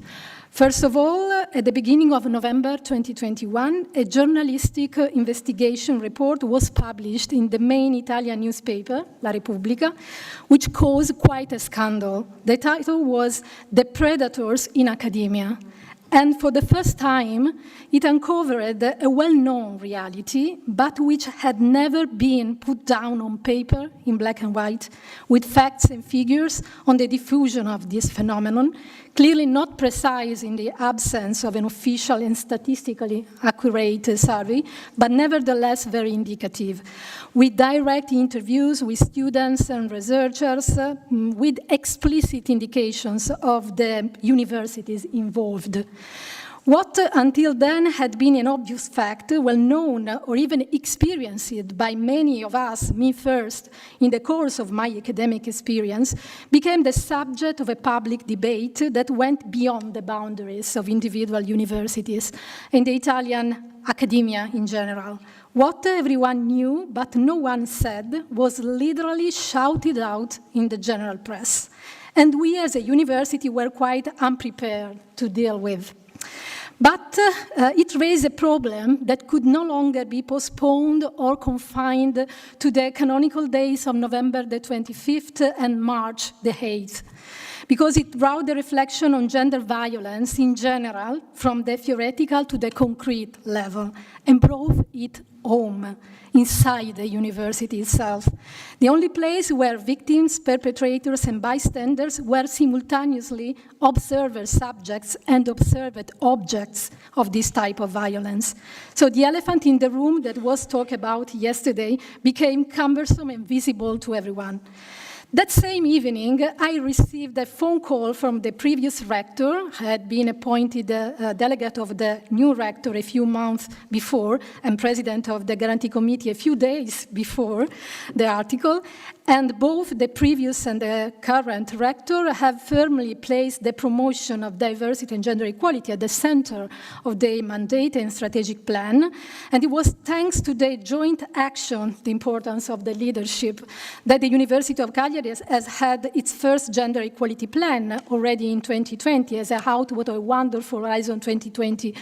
Speaker 16: First of all, at the beginning of November 2021, a journalistic investigation report was published in the main Italian newspaper, La Repubblica, which caused quite a scandal. The title was "The Predators in Academia." And for the first time, it uncovered a well-known reality, but which had never been put down on paper in black and white, with facts and figures on the diffusion of this phenomenon, clearly not precise in the absence of an official and statistically accurate survey, but nevertheless very indicative, with direct interviews with students and researchers, with explicit indications of the universities involved. What until then had been an obvious fact, well known or even experienced by many of us, me first, in the course of my academic experience, became the subject of a public debate that went beyond the boundaries of individual universities and the Italian academia in general. What everyone knew but no one said was literally shouted out in the general press. And we as a university were quite unprepared to deal with. But it raised a problem that could no longer be postponed or confined to the canonical days of November the 25th and March the 8th, because it brought the reflection on gender violence in general, from the theoretical to the concrete level, and brought it home, inside the university itself, the only place where victims, perpetrators, and bystanders were simultaneously observer subjects and observed objects of this type of violence. So the elephant in the room that was talked about yesterday became cumbersome and visible to everyone. That same evening, I received a phone call from the previous rector. I had been appointed a delegate of the new rector a few months before and president of the Guarantee Committee a few days before the article. And both the previous and the current rector have firmly placed the promotion of diversity and gender equality at the center of their mandate and strategic plan. And it was thanks to the joint action, the importance of the leadership, that the University of Cagliari has had its first gender equality plan already in 2020 as a output of a wonderful Horizon 2020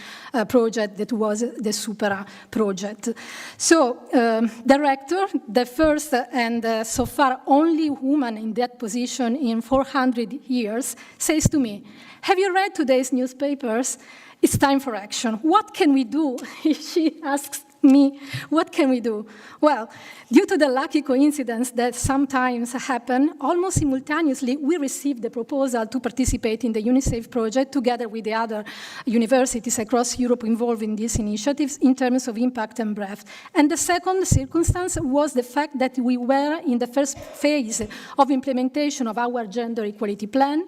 Speaker 16: project that was the Supera project. So the rector, the first and so far only woman in that position in 400 years, says to me, "Have you read today's newspapers? It's time for action. What can we do?" She asks me, what can we do? Well, due to the lucky coincidence that sometimes happen, almost simultaneously, we received the proposal to participate in the UNISAFE project together with the other universities across Europe involved in these initiatives in terms of impact and breadth. And the second circumstance was the fact that we were in the first phase of implementation of our gender equality plan,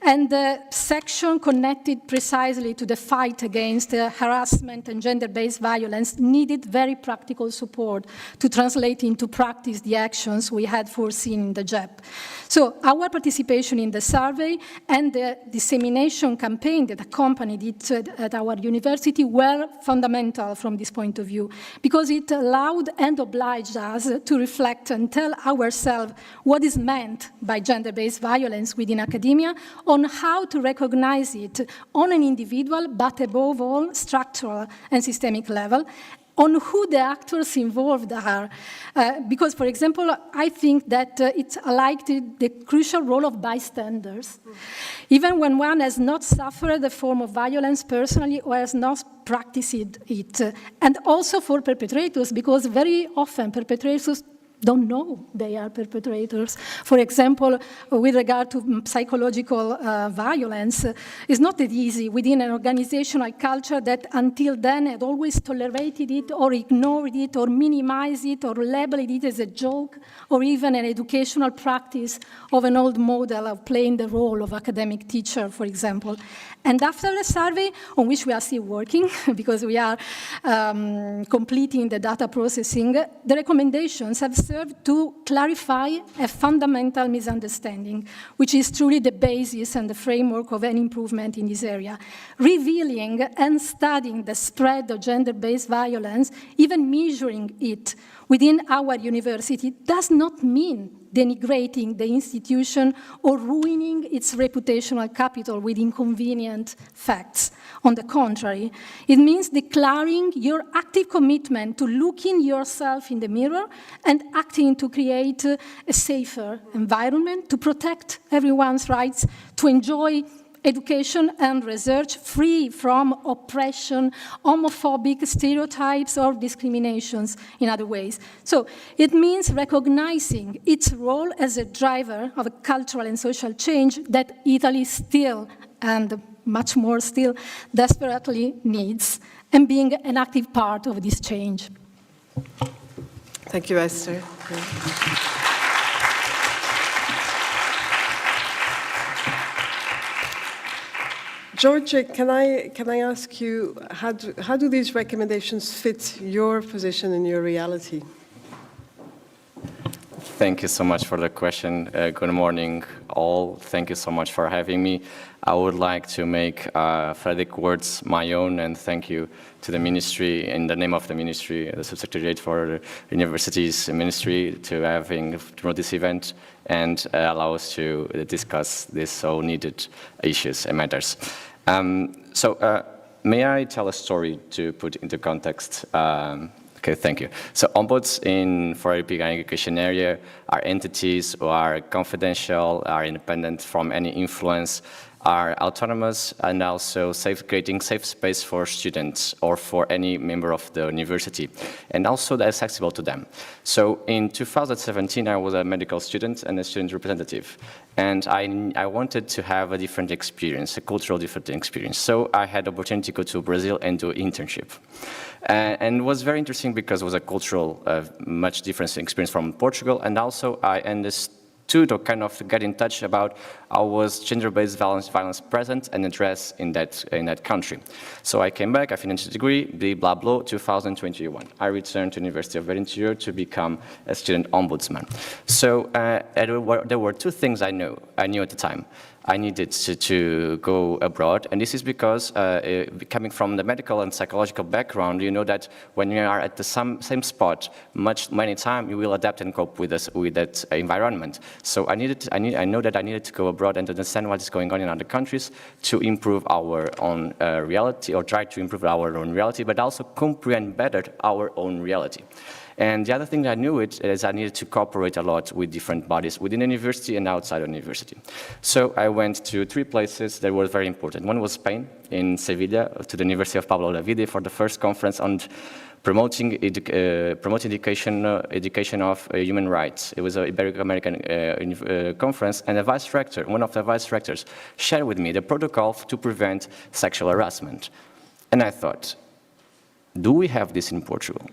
Speaker 16: and the section connected precisely to the fight against harassment and gender-based violence needed very practical support to translate into practice the actions we had foreseen in the JEP. So our participation in the survey and the dissemination campaign that accompanied it at our university were fundamental from this point of view, because it allowed and obliged us to reflect and tell ourselves what is meant by gender-based violence within academia, on how to recognize it on an individual, but above all, structural and systemic level, on who the actors involved are. Because, for example, I think that it's like the crucial role of bystanders. Even when one has not suffered a form of violence personally or has not practiced it. And also for perpetrators, because very often perpetrators don't know they are perpetrators. For example, with regard to psychological violence, it's not that easy within an organizational culture that until then had always tolerated it or ignored it or minimized it or labeled it as a joke or even an educational practice of an old model of playing the role of academic teacher, for example. And after the survey, on which we are still working because we are completing the data processing, the recommendations have served to clarify a fundamental misunderstanding, which is truly the basis and the framework of any improvement in this area. Revealing and studying the spread of gender-based violence, even measuring it within our university, does not mean denigrating the institution or ruining its reputational capital with inconvenient facts. On the contrary, it means declaring your active commitment to looking yourself in the mirror and acting to create a safer environment, to protect everyone's rights, to enjoy education and research free from oppression, homophobic stereotypes, or discriminations in other ways. So it means recognizing its role as a driver of a cultural and social change that Italy still, and much more still, desperately needs, and being an active part of this change.
Speaker 9: Thank you, Esther. George, can I ask you, how do these recommendations fit your position and your reality?
Speaker 17: Thank you so much for the question. Good morning, all. Thank you so much for having me. I would like to make Frederick's words my own, and thank you to the Ministry, in the name of the Ministry, the Subsecretariat for the University's Ministry, to promote this event and allow us to discuss these so needed issues and matters. May I tell a story to put into context? Okay, thank you. So ombuds for European education area are entities who are confidential, are independent from any influence, are autonomous, and also creating safe space for students or for any member of the university, and also they're accessible to them. So in 2017, I was a medical student and a student representative, and I wanted to have a different experience, a cultural different experience. So I had the opportunity to go to Brazil and do an internship. And it was very interesting because it was a cultural, much different experience from Portugal, and also I understood or kind of get in touch about how was gender-based violence present and addressed in that country. So I came back, I finished the degree, blah, blah, 2021. I returned to the University of the Interior to become a student ombudsman. So there were two things I knew at the time. I needed to go abroad, and this is because coming from the medical and psychological background, you know that when you are at the same spot many times, you will adapt and cope with that environment. So I know that I needed to go abroad and understand what is going on in other countries to improve our own reality, or try to improve our own reality, but also comprehend better our own reality. And the other thing that I knew is I needed to cooperate a lot with different bodies within the university and outside the university. So I went to 3 places that were very important. One was Spain, in Sevilla, to the University of Pablo Olavide for the first conference on promoting education of human rights. It was an Iberico-American conference, and the vice rector, one of the vice rectors, shared with me the protocol to prevent sexual harassment. And I thought, do we have this in Portugal?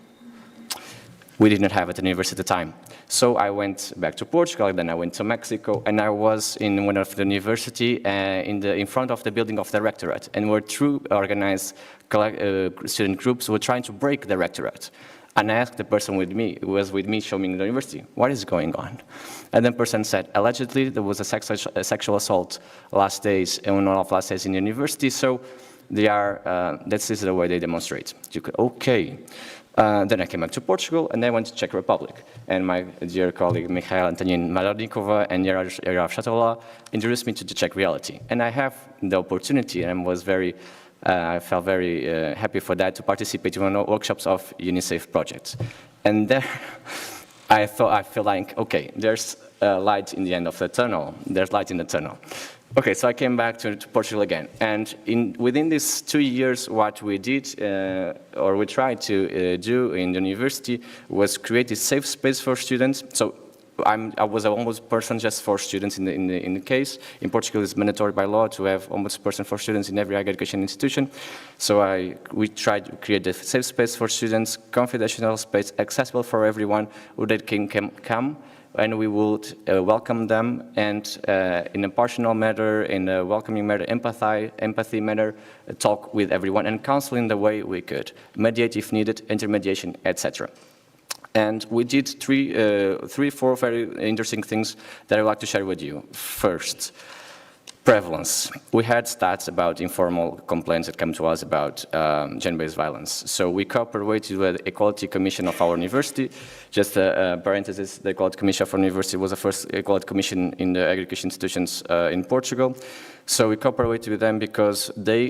Speaker 17: We did not have it at the university at the time. So I went back to Portugal, then I went to Mexico, and I was in one of the university in front of the building of the rectorate, and were two organized student groups who were trying to break the rectorate. And I asked the person who was with me showing the university, what is going on? And the person said, allegedly there was a sexual assault last days, in one of the last days in the university, so this is the way they demonstrate. Okay. Then I came back to Portugal, and then I went to Czech Republic. And my dear colleague Michael Antonin Malarnikova and Jaraf Shatola introduced me to the Czech reality. And I have the opportunity, and I felt very happy for that, to participate in one of the workshops of UNISAFE projects. And there I feel like, okay, there's light in the end of the tunnel. There's light in the tunnel. Okay, so I came back to Portugal again, and within these 2 years, what we did, or we tried to do in the university, was create a safe space for students. So I was an ombudsperson just for students in the case. In Portugal, it's mandatory by law to have ombudsperson for students in every higher education institution. So we tried to create a safe space for students, confidential space, accessible for everyone, who they can come. And we would welcome them, and in a personal manner, in a welcoming manner, empathy manner, talk with everyone, and counsel in the way we could, mediate if needed, intermediation, etc. And we did three, 4 very interesting things that I would like to share with you. First, Prevalence. We had stats about informal complaints that come to us about gender-based violence. So we cooperated with the Equality Commission of our university. Just a parenthesis, the Equality Commission of our university was the first Equality Commission in the education institutions in Portugal. So we cooperated with them because they,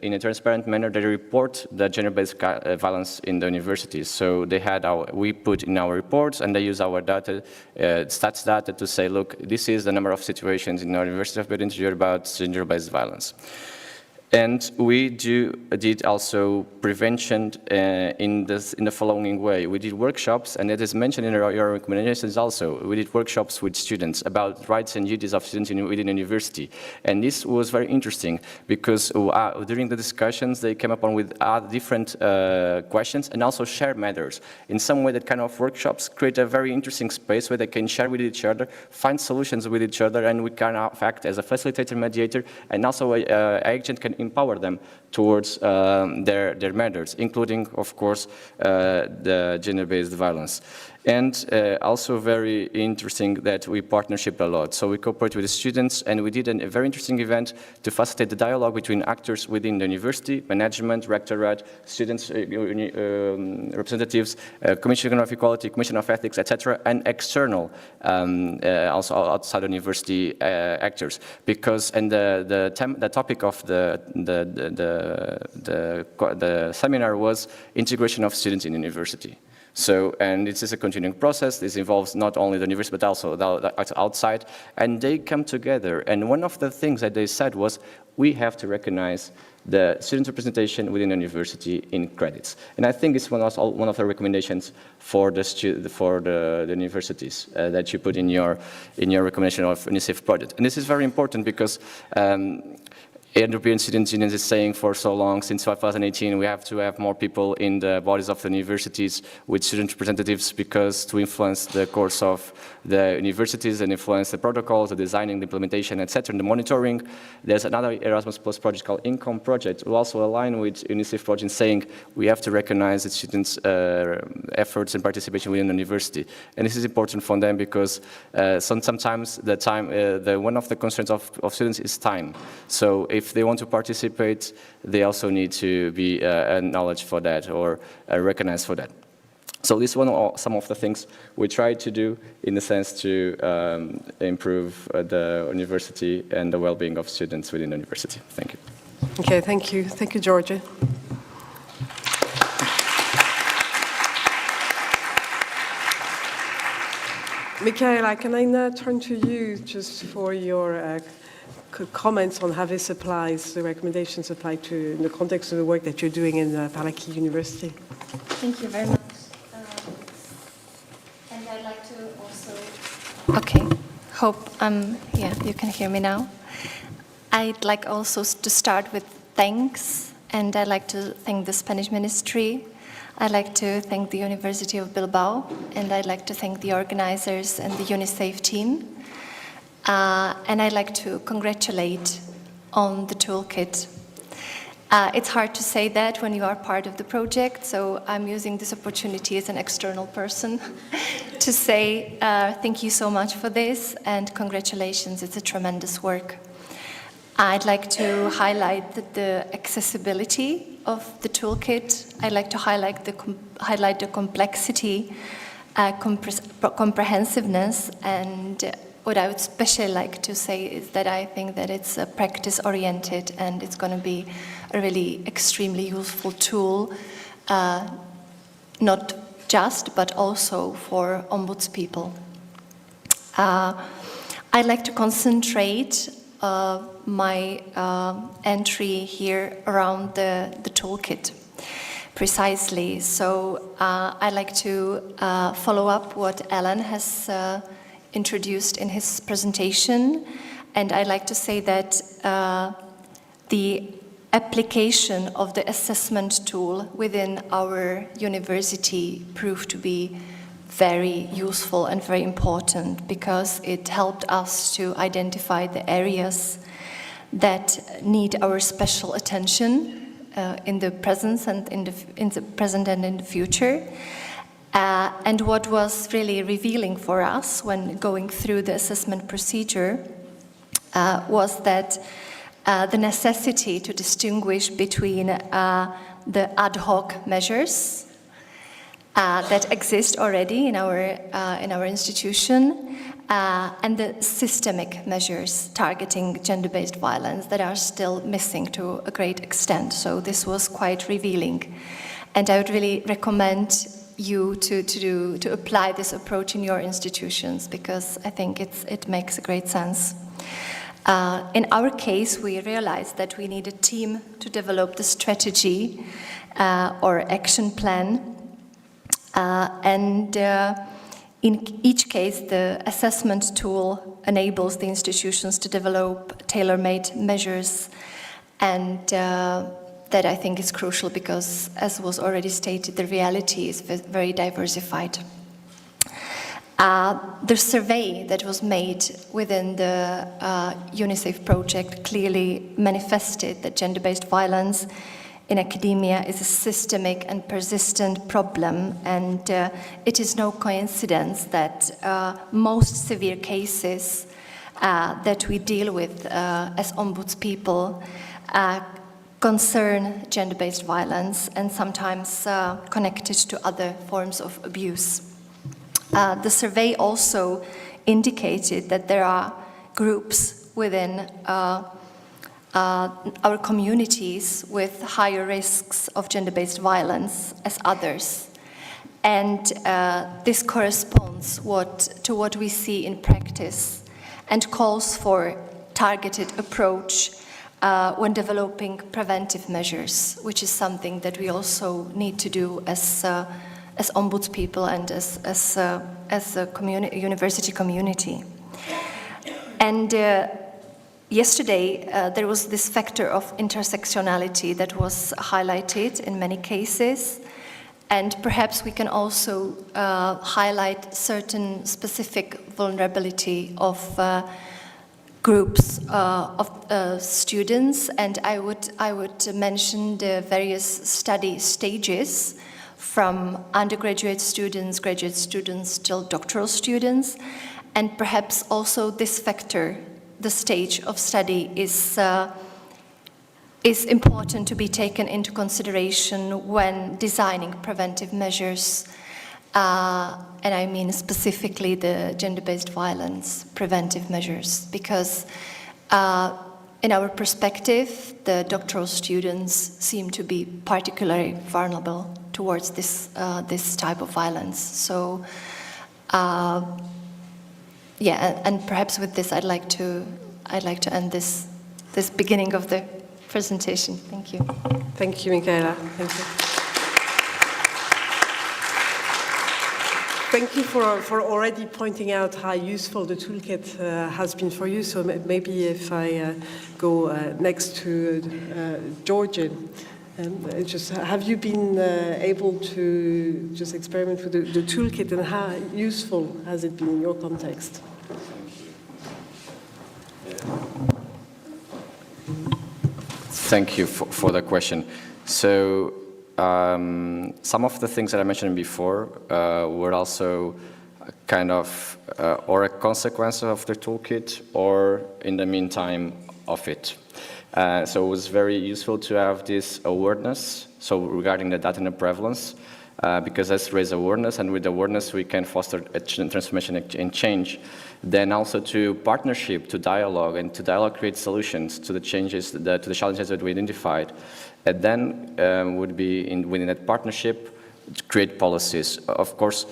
Speaker 17: in a transparent manner, they report the gender-based violence in the universities. So they had we put in our reports, and they use our data, stats data, to say, look, this is the number of situations in our university of been interviewed about gender-based violence. And we did also prevention in the following way. We did workshops, and it is mentioned in your recommendations also. We did workshops with students about rights and duties of students within the university. And this was very interesting because during the discussions, they came up with different questions and also share matters. In some way, that kind of workshops create a very interesting space where they can share with each other, find solutions with each other, and we can act as a facilitator, mediator, and also an agent can empower them towards their matters, including, of course, the gender-based violence. And also very interesting that we partnership a lot. So we cooperate with the students, and we did a very interesting event to facilitate the dialogue between actors within the university, management, rectorate, students, representatives, Commission of Equality, Commission of Ethics, etc., and external, also outside university actors. Because, and the topic of the seminar was integration of students in university. So, and this is a continuing process. This involves not only the university, but also the outside. And they come together. And one of the things that they said was, we have to recognize the student representation within the university in credits. And I think it's one of the recommendations for the universities that you put in your recommendation of UNISAFE project. And this is very important because European Students' Union is saying for so long, since 2018, we have to have more people in the bodies of the universities with student representatives because to influence the course of the universities and influence the protocols, the designing, the implementation, etc., and the monitoring. There's another Erasmus Plus project called Income Project, who also align with UNICEF project saying we have to recognize the students' efforts and participation within the university. And this is important for them because sometimes one of the constraints of students is time. So if they want to participate, they also need to be acknowledged for that or recognized for that. So this one are some of the things we try to do in the sense to improve the university and the well-being of students within the university. Thank you.
Speaker 9: Okay, thank you. Thank you, Georgia. Michaela, can I now turn to you just for your comments on how this applies, the recommendations apply to in the context of the work that you're doing in Palaki University.
Speaker 1: Thank you very much. And I'd like to also... Okay, hope yeah, you can hear me now. I'd like also to start with thanks, and I'd like to thank the Spanish Ministry. I'd like to thank the University of Bilbao, and I'd like to thank the organizers and the UNISAFE team. And I'd like to congratulate on the toolkit. It's hard to say that when you are part of the project, so I'm using this opportunity as an external person to say thank you so much for this and congratulations, it's a tremendous work. I'd like to highlight the accessibility of the toolkit. I'd like to highlight the complexity, comprehensiveness, and what I would especially like to say is that I think that it's practice-oriented and it's going to be a really extremely useful tool, not just, but also for ombudspeople. I'd like to concentrate my entry here around the toolkit, precisely. So I'd like to follow up what Alan has introduced in his presentation, and I'd like to say that the application of the assessment tool within our university proved to be very useful and very important because it helped us to identify the areas that need our special attention in the present and in the present and in the future. And what was really revealing for us when going through the assessment procedure was that the necessity to distinguish between the ad hoc measures that exist already in our institution and the systemic measures targeting gender-based violence that are still missing to a great extent. So this was quite revealing. And I would really recommend you to apply this approach in your institutions, because I think it makes a great sense. In our case, we realized that we need a team to develop the strategy or action plan. In each case, the assessment tool enables the institutions to develop tailor-made measures, and that I think is crucial because, as was already stated, the reality is very diversified. The survey that was made within the UNISAFE project clearly manifested that gender-based violence in academia is a systemic and persistent problem, and it is no coincidence that most severe cases that we deal with as ombudspeople concern gender-based violence and sometimes connected to other forms of abuse. The survey also indicated that there are groups within our communities with higher risks of gender-based violence as others. And this corresponds to what we see in practice and calls for targeted approach when developing preventive measures, which is something that we also need to do as ombudspeople and as a university community. And yesterday, there was this factor of intersectionality that was highlighted in many cases, and perhaps we can also highlight certain specific vulnerability of groups of students, and I would mention the various study stages from undergraduate students, graduate students, till doctoral students, and perhaps also this factor, the stage of study, is important to be taken into consideration when designing preventive measures, and I mean specifically the gender-based violence preventive measures, because in our perspective, the doctoral students seem to be particularly vulnerable towards this type of violence. So, yeah, and perhaps with this, I'd like to end this beginning of the presentation. Thank you.
Speaker 9: Thank you, Michaela. Thank you. Thank you for already pointing out how useful the toolkit has been for you. So maybe if I go next to Georgian, just have you been able to just experiment with the toolkit, and how useful has it been in your context?
Speaker 17: Thank you for the question. So some of the things that I mentioned before were also kind of or a consequence of the toolkit or in the meantime of it. So it was very useful to have this awareness, so regarding the data and the prevalence, because let's raise awareness, and with awareness we can foster a transformation and change. Then also to partnership, to dialogue, and to dialogue create solutions to the changes, to the challenges that we identified. And then would be within that partnership to create policies. Of course,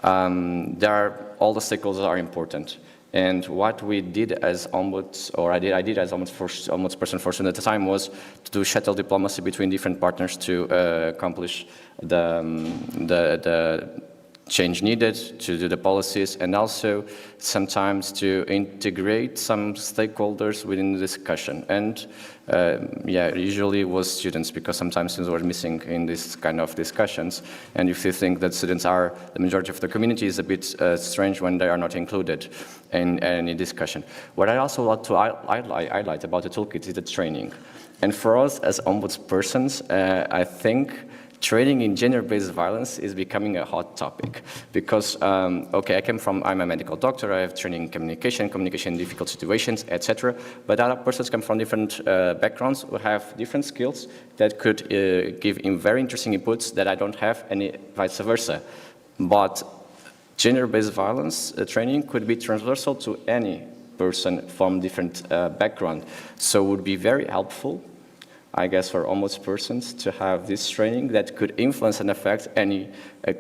Speaker 17: all the stakeholders are important. And what we did as ombuds, or I did as ombudsperson for students at the time, was to do shuttle diplomacy between different partners to accomplish the change needed, to do the policies, and also sometimes to integrate some stakeholders within the discussion. And yeah, usually it was students, because sometimes students were missing in this kind of discussions. And if you think that students are the majority of the community, it's a bit strange when they are not included in any discussion. What I also want to highlight about the toolkit is the training. And for us as ombudspersons, I think training in gender-based violence is becoming a hot topic because, okay, I'm a medical doctor, I have training in communication in difficult situations, etc. But other persons come from different backgrounds who have different skills that could give in very interesting inputs that I don't have, and vice versa. But gender-based violence training could be transversal to any person from different background. So it would be very helpful, I guess, for almost persons to have this training that could influence and affect any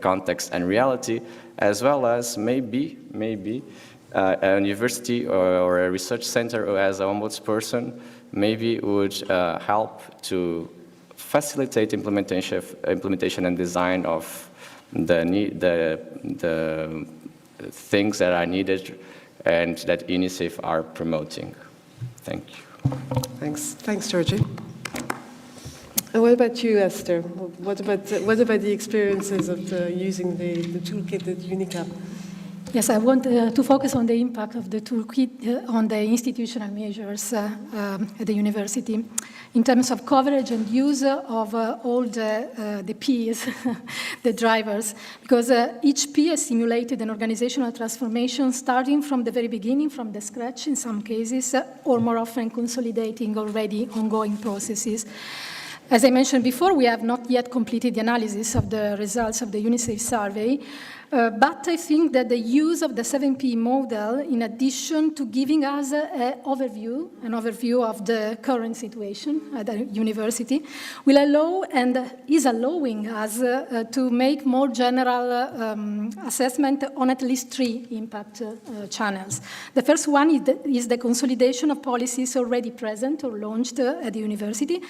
Speaker 17: context and reality, as well as maybe a university or a research center who has an ombudsperson maybe would help to facilitate implementation and design of the things that are needed and that UNICEF are promoting. Thank you.
Speaker 9: Thanks, Georgie. And what about you, Esther? What about the experiences of using the toolkit at UNICAP?
Speaker 16: Yes, I want to focus on the impact of the toolkit on the institutional measures at the university in terms of coverage and use of all the Ps, the drivers, because each P has simulated an organizational transformation starting from the very beginning, from the scratch in some cases, or more often consolidating already ongoing processes. As I mentioned before, we have not yet completed the analysis of the results of the UNICEF survey, but I think that the use of the 7P model, in addition to giving us an overview of the current situation at the university, will allow and is allowing us to make more general assessment on at least 3 impact channels. The first one is the consolidation of policies already present or launched at the university,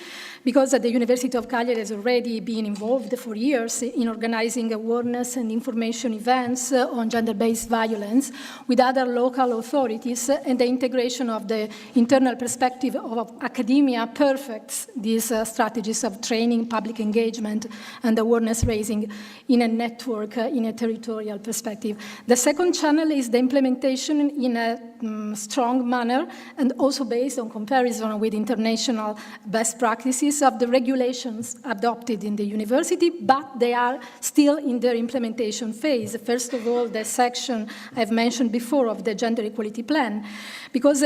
Speaker 16: because the University of Cagliari has already been involved for years in organizing awareness and information events on gender-based violence with other local authorities, and the integration of the internal perspective of academia perfects these strategies of training, public engagement, and awareness raising in a network, in a territorial perspective. The second channel is the implementation in a strong manner and also based on comparison with international best practices of the regulations adopted in the university, but they are still in their implementation phase. First of all, the section I've mentioned before of the Gender Equality Plan, because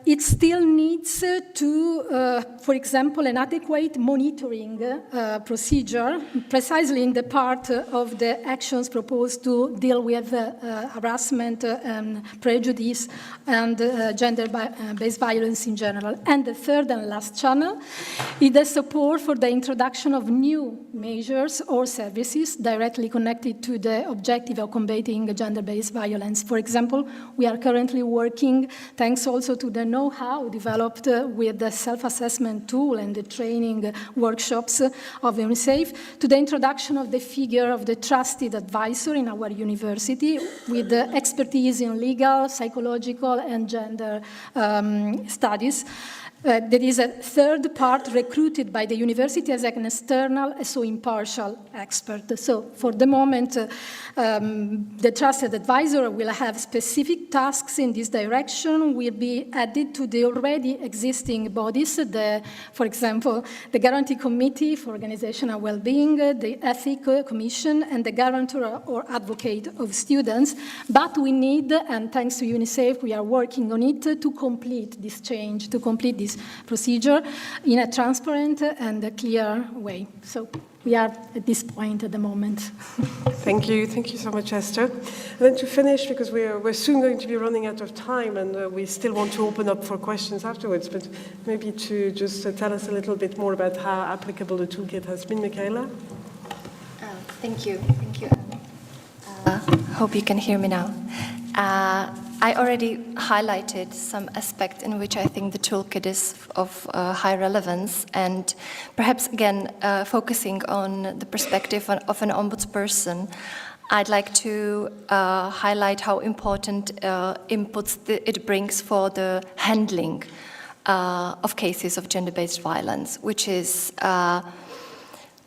Speaker 16: it still needs to, for example, an adequate monitoring procedure, precisely in the part of the actions proposed to deal with harassment and prejudice and gender-based violence in general. And the third and last channel is the support for the introduction of new measures or services directly connected to the objective of combating gender-based violence. For example, we are currently working, thanks also to the know-how developed with the self-assessment tool and the training workshops of UNICEF, to the introduction of the figure of the trusted advisor in our university with the expertise in legal, psychological, and gender studies. There is a third part recruited by the university as an external, so impartial expert. So for the moment, the trusted advisor will have specific tasks in this direction, will be added to the already existing bodies, for example, the Guarantee Committee for Organizational Well-being, the Ethics Commission, and the Guarantor or Advocate of Students. But we need, and thanks to UNICEF, we are working on it to complete this change, to complete this procedure in a transparent and a clear way. So we are at this point at the moment.
Speaker 9: Thank you so much, Esther. And then to finish, because we're soon going to be running out of time, and we still want to open up for questions afterwards, but maybe to just tell us a little bit more about how applicable the toolkit has been, Michaela.
Speaker 1: Thank you. Hope you can hear me now. I already highlighted some aspect in which I think the toolkit is of high relevance, and perhaps again focusing on the perspective of an ombudsperson, I'd like to highlight how important inputs it brings for the handling of cases of gender-based violence, which is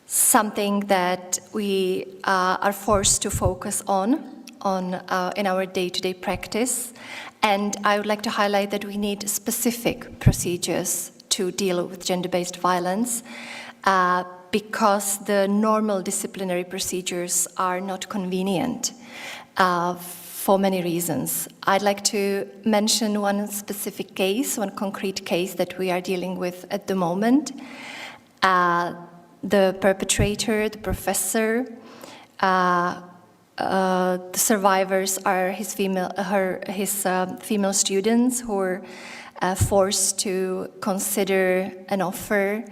Speaker 1: something that we are forced to focus on in our day-to-day practice. And I would like to highlight that we need specific procedures to deal with gender-based violence, because the normal disciplinary procedures are not convenient for many reasons. I'd like to mention one specific case, one concrete case that we are dealing with at the moment. The perpetrator, the professor, the survivors are his female students who were forced to consider an offer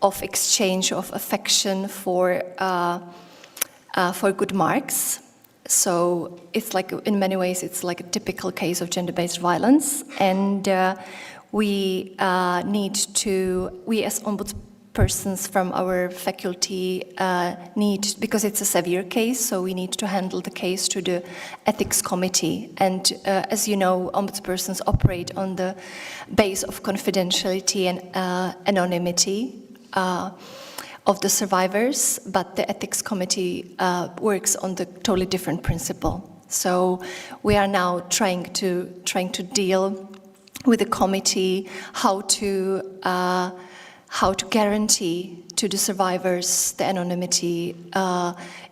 Speaker 1: of exchange of affection for good marks. So it's like, in many ways, it's like a typical case of gender-based violence, and we as ombudspersons from our faculty because it's a severe case, so we need to handle the case to the ethics committee. And as you know, ombudspersons operate on the base of confidentiality and anonymity of the survivors, but the ethics committee works on the totally different principle. So we are now trying to deal with the committee how to guarantee to the survivors the anonymity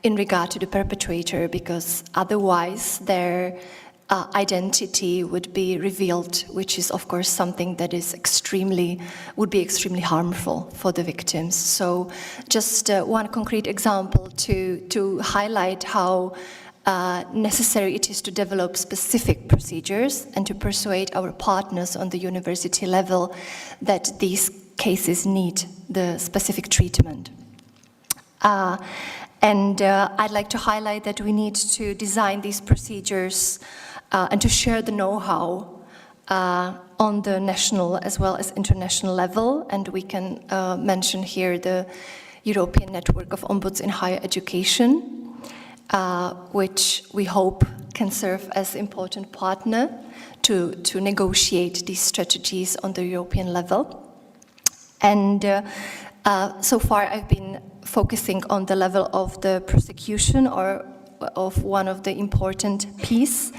Speaker 1: in regard to the perpetrator, because otherwise their identity would be revealed, which is of course something that is would be extremely harmful for the victims. So just one concrete example to highlight how necessary it is to develop specific procedures and to persuade our partners on the university level that these cases need the specific treatment. And I'd like to highlight that we need to design these procedures and to share the know-how on the national as well as international level. And we can mention here the European Network of Ombuds in Higher Education, which we hope can serve as an important partner to negotiate these strategies on the European level. And so far I've been focusing on the level of the prosecution or of one of the important P's.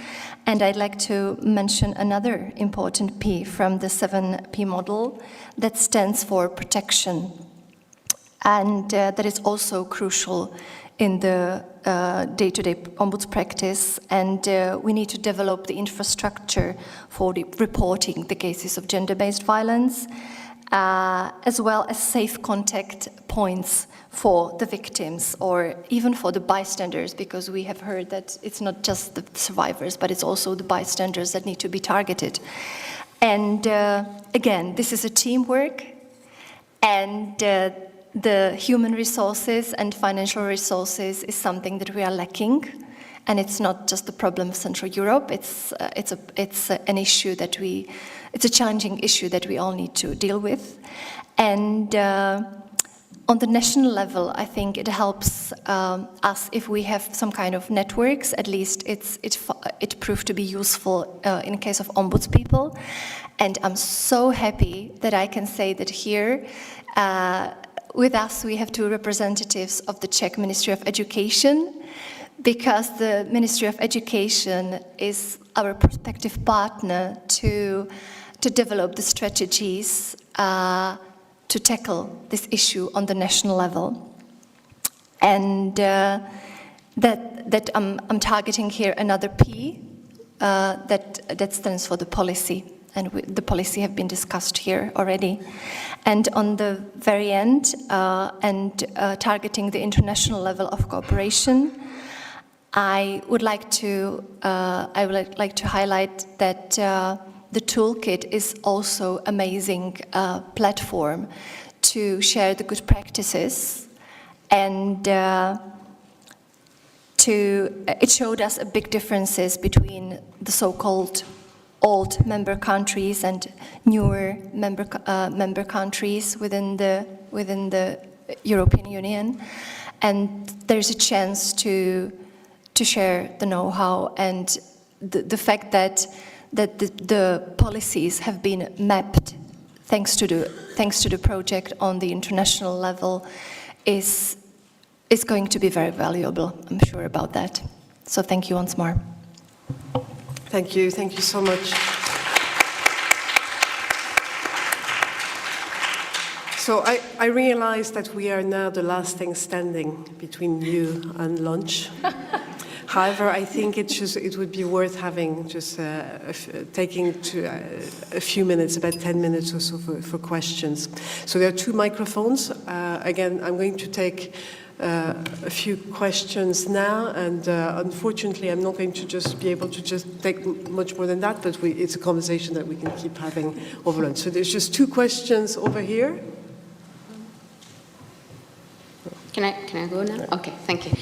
Speaker 1: And I'd like to mention another important P from the 7P model that stands for protection. And that is also crucial in the day-to-day ombuds practice. And we need to develop the infrastructure for reporting the cases of gender-based violence, as well as safe contact points for the victims or even for the bystanders, because we have heard that it's not just the survivors, but it's also the bystanders that need to be targeted. And again, this is a teamwork, and the human resources and financial resources is something that we are lacking. And it's not just the problem of Central Europe, it's an issue that it's a challenging issue that we all need to deal with. And on the national level, I think it helps us if we have some kind of networks. At least it proved to be useful in the case of ombudspeople. And I'm so happy that I can say that here with us we have two representatives of the Czech Ministry of Education, because the Ministry of Education is our prospective partner to develop the strategies to tackle this issue on the national level. And that I'm targeting here another P that stands for the policy, and the policy have been discussed here already. And on the very end, targeting the international level of cooperation, I would like to highlight that the toolkit is also an amazing platform to share the good practices, and it showed us a big differences between the so-called old member countries and newer member countries within the European Union, and there's a chance to share the know-how and the fact that the policies have been mapped thanks to the project on the international level is going to be very valuable. I'm sure about that. So thank you once more.
Speaker 9: Thank you so much. So I realize that we are now the last thing standing between you and lunch. However, I think it would be worth having taking a few minutes, about 10 minutes or so for questions. So there are 2 microphones. Again, I'm going to take a few questions now, and unfortunately, I'm not going to just be able to just take much more than that, but it's a conversation that we can keep having over lunch. So there's just 2 questions over here.
Speaker 18: Can I go now? Okay, thank you.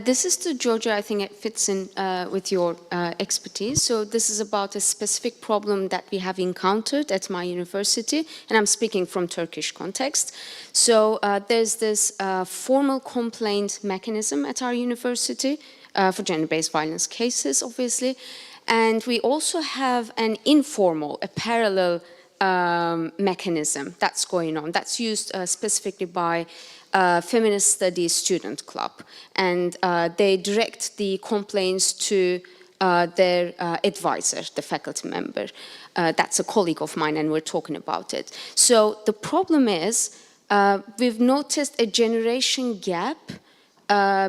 Speaker 18: This is to Georgia. I think it fits in with your expertise. So this is about a specific problem that we have encountered at my university, and I'm speaking from Turkish context. So there's this formal complaint mechanism at our university for gender-based violence cases, obviously. And we also have an informal, a parallel mechanism that's going on, that's used specifically by Feminist Studies Student Club, and they direct the complaints to their advisor, the faculty member. That's a colleague of mine, and we're talking about it. So the problem is we've noticed a generation gap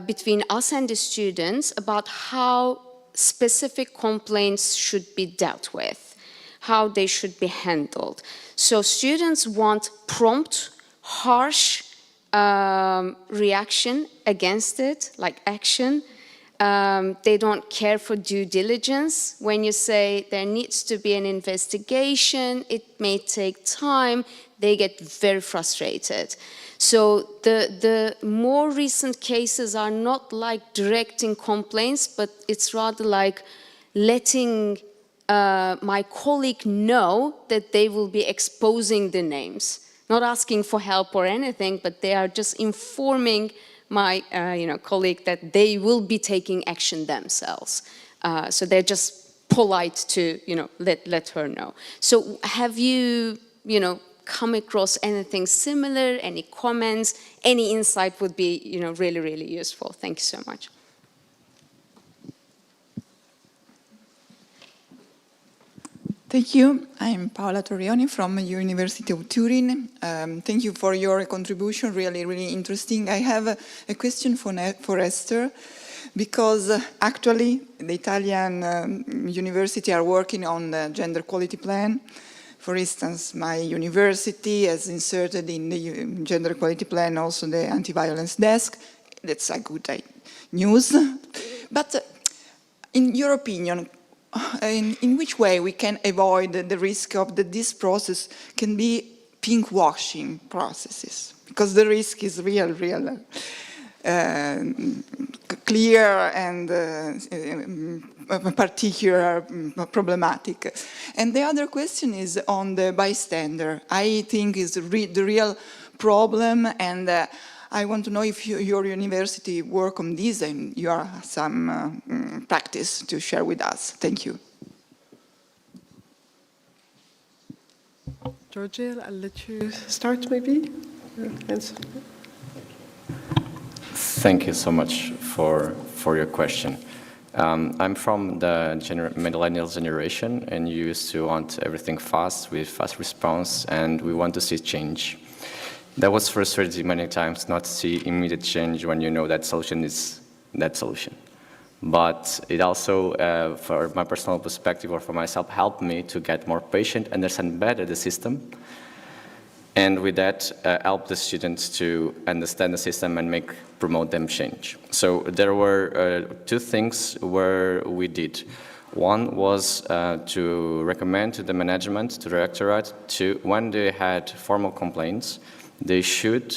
Speaker 18: between us and the students about how specific complaints should be dealt with, how they should be handled. So students want prompt, harsh reaction against it, like action. They don't care for due diligence. When you say there needs to be an investigation, it may take time, they get very frustrated. So the more recent cases are not like directing complaints, but it's rather like letting my colleague know that they will be exposing the names. Not asking for help or anything, but they are just informing my colleague that they will be taking action themselves. So they're just polite to let her know. So have you come across anything similar? Any comments? Any insight would be really, really useful. Thank you so much.
Speaker 19: Thank you. I'm Paola Torrioni from University of Turin. Thank you for your contribution, really, really interesting. I have a question for Esther, because actually the Italian university are working on the gender equality plan. For instance, my university has inserted in the gender equality plan also the anti-violence desk. That's a good news. But in your opinion, in which way we can avoid the risk of that this process can be pink-washing processes? Because the risk is real clear and particular problematic. And the other question is on the bystander. I think is the real problem, and I want to know if your university work on this and you have some practice to share with us. Thank you.
Speaker 9: Georgia, I'll let you start maybe. Answer.
Speaker 17: Thank you so much for your question. I'm from the millennial generation, and you used to want everything fast, with fast response, and we want to see change. That was frustrating many times, not to see immediate change when you know that solution is that solution. But it also, for my personal perspective or for myself, helped me to get more patient, understand better the system, and with that, help the students to understand the system and promote them change. So there were 2 things where we did. One was to recommend to the management, to the Rectorate, when they had formal complaints, they should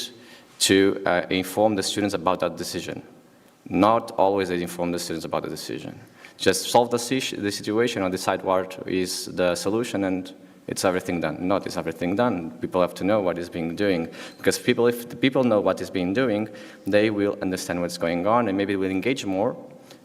Speaker 17: inform the students about that decision. Not always they inform the students about the decision. Just solve the situation or decide what is the solution and it's everything done. Not is everything done. People have to know what is being doing. Because if the people know what is being doing, they will understand what's going on and maybe will engage more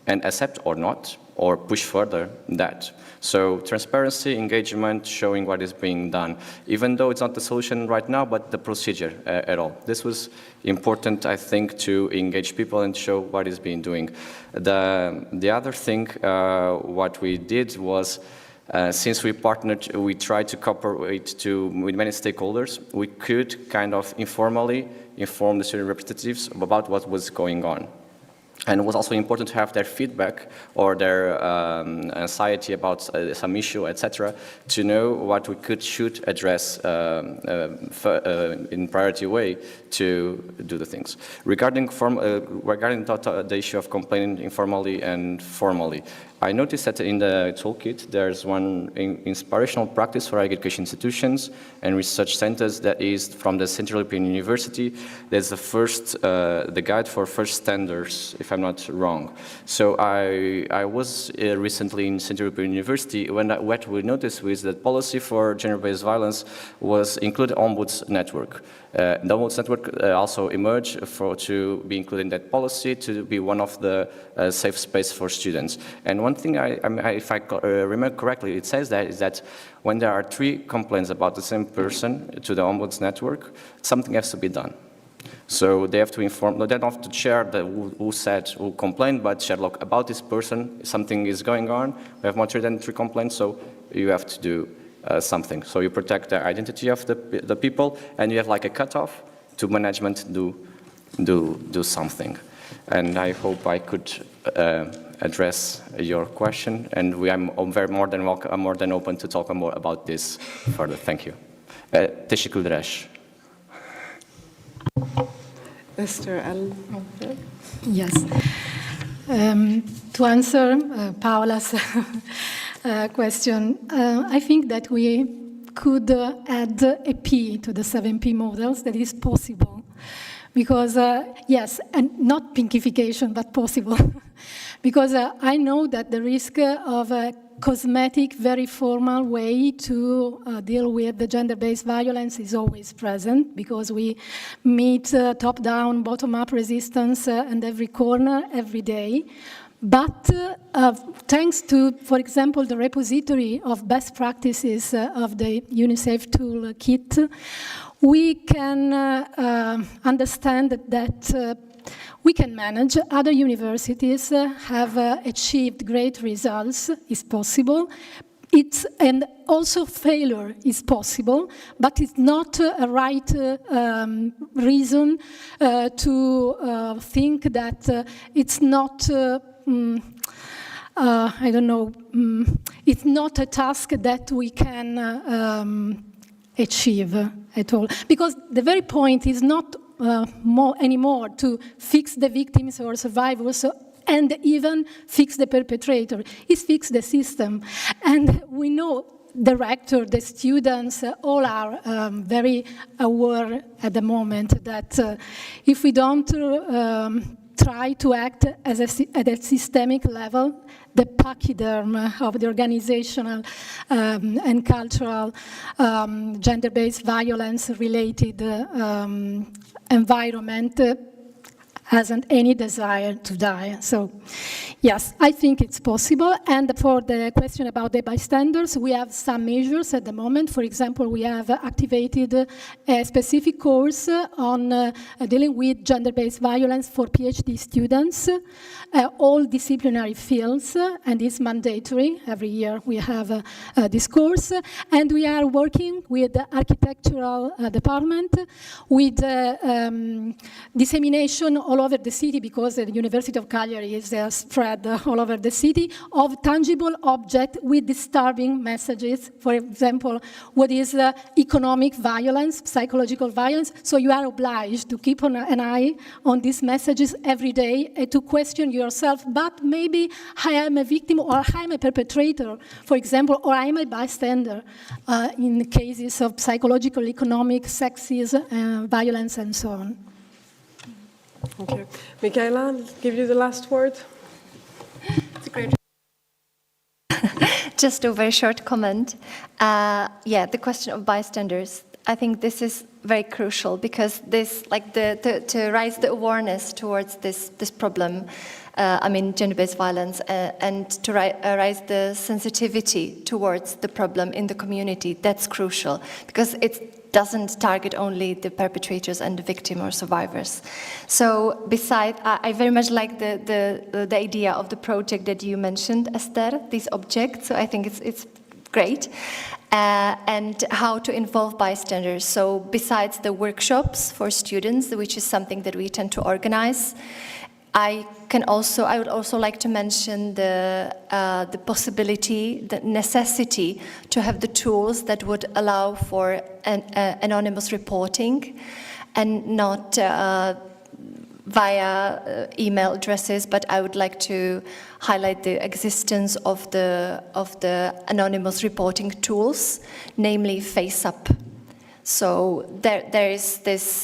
Speaker 17: and accept or not, or push further that. So transparency, engagement, showing what is being done, even though it's not the solution right now, but the procedure at all. This was important, I think, to engage people and show what is being doing. The other thing, what we did was Since we partnered, we tried to cooperate with many stakeholders. We could kind of informally inform the student representatives about what was going on. And it was also important to have their feedback or their anxiety about some issue, etc., to know what we should address in priority way to do the things. Regarding the issue of complaining informally and formally, I noticed that in the toolkit there's one inspirational practice for higher education institutions and research centers that is from the Central European University. That's the guide for first standards, if I'm not wrong. So I was recently in Central European University when what we noticed was that policy for gender-based violence was included Ombuds network. The Ombuds network also emerged to be included in that policy to be one of the safe space for students. And one thing, if I remember correctly, it says that is that when there are 3 complaints about the same person to the Ombuds network, something has to be done. So they have to inform, they don't have to share who complained, but share, look, about this person, something is going on, we have more than 3 complaints, so you have to do something. So you protect the identity of the people, and you have like a cutoff to management do something. And I hope I could address your question, and I'm very more than open to talk more about this further. Thank you. Teşekkür ederim.
Speaker 9: Mr. L.
Speaker 16: Yes. To answer Paola's question, I think that we could add a P to the 7P models. That is possible. Because, yes, and not pinkification, but possible. Because I know that the risk of a cosmetic, very formal way to deal with the gender-based violence is always present, because we meet top-down, bottom-up resistance in every corner, every day. But thanks to, for example, the repository of best practices of the UNICEF toolkit, we can understand that we can manage. Other universities have achieved great results, is possible. And also failure is possible, but it's not a right reason to think that it's not I don't know, it's not a task that we can achieve at all. Because the very point is not anymore to fix the victims or survivors and even fix the perpetrator. It's fix the system. And we know the rector, the students, all are very aware at the moment that if we don't try to act at a systemic level, the pachyderm of the organizational and cultural gender-based violence-related environment hasn't any desire to die. So, yes, I think it's possible. And for the question about the bystanders, we have some measures at the moment. For example, we have activated a specific course on dealing with gender-based violence for PhD students, all disciplinary fields, and it's mandatory. Every year we have this course. And we are working with the architectural department with dissemination all over the city, because the University of Cagliari is spread all over the city, of tangible objects with disturbing messages. For example, what is economic violence, psychological violence. So you are obliged to keep an eye on these messages every day to question yourself, but maybe I am a victim or I am a perpetrator, for example, or I am a bystander in cases of psychological, economic, sexism, violence, and so on.
Speaker 9: Okay. Michaela, I'll give you the last word.
Speaker 1: It's a great. Just a very short comment. Yeah, the question of bystanders. I think this is very crucial, because this, like, to raise the awareness towards this problem. I mean, gender-based violence, and to raise the sensitivity towards the problem in the community. That's crucial, because it doesn't target only the perpetrators and the victim or survivors. So, besides, I very much like the idea of the project that you mentioned, Esther. These objects. So I think it's great. And how to involve bystanders. So besides the workshops for students, which is something that we tend to organize, I would also like to mention the possibility, the necessity to have the tools that would allow for anonymous reporting, and not via email addresses, but I would like to highlight the existence of the anonymous reporting tools, namely FaceUp. So there is this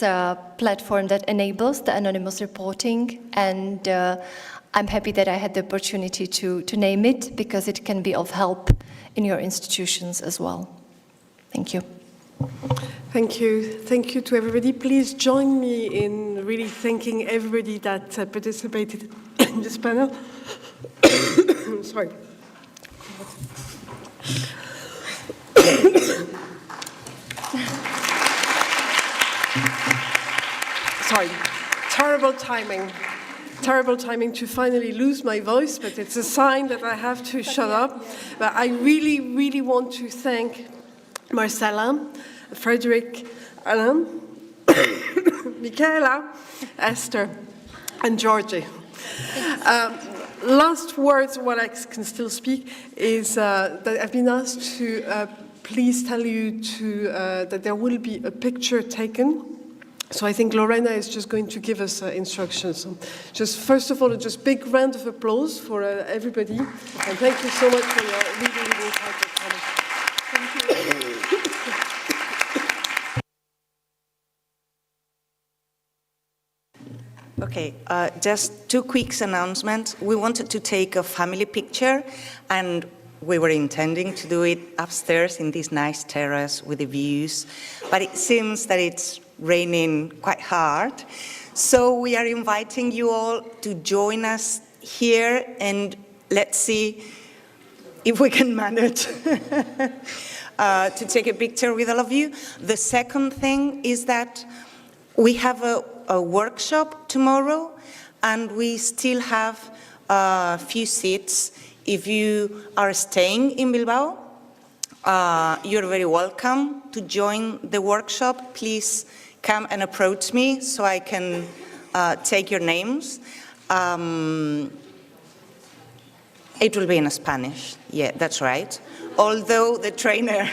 Speaker 1: platform that enables the anonymous reporting, and I'm happy that I had the opportunity to name it, because it can be of help in your institutions as well. Thank you.
Speaker 9: Thank you. Thank you to everybody. Please join me in really thanking everybody that participated in this panel. Sorry. Sorry. Terrible timing. Terrible timing to finally lose my voice, but it's a sign that I have to shut up. But I really, really want to thank Marcella, Frederick, Alain, Michaela, Esther, and Georgie. Last words, what I can still speak, is that I've been asked to please tell you that there will be a picture taken. So I think Lorena is just going to give us instructions. So just first of all, just big round of applause for everybody. And thank you so much for your really, really insightful comments. Thank you.
Speaker 20: Okay, just two quick announcements. We wanted to take a family picture, and we were intending to do it upstairs in this nice terrace with the views, but it seems that it's raining quite hard. So we are inviting you all to join us here, and let's see if we can manage to take a picture with all of you. The second thing is that we have a workshop tomorrow, and we still have a few seats. If you are staying in Bilbao, you're very welcome to join the workshop. Please come and approach me so I can take your names. It will be in Spanish. Yeah, that's right. Although the trainer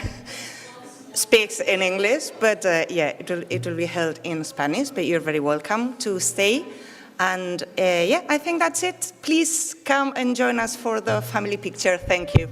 Speaker 20: speaks in English, but yeah, it will be held in Spanish, but you're very welcome to stay. And yeah, I think that's it. Please come and join us for the family picture. Thank you.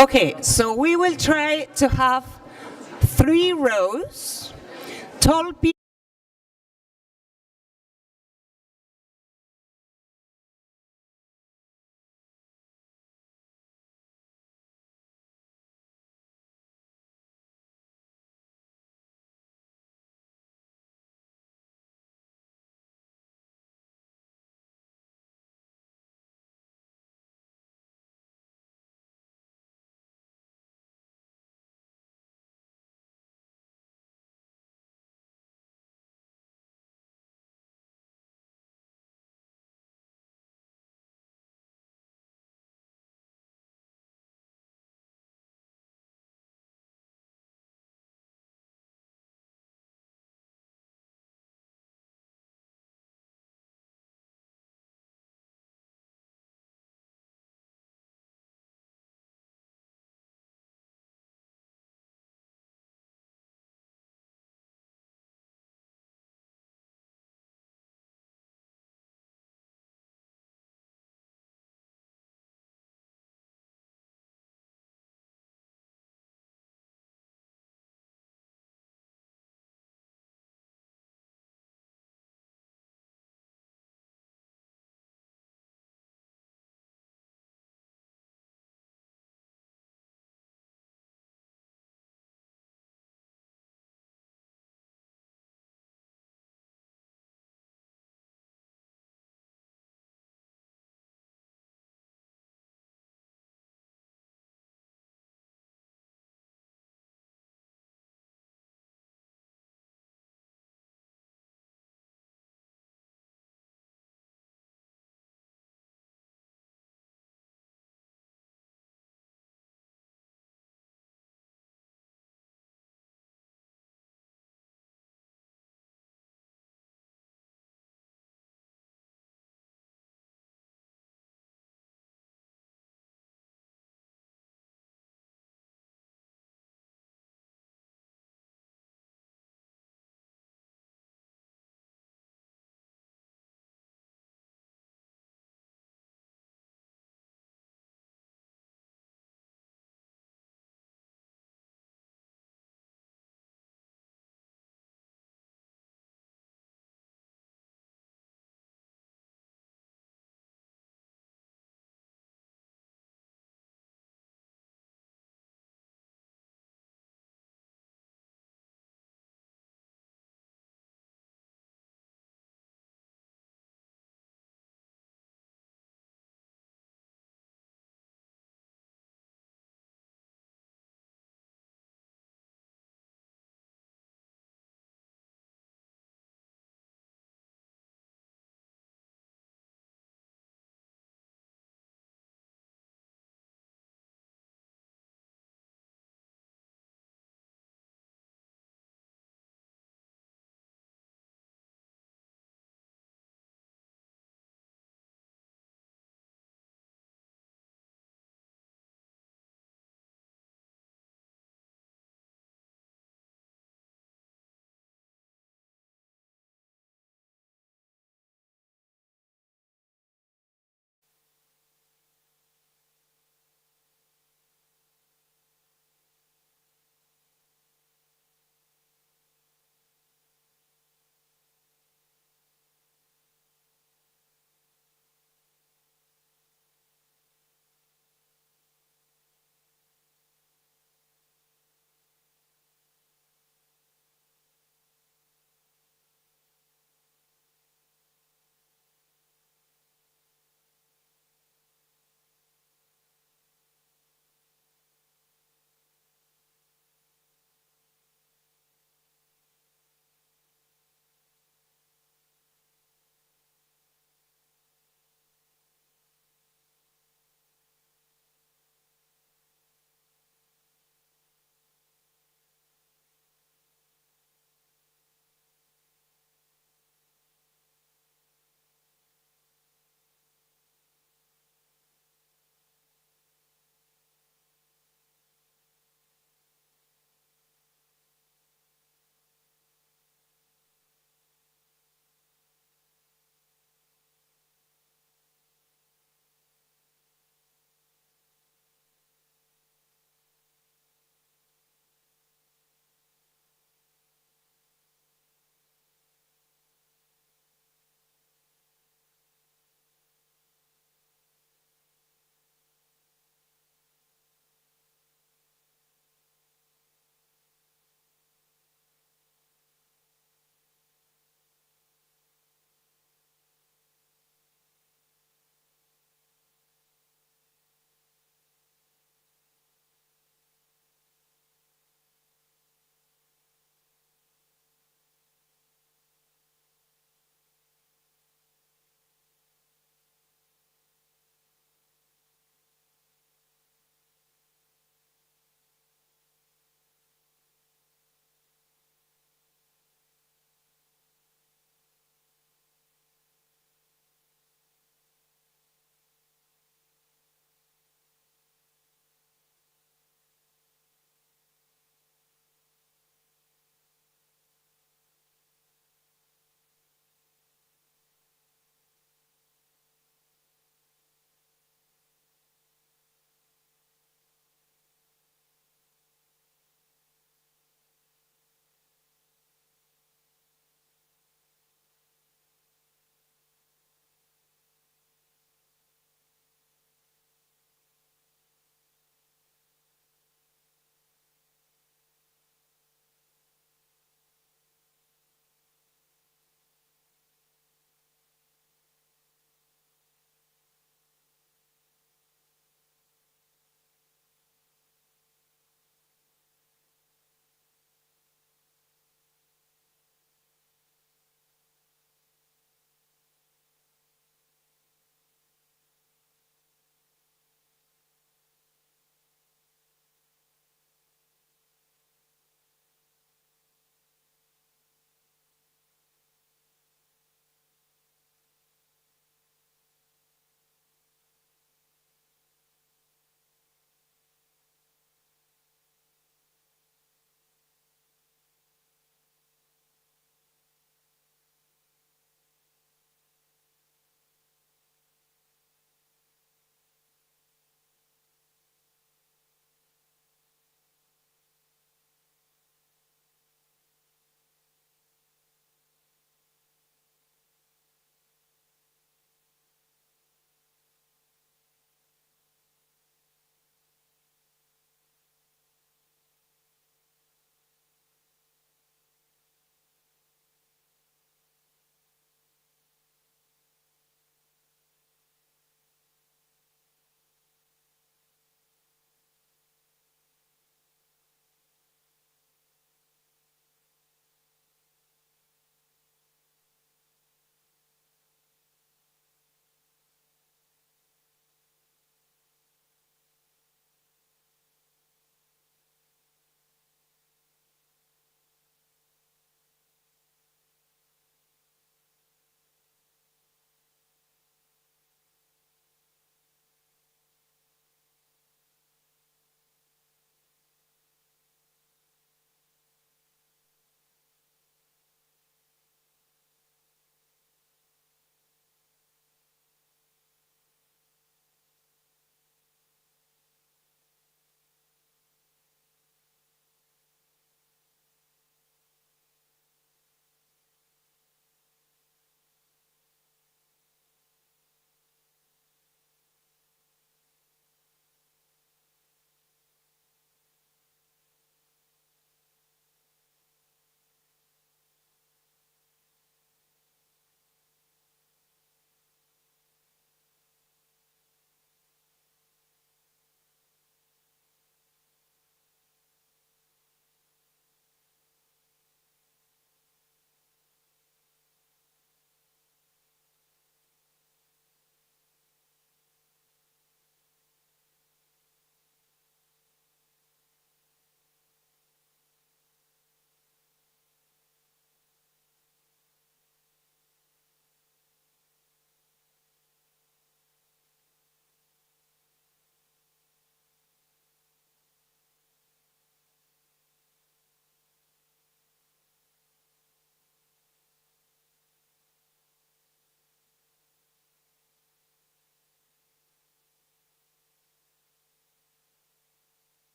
Speaker 20: Okay, so we will try to have
Speaker 21: 3 rows, tall people.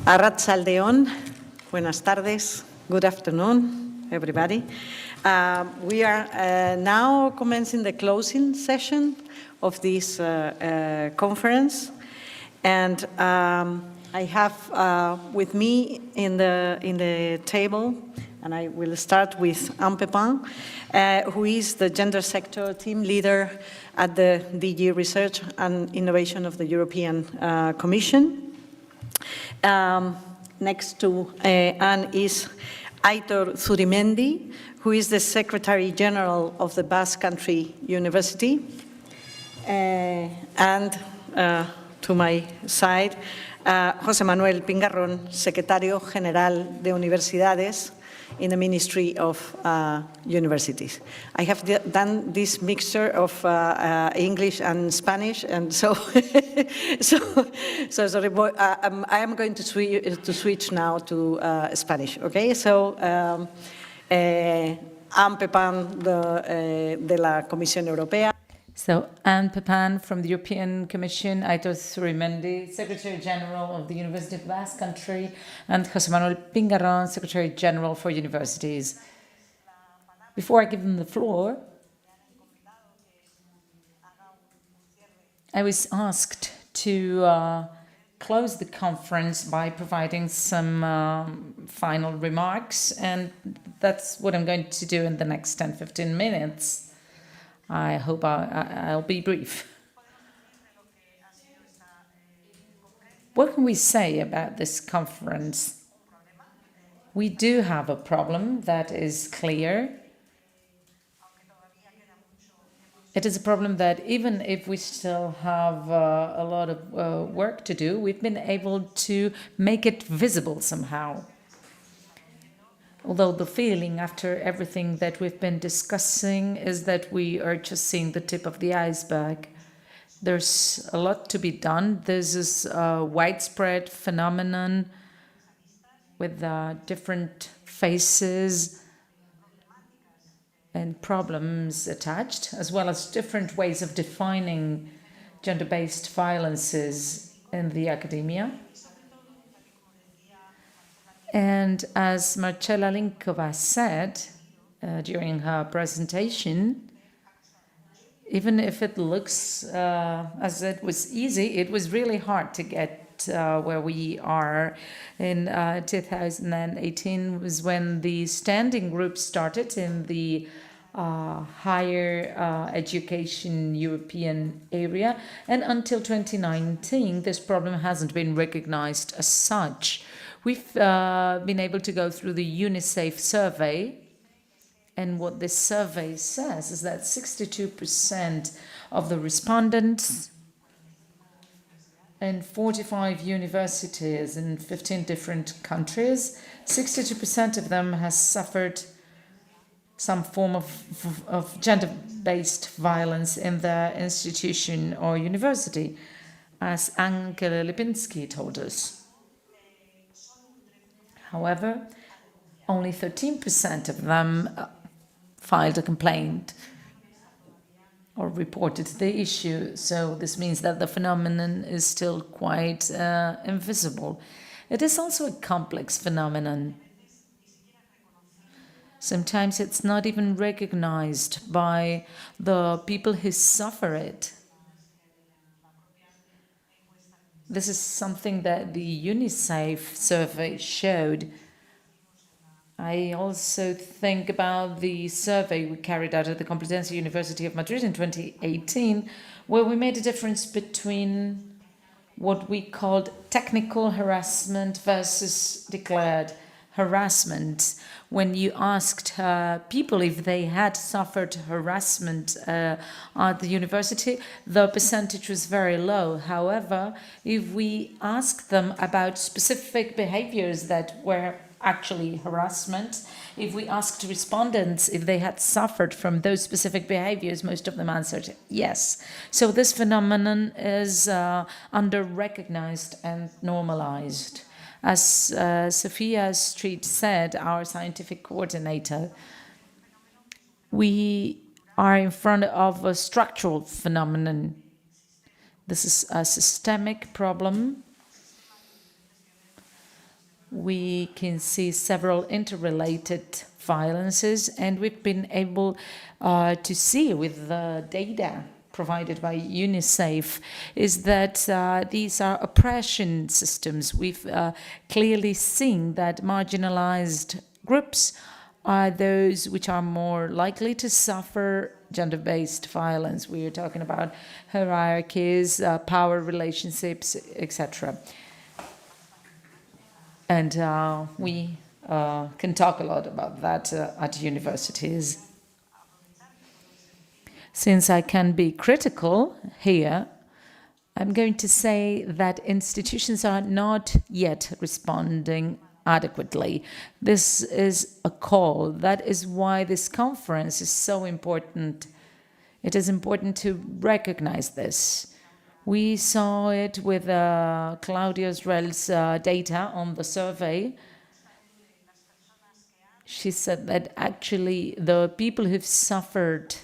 Speaker 8: Arratsaldeon, buenas tardes, good afternoon, everybody. We are now commencing the closing session of this conference, and I have with me in the table, and I will start with Anne Pepin, who is the gender sector team leader at the DG Research and Innovation of the European Commission. Next to Anne is Aitor Zurimendi, who is the Secretary General of the Basque Country University. And to my side, José Manuel Pingarrón, Secretario General de Universidades in the Ministry of Universities. I have done this mixture of English and Spanish, and so sorry, I am going to switch now to Spanish. Okay, so Anne Pepin de la Comisión Europea.
Speaker 2: So Anne Pepin from the European Commission, Aitor Zurimendi, Secretary General of the University of Basque Country, and José Manuel Pingarrón, Secretary General for Universities. Before I give them the floor, I was asked to close the conference by providing some final remarks, and that's what I'm going to do in the next 10-15 minutes. I hope I'll be brief. What can we say about this conference? We do have a problem that is clear. It is a problem that even if we still have a lot of work to do, we've been able to make it visible somehow. Although the feeling after everything that we've been discussing is that we are just seeing the tip of the iceberg. There's a lot to be done. This is a widespread phenomenon with different faces and problems attached, as well as different ways of defining gender-based violences in the academia. And as Marcela Linkova said during her presentation, even if it looks as it was easy, it was really hard to get where we are. In 2018 was when the standing group started in the higher education European area, and until 2019 this problem hasn't been recognized as such. We've been able to go through the UNISAFE survey, and what this survey says is that 62% of the respondents in 45 universities in 15 different countries, 62% of them has suffered some form of gender-based violence in their institution or university, as Anke Lipinski told us. However, only 13% of them filed a complaint or reported the issue. So this means that the phenomenon is still quite invisible. It is also a complex phenomenon. Sometimes it's not even recognized by the people who suffer it. This is something that the UNISAFE survey showed. I also think about the survey we carried out at the Complutense University of Madrid in 2018, where we made a difference between what we called technical harassment versus declared harassment. When you asked people if they had suffered harassment at the university, the percentage was very low. However, if we asked them about specific behaviors that were actually harassment, if we asked respondents if they had suffered from those specific behaviors, most of them answered yes. So this phenomenon is under-recognized and normalized. As Sophia Street said, our scientific coordinator, we are in front of a structural phenomenon. This is a systemic problem we can see several interrelated violences, and we've been able to see with the data provided by UNISAFE is that these are oppression systems. We've clearly seen that marginalized groups are those which are more likely to suffer gender-based violence. We are talking about hierarchies, power relationships, etc. And we can talk a lot about that at universities. Since I can be critical here, I'm going to say that institutions are not yet responding adequately. This is a call. That is why this conference is so important. It is important to recognize this. We saw it with Claudia Israel's data on the survey. She said that actually the people who've suffered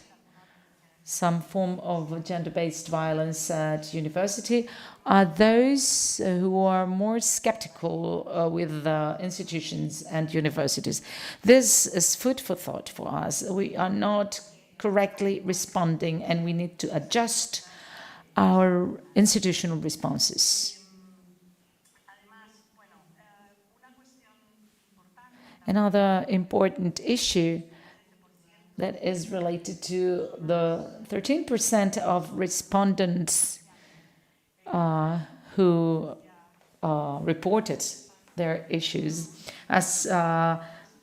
Speaker 2: some form of gender-based violence at university are those who are more skeptical with institutions and universities. This is food for thought for us. We are not correctly responding, and we need to adjust our institutional responses. Another important issue that is related to the 13% of respondents who reported their issues. As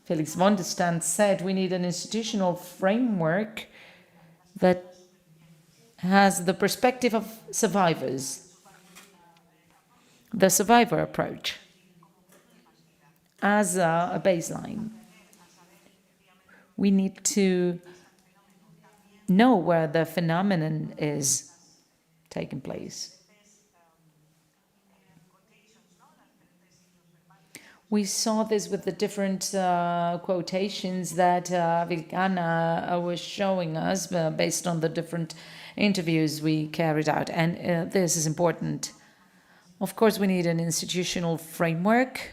Speaker 2: Felix von der Stan said, we need an institutional framework that has the perspective of survivors, the survivor approach, as a baseline. We need to know where the phenomenon is taking place. We saw this with the different quotations that Vilcana was showing us based on the different interviews we carried out, and this is important. Of course, we need an institutional framework.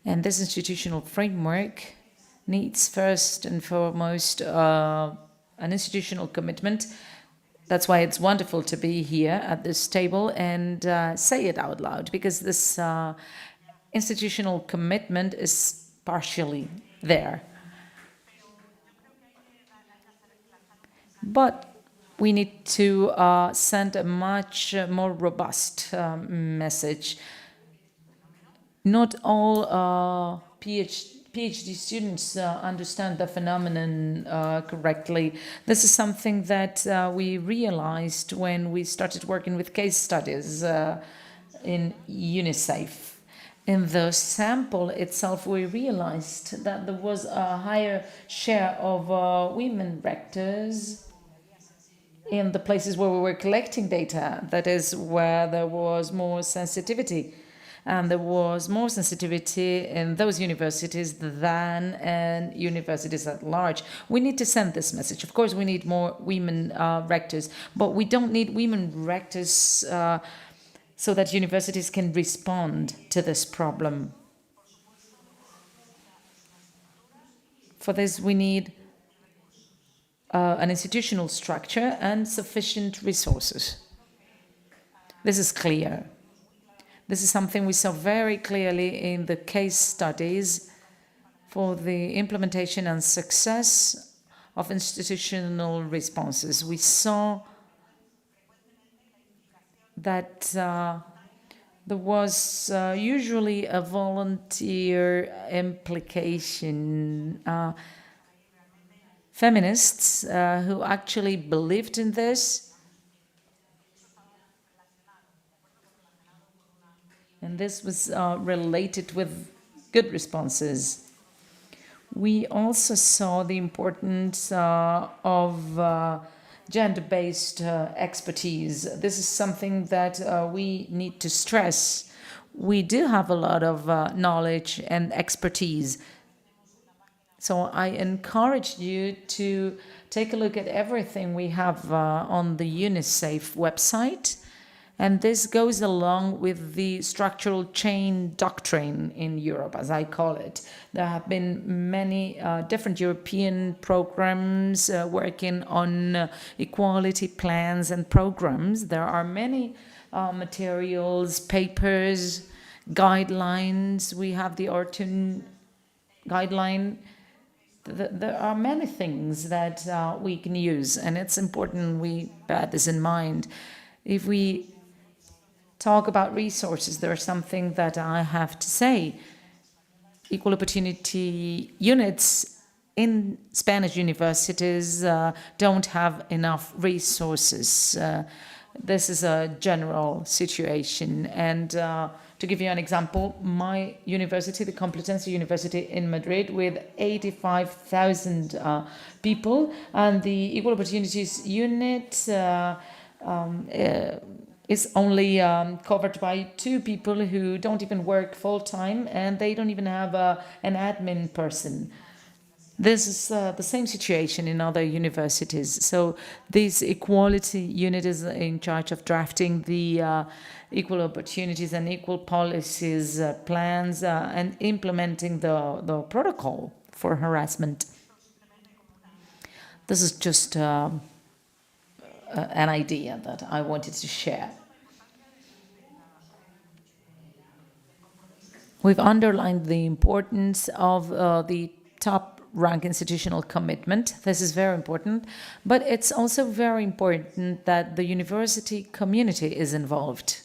Speaker 2: And this institutional framework needs first and foremost an institutional commitment. That's why it's wonderful to be here at this table and say it out loud, because this institutional commitment is partially there. But we need to send a much more robust message. Not all PhD students understand the phenomenon correctly. This is something that we realized when we started working with case studies in UNISAFE. In the sample itself, we realized that there was a higher share of women rectors in the places where we were collecting data, that is, where there was more sensitivity. And there was more sensitivity in those universities than in universities at large. We need to send this message. Of course, we need more women rectors, but we don't need women rectors so that universities can respond to this problem. For this, we need an institutional structure and sufficient resources. This is clear. This is something we saw very clearly in the case studies for the implementation and success of institutional responses. We saw that there was usually a volunteer implication. Feminists who actually believed in this, and this was related with good responses. We also saw the importance of gender-based expertise. This is something that we need to stress. We do have a lot of knowledge and expertise. So I encourage you to take a look at everything we have on the UNISAFE website. And this goes along with the structural chain doctrine in Europe, as I call it. There have been many different European programs working on equality plans and programs. There are many materials, papers, guidelines. We have the Orton guideline. There are many things that we can use, and it's important we bear this in mind. If we talk about resources, there's something that I have to say. Equal opportunity units in Spanish universities don't have enough resources. This is a general situation. And to give you an example, my university, the Complutense University in Madrid, with 85,000 people, and the Equal Opportunities Unit is only covered by 2 people who don't even work full-time, and they don't even have an admin person. This is the same situation in other universities. So this equality unit is in charge of drafting the equal opportunities and equal policies plans and implementing the protocol for harassment. This is just an idea that I wanted to share. We've underlined the importance of the top-rank institutional commitment. This is very important, but it's also very important that the university community is involved.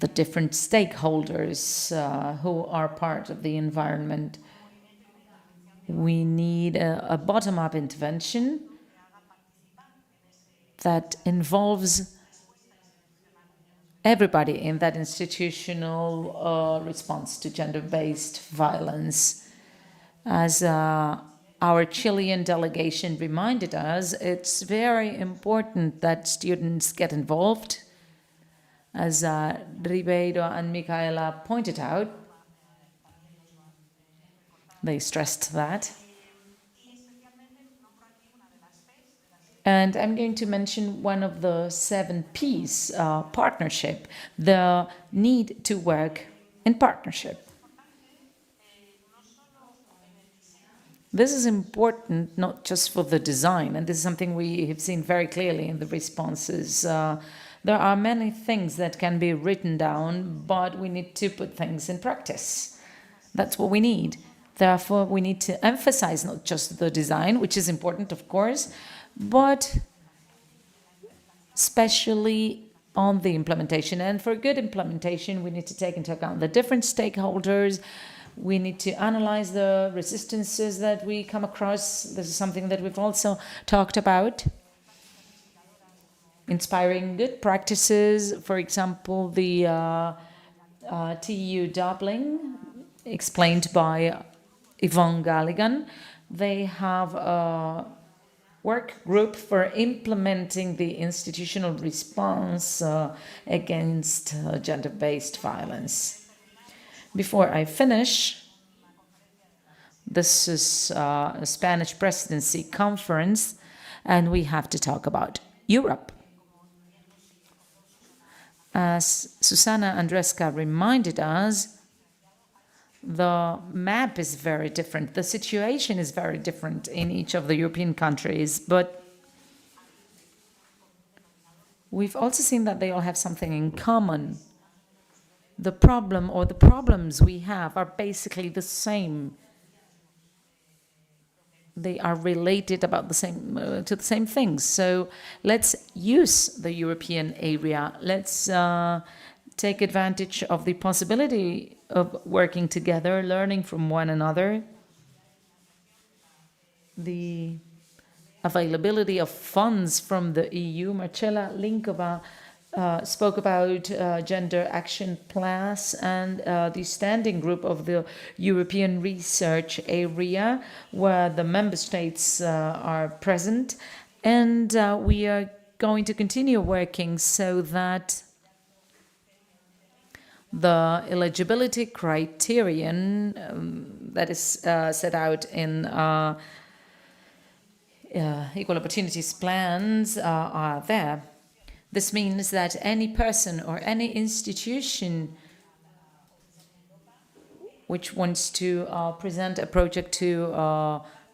Speaker 2: The different stakeholders who are part of the environment. We need a bottom-up intervention that involves everybody in that institutional response to gender-based violence. As our Chilean delegation reminded us, it's very important that students get involved. As Ribeiro and Micaela pointed out, they stressed that. And I'm going to mention one of the 7 Ps, partnership, the need to work in partnership. This is important not just for the design, and this is something we have seen very clearly in the responses. There are many things that can be written down, but we need to put things in practice. That's what we need. Therefore, we need to emphasize not just the design, which is important, of course, but especially on the implementation. And for good implementation, we need to take into account the different stakeholders. We need to analyze the resistances that we come across. This is something that we've also talked about. Inspiring good practices, for example, the TU Dublin, explained by Yvonne Galligan. They have a work group for implementing the institutional response against gender-based violence. Before I finish, this is a Spanish Presidency conference, and we have to talk about Europe. As Susana Andresca reminded us, the map is very different. The situation is very different in each of the European countries, but we've also seen that they all have something in common. The problem or the problems we have are basically the same. They are related about the same to the same things. So let's use the European area. Let's take advantage of the possibility of working together, learning from one another. The availability of funds from the EU. Marcela Linkova spoke about gender action plans and the standing group of the European research area, where the member states are present. And we are going to continue working so that the eligibility criterion that is set out in equal opportunities plans are there. This means that any person or any institution which wants to present a project to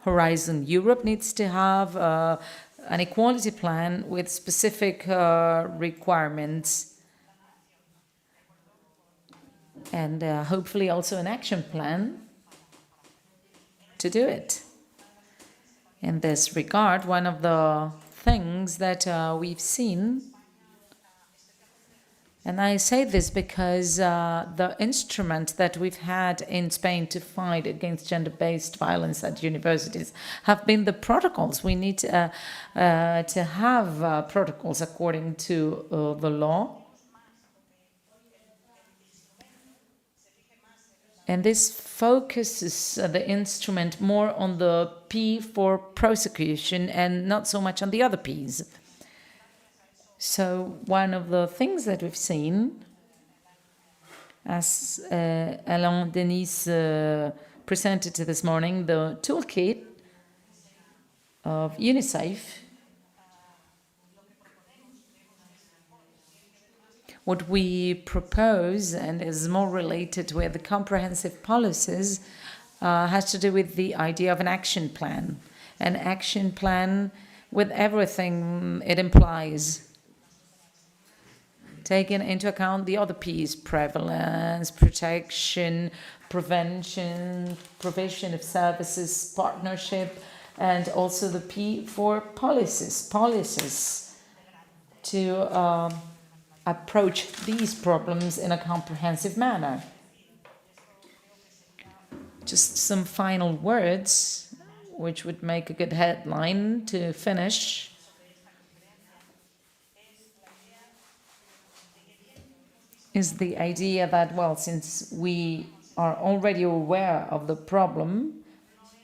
Speaker 2: Horizon Europe needs to have an equality plan with specific requirements and hopefully also an action plan to do it. In this regard, one of the things that we've seen, and I say this because the instrument that we've had in Spain to fight against gender-based violence at universities have been the protocols. We need to have protocols according to the law. And this focuses the instrument more on the P for prosecution and not so much on the other Ps. So one of the things that we've seen, as Alain Denis presented this morning, the toolkit of UNISAFE, what we propose, and is more related with the comprehensive policies, has to do with the idea of an action plan with everything it implies, taking into account the other P's: prevalence, protection, prevention, provision of services, partnership, and also the P for policies to approach these problems in a comprehensive manner. Just some final words, which would make a good headline to finish. Is the idea that, well, since we are already aware of the problem,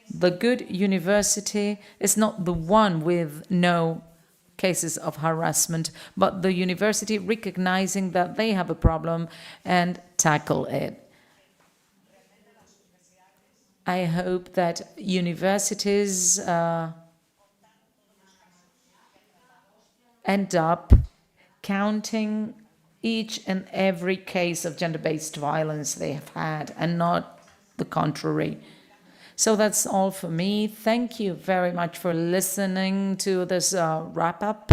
Speaker 2: the good university is not the one with no cases of harassment, but the university recognizing that they have a problem and tackle it. I hope that universities end up counting each and every case of gender-based violence they have had, and not the contrary. So that's all for me. Thank you very much for listening to this wrap-up.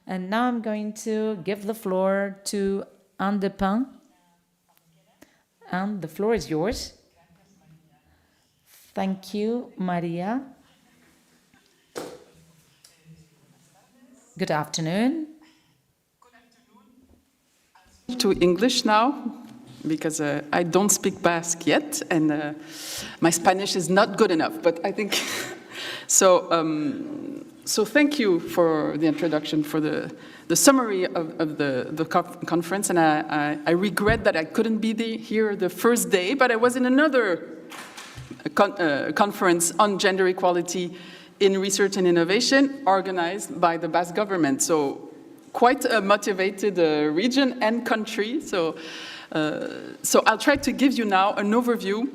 Speaker 2: And now I'm going to give the floor to Anne Depin. And the floor is yours. Thank you, Maria. Good afternoon.
Speaker 4: To English now, because I don't speak Basque yet, and my Spanish is not good enough, but I think so. So thank you for the introduction, for the summary of the conference, and I regret that I couldn't be here the first day, but I was in another conference on gender equality in research and innovation organized by the Basque government. So quite a motivated region and country. So I'll try to give you now an overview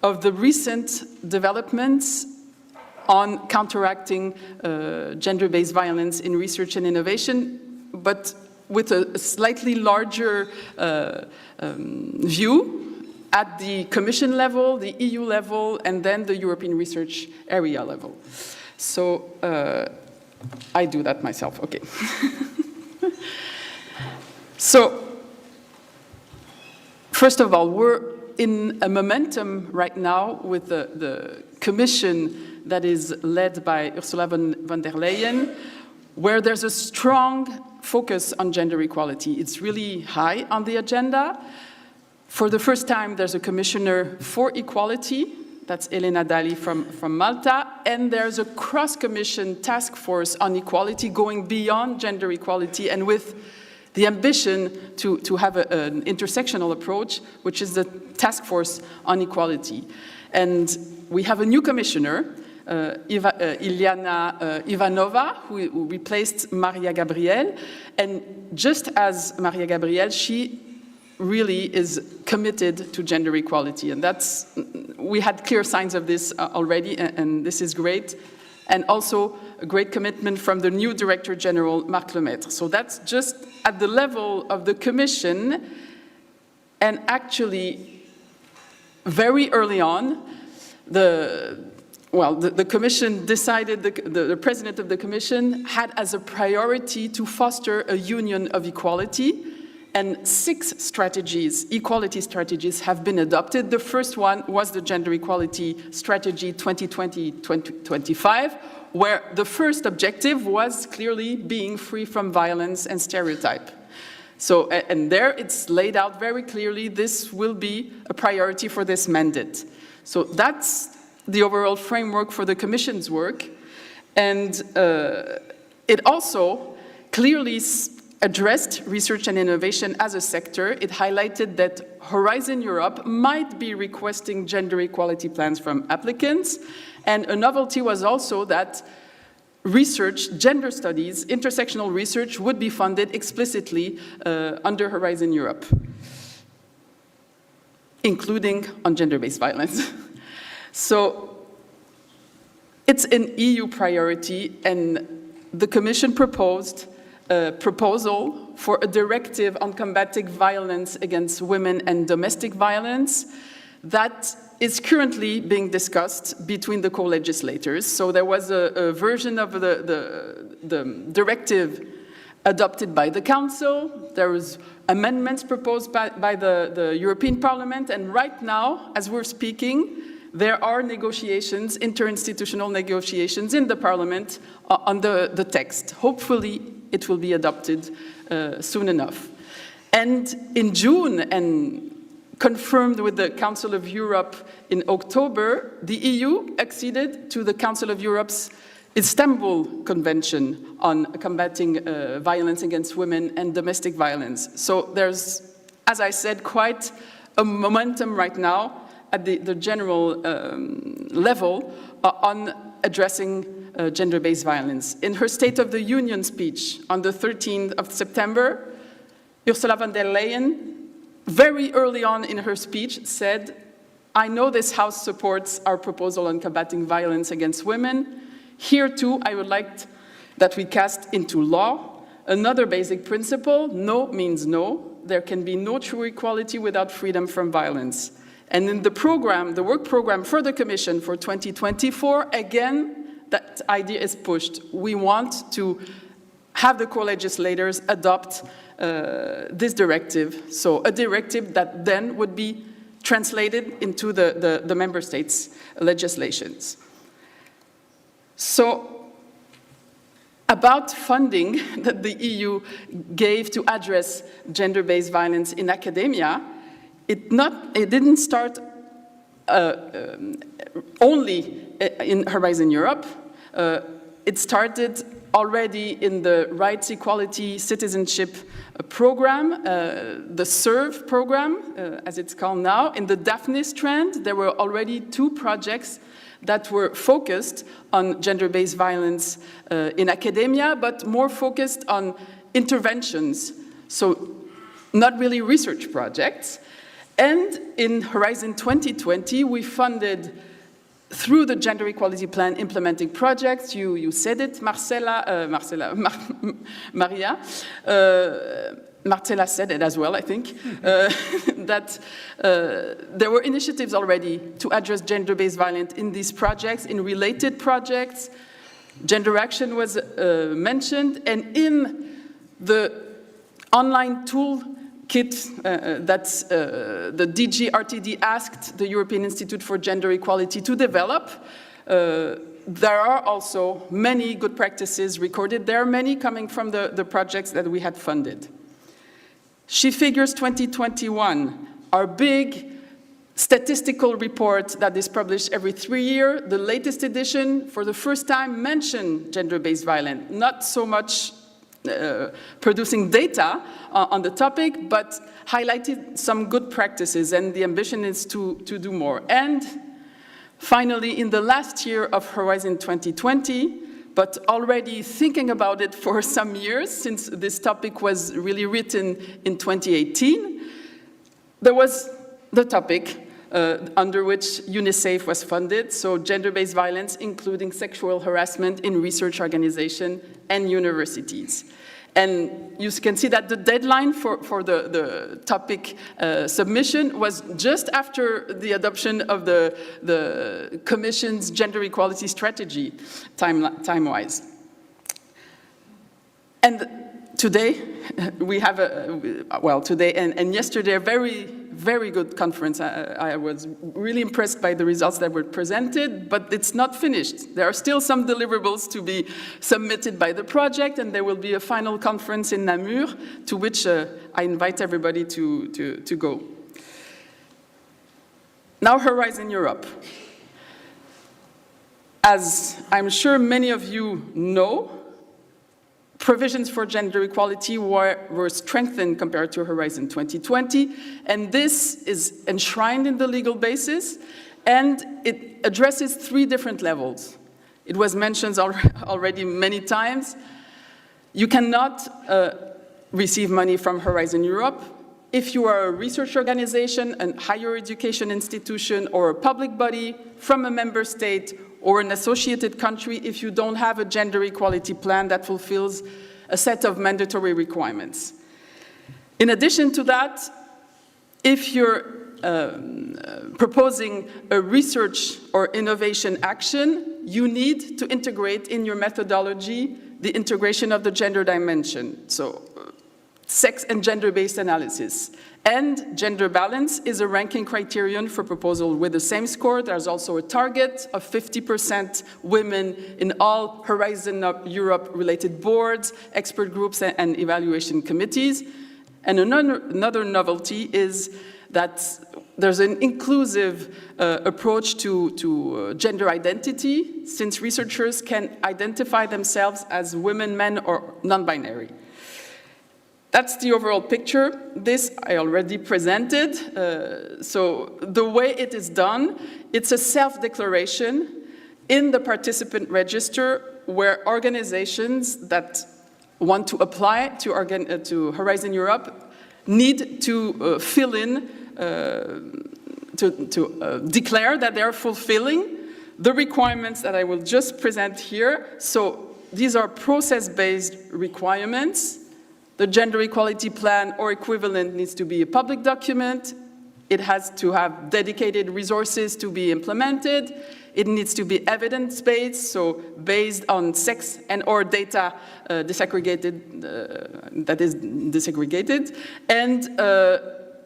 Speaker 4: of the recent developments on counteracting gender-based violence in research and innovation, but with a slightly larger view at the Commission level, the EU level, and then the European Research Area level. So I do that myself, okay. So, first of all, we're in a momentum right now with the Commission that is led by Ursula von der Leyen, where there's a strong focus on gender equality. It's really high on the agenda. For the first time, there's a commissioner for equality. That's Elena Dali from Malta. And there's a cross-commission task force on equality going beyond gender equality and with the ambition to have an intersectional approach, which is the task force on equality. And we have a new commissioner, Iliana Ivanova, who replaced Maria Gabriel. And just as Maria Gabriel, she really is committed to gender equality. And we had clear signs of this already, and this is great. And also, a great commitment from the new Director General, Marc Lemaitre. So that's just at the level of the Commission, and actually very early on, the Commission decided, the President of the Commission had as a priority to foster a union of equality, and 6 strategies, equality strategies, have been adopted. The first one was the Gender Equality Strategy 2020-2025, where the first objective was clearly being free from violence and stereotype. So, and there it's laid out very clearly, this will be a priority for this mandate. So that's the overall framework for the Commission's work. And it also clearly addressed research and innovation as a sector. It highlighted that Horizon Europe might be requesting gender equality plans from applicants. And a novelty was also that research, gender studies, intersectional research would be funded explicitly under Horizon Europe, including on gender-based violence. So it's an EU priority, and the Commission proposed a proposal for a directive on combating violence against women and domestic violence that is currently being discussed between the co-legislators. So there was a version of the directive adopted by the Council. There was amendments proposed by the European Parliament, and right now, as we're speaking, there are negotiations, interinstitutional negotiations in the Parliament on the text. Hopefully, it will be adopted soon enough. And in June, and confirmed with the Council of Europe in October, the EU acceded to the Council of Europe's Istanbul Convention on combating violence against women and domestic violence. So there's, as I said, quite a momentum right now at the general level on addressing gender-based violence. In her State of the Union speech on the 13th of September, Ursula von der Leyen, very early on in her speech, said, "I know this House supports our proposal on combating violence against women. Here too, I would like that we cast into law another basic principle: no means no. There can be no true equality without freedom from violence." And in the program, the work program for the Commission for 2024, again, that idea is pushed. We want to have the co-legislators adopt this directive, so a directive that then would be translated into the member states' legislations. So, about funding that the EU gave to address gender-based violence in academia, it didn't start only in Horizon Europe. It started already in the Rights, Equality, Citizenship program, the SERVE program, as it's called now. In the Daphne strand, there were already 2 projects that were focused on gender-based violence in academia, but more focused on interventions, so not really research projects. And in Horizon 2020, we funded, through the Gender Equality Plan, implementing projects. You said it, Maria. Marcella said it as well, I think, that there were initiatives already to address gender-based violence in these projects, in related projects. Gender Action was mentioned, and in the online toolkit that the DG RTD asked the European Institute for Gender Equality to develop, there are also many good practices recorded. There are many coming from the projects that we had funded. She Figures 2021, our big statistical report that is published every 3 years. The latest edition, for the first time, mentioned gender-based violence. Not so much producing data on the topic, but highlighted some good practices, and the ambition is to do more. And finally, in the last year of Horizon 2020, but already thinking about it for some years, since this topic was really written in 2018, there was the topic under which UNISAFE was funded, so gender-based violence, including sexual harassment in research organizations and universities. And you can see that the deadline for the topic submission was just after the adoption of the Commission's gender equality strategy, time-wise. And today, we have today and yesterday, a very good conference. I was really impressed by the results that were presented, but it's not finished. There are still some deliverables to be submitted by the project, and there will be a final conference in Namur, to which I invite everybody to go. Now, Horizon Europe. As I'm sure many of you know, provisions for gender equality were strengthened compared to Horizon 2020, and this is enshrined in the legal basis, and it addresses 3 different levels. It was mentioned already many times. You cannot receive money from Horizon Europe if you are a research organization, a higher education institution, or a public body from a member state or an associated country if you don't have a gender equality plan that fulfills a set of mandatory requirements. In addition to that, if you're proposing a research or innovation action, you need to integrate in your methodology the integration of the gender dimension, so sex and gender-based analysis. And gender balance is a ranking criterion for proposal with the same score. There's also a target of 50% women in all Horizon Europe related boards, expert groups, and evaluation committees. And another novelty is that there's an inclusive approach to gender identity, since researchers can identify themselves as women, men, or non-binary. That's the overall picture. This I already presented. So the way it is done, it's a self-declaration in the participant register where organizations that want to apply to Horizon Europe need to fill in, to declare that they are fulfilling the requirements that I will just present here. So these are process-based requirements. The gender equality plan or equivalent needs to be a public document. It has to have dedicated resources to be implemented. It needs to be evidence-based, so based on sex and or data disaggregated, that is disaggregated. And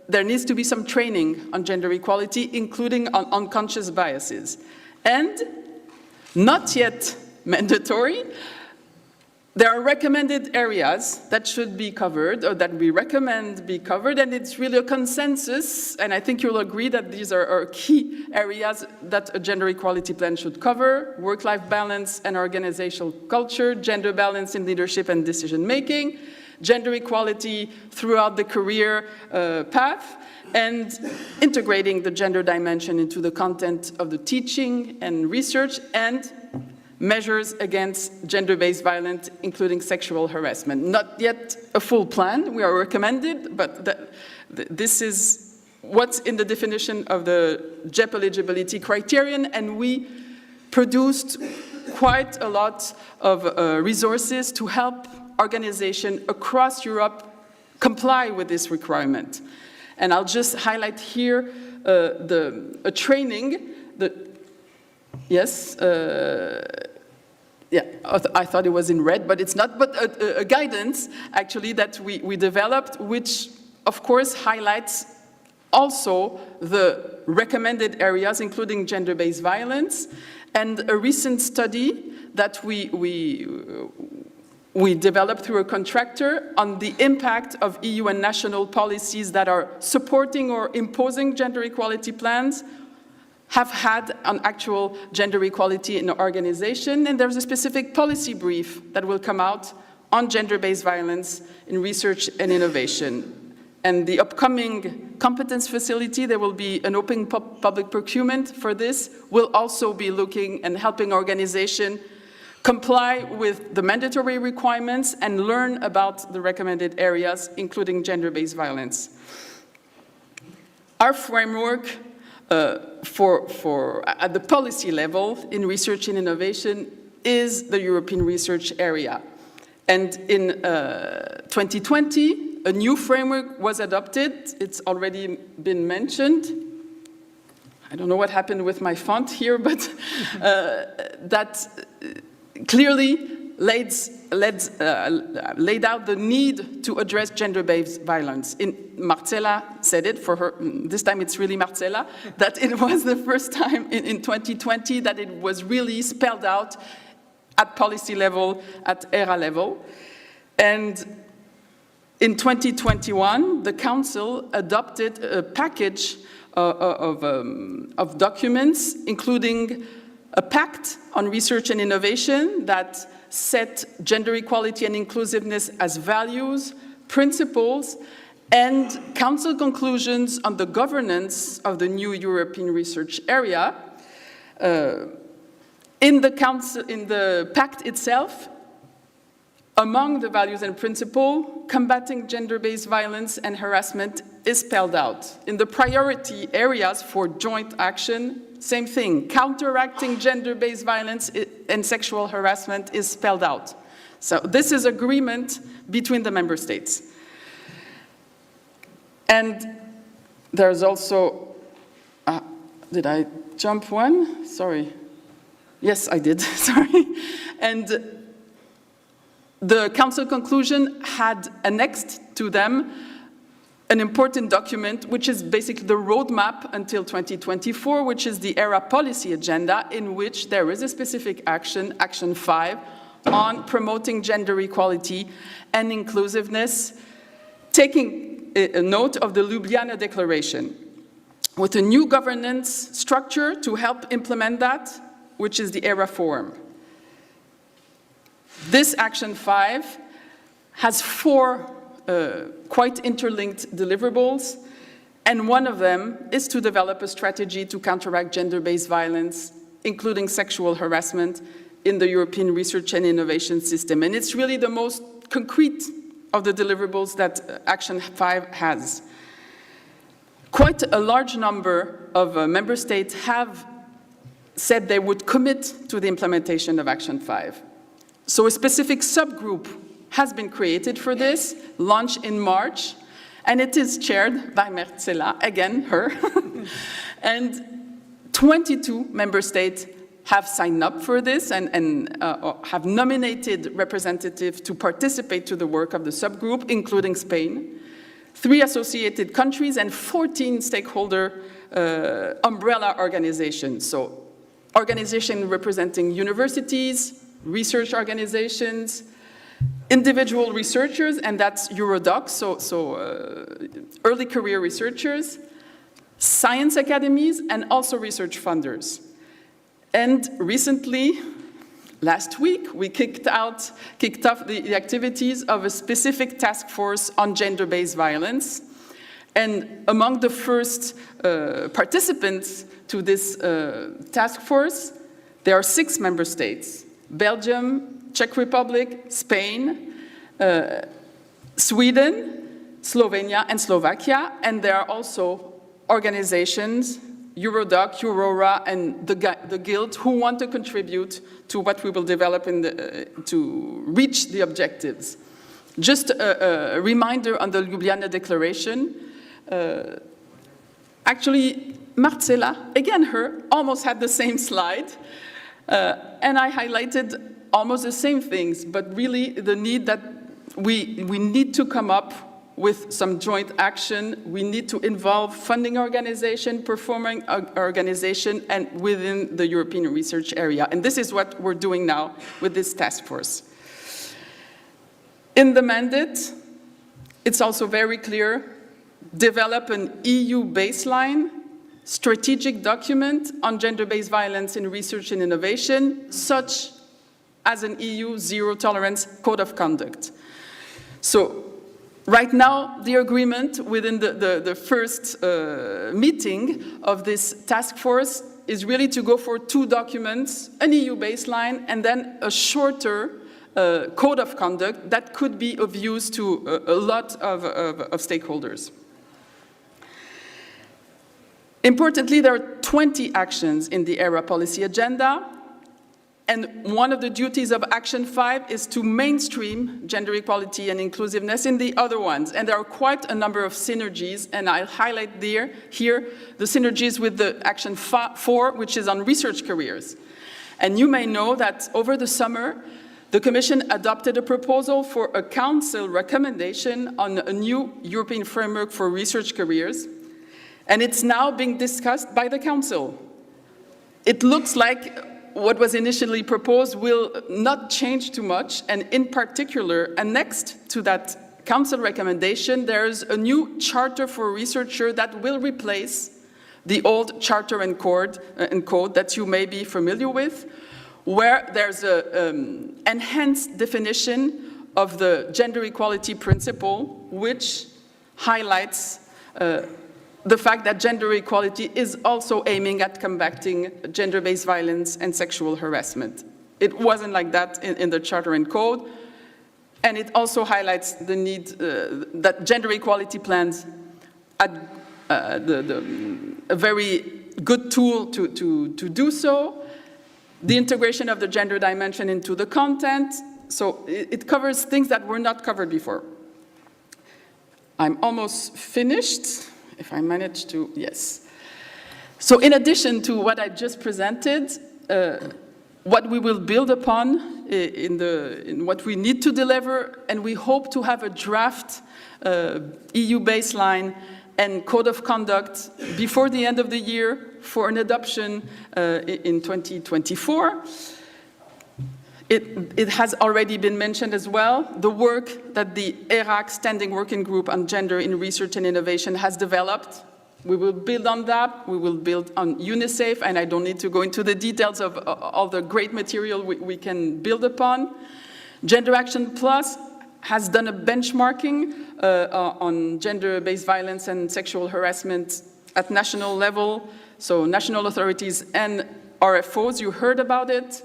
Speaker 4: there needs to be some training on gender equality, including on unconscious biases. And not yet mandatory, there are recommended areas that should be covered, or that we recommend be covered, and it's really a consensus, and I think you'll agree that these are key areas that a gender equality plan should cover: work-life balance and organizational culture, gender balance in leadership and decision-making, gender equality throughout the career path, and integrating the gender dimension into the content of the teaching and research, and measures against gender-based violence, including sexual harassment. Not yet a full plan, we are recommended, but this is what's in the definition of the JEP eligibility criterion, and we produced quite a lot of resources to help organizations across Europe comply with this requirement. And I'll just highlight here a training that, yes, yeah, I thought it was in red, but it's not, but a guidance, actually, that we developed, which, of course, highlights also the recommended areas, including gender-based violence, and a recent study that we developed through a contractor on the impact of EU and national policies that are supporting or imposing gender equality plans have had on actual gender equality in the organization, and there's a specific policy brief that will come out on gender-based violence in research and innovation. And the upcoming competence facility, there will be an open public procurement for this, will also be looking and helping organizations comply with the mandatory requirements and learn about the recommended areas, including gender-based violence. Our framework at the policy level in research and innovation is the European research area. And in 2020, a new framework was adopted. It's already been mentioned. I don't know what happened with my font here, but that clearly laid out the need to address gender-based violence. Marcella said it, for her, this time it's really Marcella, that it was the first time in 2020 that it was really spelled out at policy level, at ERA level. And in 2021, the Council adopted a package of documents, including a pact on research and innovation that set gender equality and inclusiveness as values, principles, and Council conclusions on the governance of the new European research area. In the pact itself, among the values and principles, combating gender-based violence and harassment is spelled out. In the priority areas for joint action, same thing, counteracting gender-based violence and sexual harassment is spelled out. So this is agreement between the member states. And there's also, did I jump one? Sorry. Yes, I did, sorry. And the Council conclusion had annexed to them an important document, which is basically the roadmap until 2024, which is the ERA policy agenda, in which there is a specific action, Action 5, on promoting gender equality and inclusiveness, taking a note of the Ljubljana Declaration, with a new governance structure to help implement that, which is the ERA Forum. This Action 5 has 4 quite interlinked deliverables, and one of them is to develop a strategy to counteract gender-based violence, including sexual harassment, in the European research and innovation system. And it's really the most concrete of the deliverables that Action 5 has. Quite a large number of member states have said they would commit to the implementation of Action 5. So a specific subgroup has been created for this, launched in March, and it is chaired by Marcella, again, her. And 22 member states have signed up for this and have nominated representatives to participate to the work of the subgroup, including Spain, 3 associated countries, and 14 stakeholder umbrella organizations. So organizations representing universities, research organizations, individual researchers, and that's Eurodoc, so early career researchers, science academies, and also research funders. And recently, last week, we kicked off the activities of a specific task force on gender-based violence. And among the first participants to this task force, there are 6 member states: Belgium, Czech Republic, Spain, Sweden, Slovenia, and Slovakia. And there are also organizations, Eurodoc, Aurora, and the Guild, who want to contribute to what we will develop to reach the objectives. Just a reminder on the Ljubljana Declaration. Actually, Marcella, again her, almost had the same slide. And I highlighted almost the same things, but really the need that we need to come up with some joint action. We need to involve funding organization, performing organization, and within the European research area. And this is what we're doing now with this task force. In the mandate, it's also very clear: develop an EU baseline strategic document on gender-based violence in research and innovation, such as an EU zero-tolerance code of conduct. So right now, the agreement within the first meeting of this task force is really to go for 2 documents, an EU baseline, and then a shorter code of conduct that could be of use to a lot of stakeholders. Importantly, there are 20 actions in the ERA policy agenda, and one of the duties of Action 5 is to mainstream gender equality and inclusiveness in the other ones. And there are quite a number of synergies, and I'll highlight here the synergies with the Action 4, which is on research careers. And you may know that over the summer, the Commission adopted a proposal for a Council recommendation on a new European framework for research careers, and it's now being discussed by the Council. It looks like what was initially proposed will not change too much, and in particular, annexed to that Council recommendation, there's a new charter for researchers that will replace the old charter and code that you may be familiar with, where there's an enhanced definition of the gender equality principle, which highlights the fact that gender equality is also aiming at combating gender-based violence and sexual harassment. It wasn't like that in the Charter and Code, and it also highlights the need that gender equality plans are a very good tool to do so. The integration of the gender dimension into the content, so it covers things that were not covered before. I'm almost finished. If I manage to, yes. So in addition to what I just presented, what we will build upon in what we need to deliver, and we hope to have a draft EU baseline and code of conduct before the end of the year for an adoption in 2024. It has already been mentioned as well, the work that the ERAC Standing Working Group on Gender in Research and Innovation has developed. We will build on that. We will build on UNISAFE, and I don't need to go into the details of all the great material we can build upon. Gender Action Plus has done a benchmarking on gender-based violence and sexual harassment at national level, so national authorities and RFOs, you heard about it.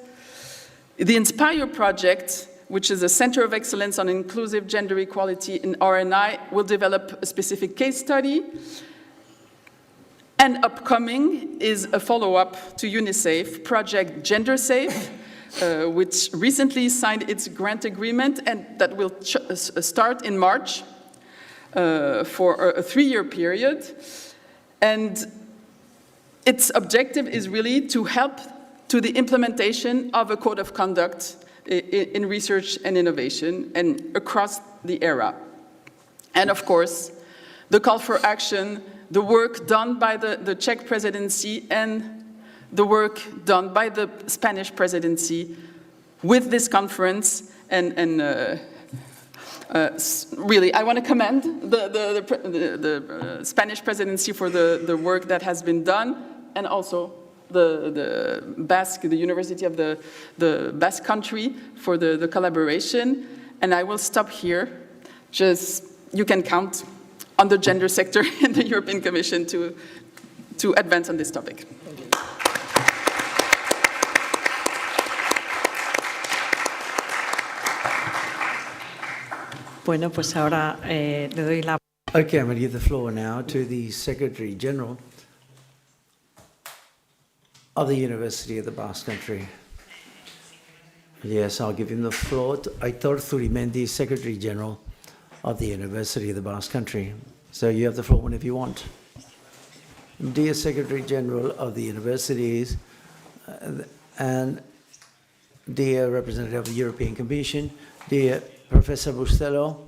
Speaker 4: The INSPIRE project, which is a Center of Excellence on Inclusive Gender Equality in RNI, will develop a specific case study. And upcoming is a follow-up to UNISAFE, Project Gender Safe, which recently signed its grant agreement, and that will start in March for a 3-year period. And its objective is really to help to the implementation of a code of conduct in research and innovation and across the ERA. And of course, the call for action, the work done by the Czech presidency and the work done by the Spanish presidency with this conference, and really, I want to commend the Spanish presidency for the work that has been done, and also the University of the Basque Country for the collaboration. And I will stop here. Just, you can count on the gender sector in the European Commission to advance on this topic.
Speaker 8: Bueno, pues ahora le doy la...
Speaker 5: Okay, I'm going to give the floor now to the Secretary General of the University of the Basque Country. Yes, I'll give him the floor. Aitor Zurimendi, Secretary General of the University of the Basque Country. So you have the floor whenever you want. Dear Secretary General of the universities and dear representative of the European Commission, dear Professor Bustelo,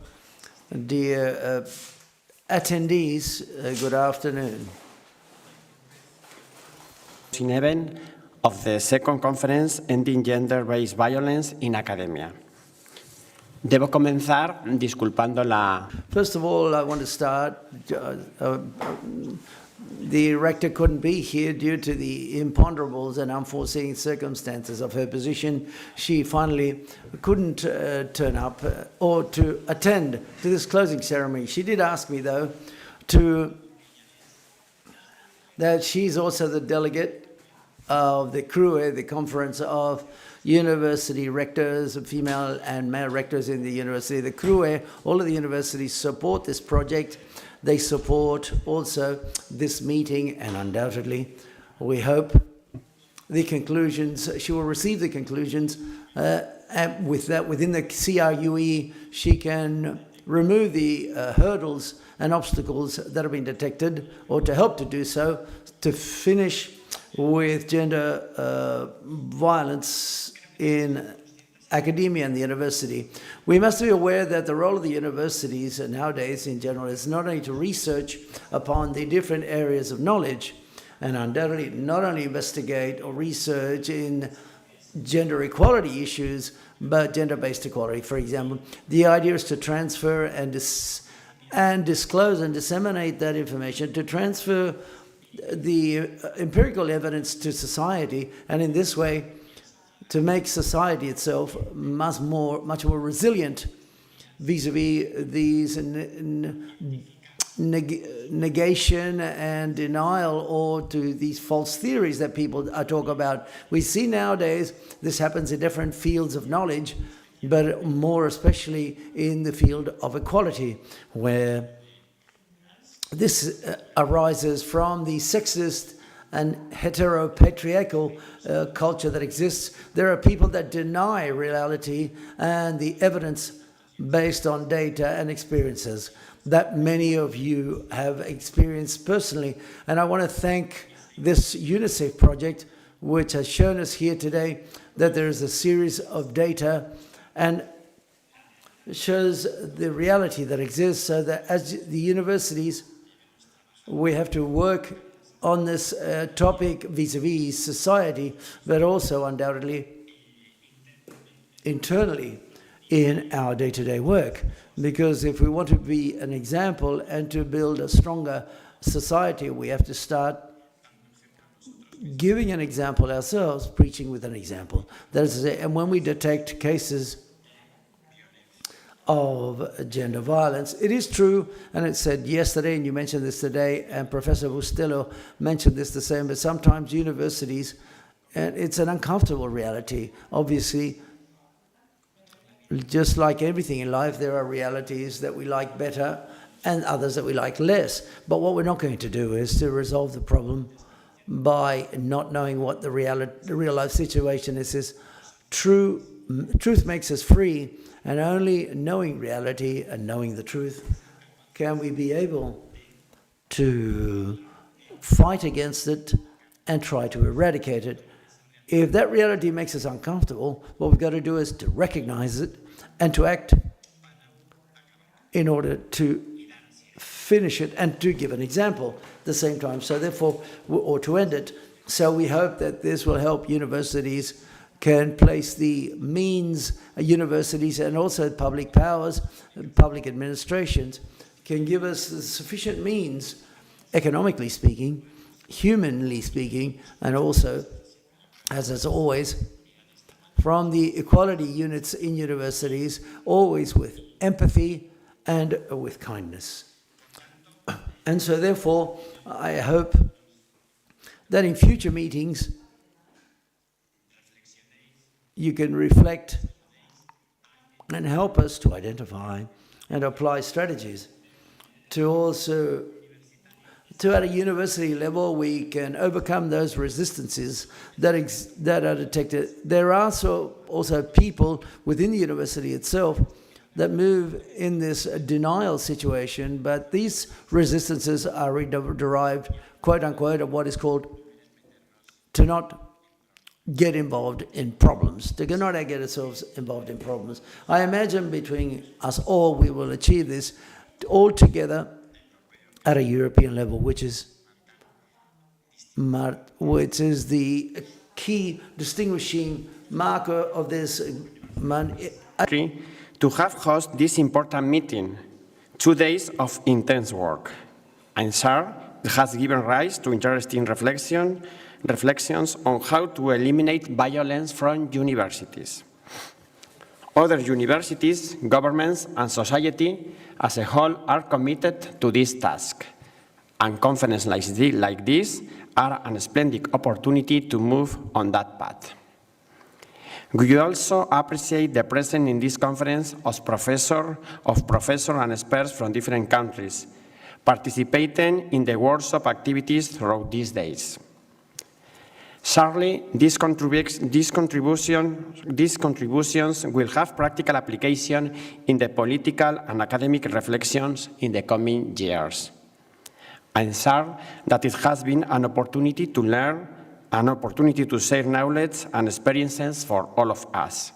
Speaker 5: dear attendees, good afternoon.
Speaker 22: 11 of the second conference Ending Gender-Based Violence in Academia. Debo comenzar disculpando la...
Speaker 5: First of all, I want to start, the rector couldn't be here due to the imponderables and unforeseen circumstances of her position. She finally couldn't turn up or to attend to this closing ceremony. She did ask me, though, that she's also the delegate of the CRUE, the Conference of University Rectors, female and male rectors in the university. The CRUE, all of the universities support this project, They support also this meeting, and undoubtedly, we hope the conclusions, she will receive the conclusions, and with that, within the CRUE, she can remove the hurdles and obstacles that have been detected, or to help to do so, to finish with gender violence in academia and the university. We must be aware that the role of the universities nowadays in general is not only to research upon the different areas of knowledge, and undoubtedly not only investigate or research in gender equality issues, but gender-based equality. For example, the idea is to transfer and disclose and disseminate that information, to transfer the empirical evidence to society, and in this way to make society itself much more resilient vis-a-vis these negation and denial, or to these false theories that people talk about. We see nowadays this happens in different fields of knowledge, but more especially in the field of equality, where this arises from the sexist and heteropatriarchal culture that exists. There are people that deny reality and the evidence based on data and experiences that many of you have experienced personally. And I want to thank this UNISAFE project, which has shown us here today that there is a series of data and shows the reality that exists, so that as the universities, we have to work on this topic vis-a-vis society, but also undoubtedly internally in our day-to-day work. Because if we want to be an example and to build a stronger society, we have to start giving an example ourselves, preaching with an example. That is to say, and when we detect cases of gender violence, it is true, and it said yesterday, and you mentioned this today, and Professor Bustillo mentioned this the same, but sometimes universities, and it's an uncomfortable reality. Obviously, just like everything in life, there are realities that we like better and others that we like less. But what we're not going to do is to resolve the problem by not knowing what the real life situation is. Truth makes us free, and only knowing reality and knowing the truth can we be able to fight against it and try to eradicate it. If that reality makes us uncomfortable, what we've got to do is to recognize it and to act in order to finish it and to give an example at the same time. So therefore, or to end it. So we hope that this will help universities can place the means, universities and also public powers, public administrations, can give us the sufficient means, economically speaking, humanly speaking, and also, as always, from the equality units in universities, always with empathy and with kindness. And so therefore, I hope that in future meetings, you can reflect and help us to identify and apply strategies to also, to at a university level, we can overcome those resistances that are detected. There are also people within the university itself that move in this denial situation, but these resistances are derived, quote unquote, of what is called to not get involved in problems, to not get ourselves involved in problems. I imagine between us all, we will achieve this all together at a European level, which is the key distinguishing marker of this
Speaker 22: country to have hosted this important meeting, 2 days of intense work. I'm sure it has given rise to interesting reflections on how to eliminate violence from universities. Other universities, governments, and society as a whole are committed to this task, and conferences like this are a splendid opportunity to move on that path. We also appreciate the presence in this conference of professors and experts from different countries, participating in the workshop activities throughout these days. Surely, these contributions will have practical application in the political and academic reflections in the coming years. I'm sure that it has been an opportunity to learn, an opportunity to share knowledge and experiences for all of us.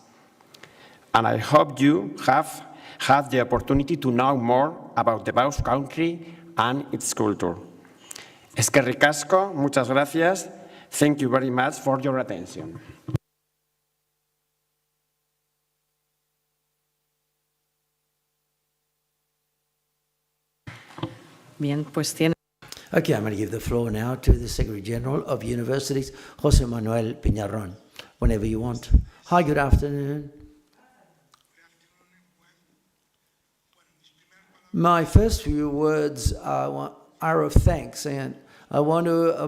Speaker 22: And I hope you have had the opportunity to know more about the Basque Country and its culture. Eskerrik asko, muchas gracias. Thank you very much for your attention.
Speaker 6: Bien, pues tiene.
Speaker 5: Okay, I'm going to give the floor now to the Secretary General of Universities, José Manuel Piñarrón, whenever you want. Hi, good afternoon. My first few words are of thanks, and of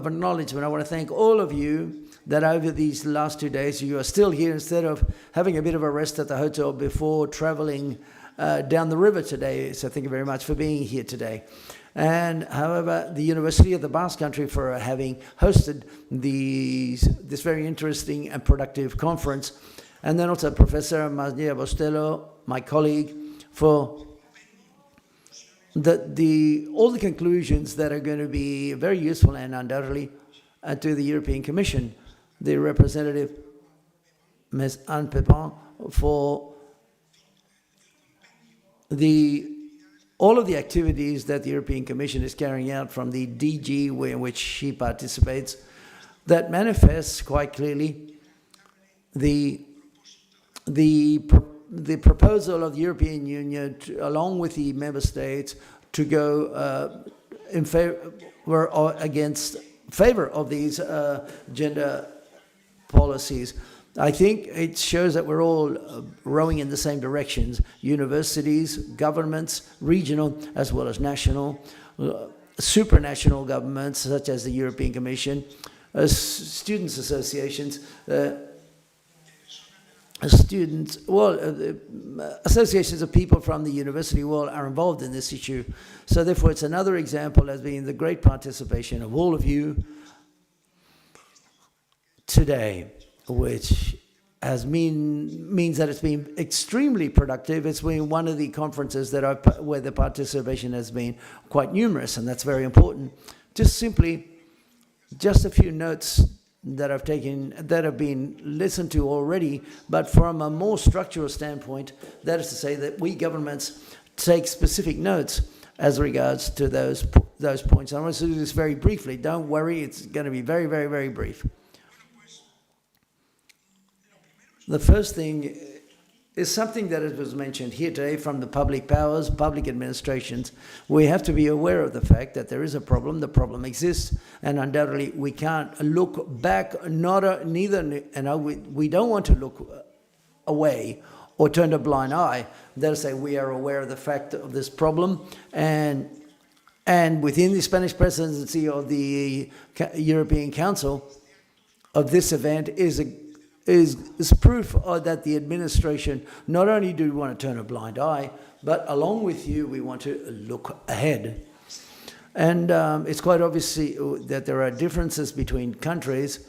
Speaker 5: acknowledgement. I want to thank all of you that over these last 2 days you are still here instead of having a bit of a rest at the hotel before traveling down the river today. So thank you very much for being here today. And however, the University of the Basque Country for having hosted this very interesting and productive conference. And then also Professor Maria Bostello, my colleague, for all the conclusions that are going to be very useful and undoubtedly to the European Commission. The representative, Ms. Anne Pepin, for all of the activities that the European Commission is carrying out from the DG in which she participates, that manifests quite clearly the proposal of the European Union, along with the member states, to go in favor of these gender policies. I think it shows that we're all rowing in the same directions: universities, governments, regional as well as national, supranational governments such as the European Commission, students' associations, associations of people from the university world are involved in this issue. So therefore, it's another example as being the great participation of all of you today, which means that it's been extremely productive. It's been one of the conferences where the participation has been quite numerous, and that's very important. Just a few notes that I've taken, that have been listened to already, but from a more structural standpoint, that is to say that we governments take specific notes as regards to those points. I want to do this very briefly. Don't worry, it's going to be very, very, very brief. The first thing is something that was mentioned here today from the public powers, public administrations. We have to be aware of the fact that there is a problem. The problem exists, and undoubtedly we can't look back. We don't want to look away or turn a blind eye. That is, say we are aware of the fact of this problem, and within the Spanish Presidency of the European Council, of this event is proof that the administration, not only do we want to turn a blind eye, but along with you, we want to look ahead. And it's quite obvious that there are differences between countries,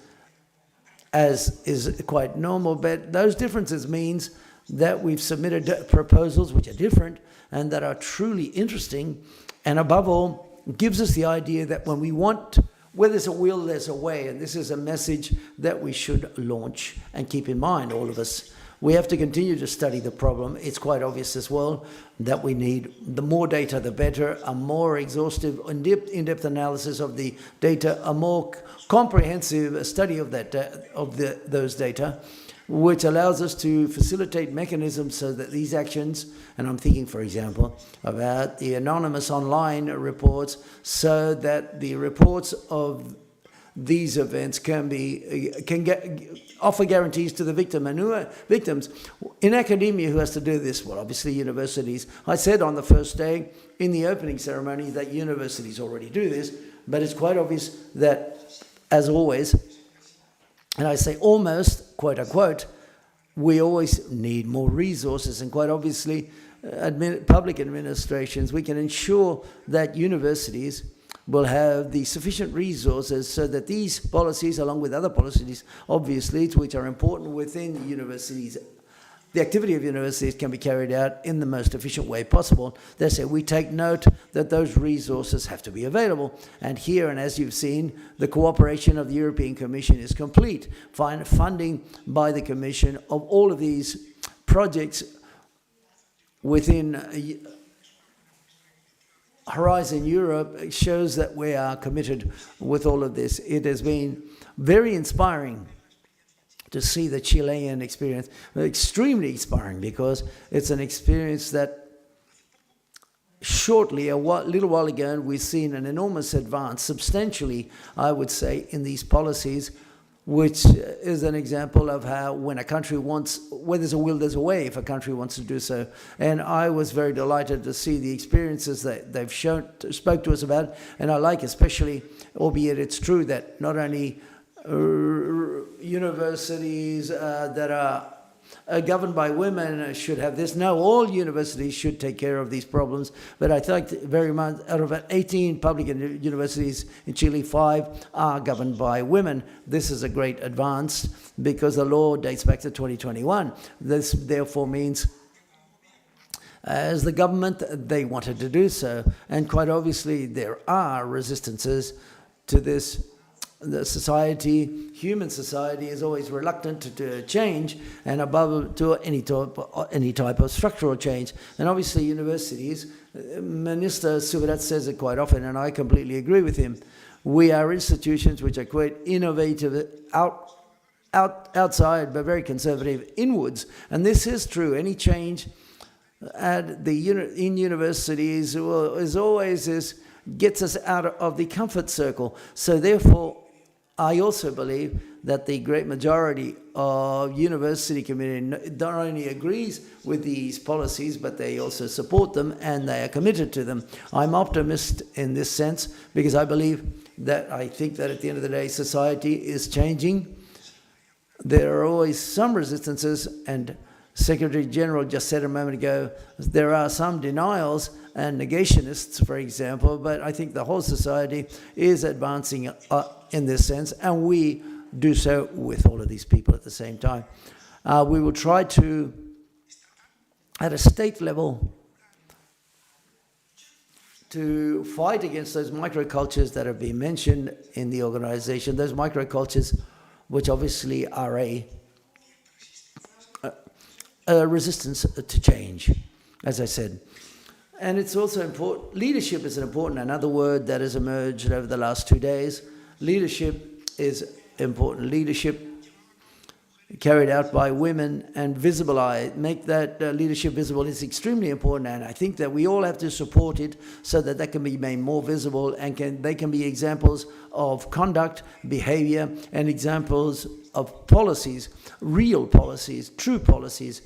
Speaker 5: as is quite normal, but those differences means that we've submitted proposals which are different and that are truly interesting, and above all, gives us the idea that when we want, where there's a will, there's a way, and this is a message that we should launch and keep in mind, all of us. We have to continue to study the problem. It's quite obvious as well that we need the more data, the better, a more exhaustive, in-depth analysis of the data, a more comprehensive study of those data, which allows us to facilitate mechanisms so that these actions, and I'm thinking, for example, about the anonymous online reports, so that the reports of these events can offer guarantees to the victim and who are victims. In academia, who has to do this? Well, obviously universities. I said on the first day in the opening ceremony that universities already do this, but it's quite obvious that, as always, and I say almost, quote unquote, we always need more resources, and quite obviously public administrations, we can ensure that universities will have the sufficient resources so that these policies, along with other policies, obviously, which are important within universities, the activity of universities can be carried out in the most efficient way possible. They say we take note that those resources have to be available. And here, and as you've seen, the cooperation of the European Commission is complete. Funding by the Commission of all of these projects within Horizon Europe shows that we are committed with all of this. It has been very inspiring to see the Chilean experience, extremely inspiring, because it's an experience that shortly, little while ago, we've seen an enormous advance, substantially, I would say, in these policies, which is an example of how when a country wants, where there's a will, there's a way, if a country wants to do so. And I was very delighted to see the experiences that they've spoke to us about, and I like especially, albeit it's true that not only universities that are governed by women should have this. No, all universities should take care of these problems. But I think very much out of 18 public universities in Chile, 5 are governed by women. This is a great advance because the law dates back to 2021. This therefore means as the government, they wanted to do so. And quite obviously, there are resistances to this. The society, human society, is always reluctant to change and above to any type of structural change. And obviously universities, Minister Subrat says it quite often, and I completely agree with him. We are institutions which are quite innovative outside, but very conservative inwards. And this is true. Any change at in universities is always gets us out of the comfort circle. So therefore, I also believe that the great majority of university community not only agrees with these policies, but they also support them and they are committed to them. I'm optimist in this sense because I believe that I think that at the end of the day, society is changing. There are always some resistances, and Secretary General just said a moment ago, there are some denials and negationists, for example, but I think the whole society is advancing in this sense, and we do so with all of these people at the same time. We will try to, at a state level, to fight against those microcultures that have been mentioned in the organization, those microcultures which obviously are a resistance to change, as I said. And it's also important, leadership is another word that has emerged over the last 2 days. Leadership is important. Leadership carried out by women and make that leadership visible is extremely important, and I think that we all have to support it so that that can be made more visible and they can be examples of conduct, behavior, and examples of policies, real policies, true policies.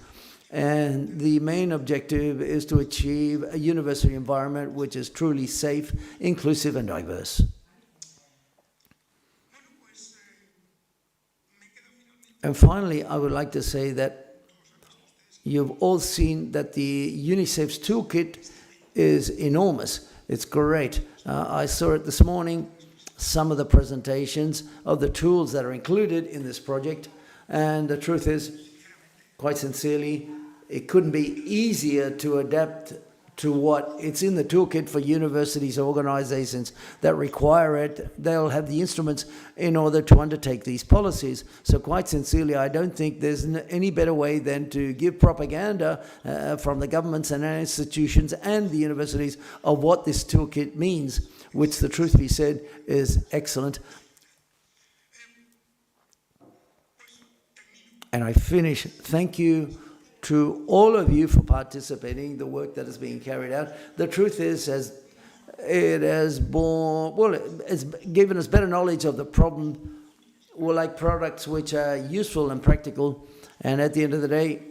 Speaker 5: And the main objective is to achieve a university environment which is truly safe, inclusive, and diverse. And finally, I would like to say that you've all seen that the UNICEF's toolkit is enormous. It's great. I saw it this morning, some of the presentations of the tools that are included in this project. And the truth is, quite sincerely, it couldn't be easier to adapt to what it's in the toolkit for universities, organizations that require it. They'll have the instruments in order to undertake these policies. So quite sincerely, I don't think there's any better way than to give propaganda from the governments and institutions and the universities of what this toolkit means, which, the truth be said, is excellent. And I finish. Thank you to all of you for participating, the work that is being carried out. The truth is, it's given us better knowledge of the problem. We like products which are useful and practical, and at the end of the day,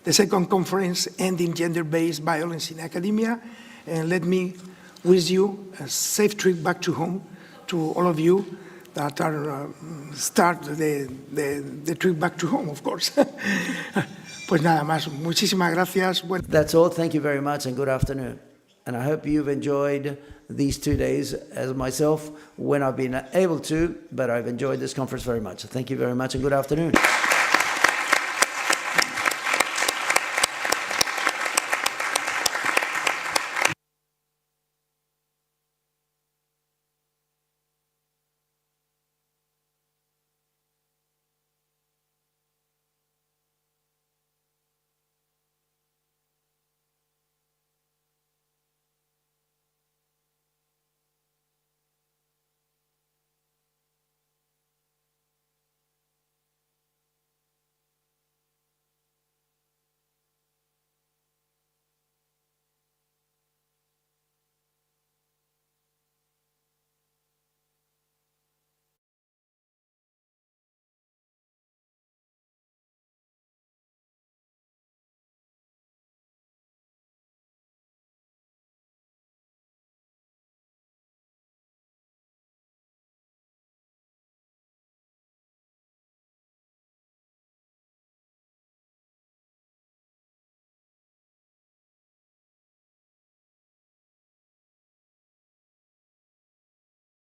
Speaker 3: the second conference, Ending Gender-Based Violence in Academia, and let me wish you a safe trip back to home to all of you that are start the trip back to home, of course. Pues nada más, muchísimas gracias.
Speaker 5: That's all. Thank you very much and good afternoon. And I hope you've enjoyed these 2 days as myself when I've been able to, but I've enjoyed this conference very much. Thank you very much and good afternoon.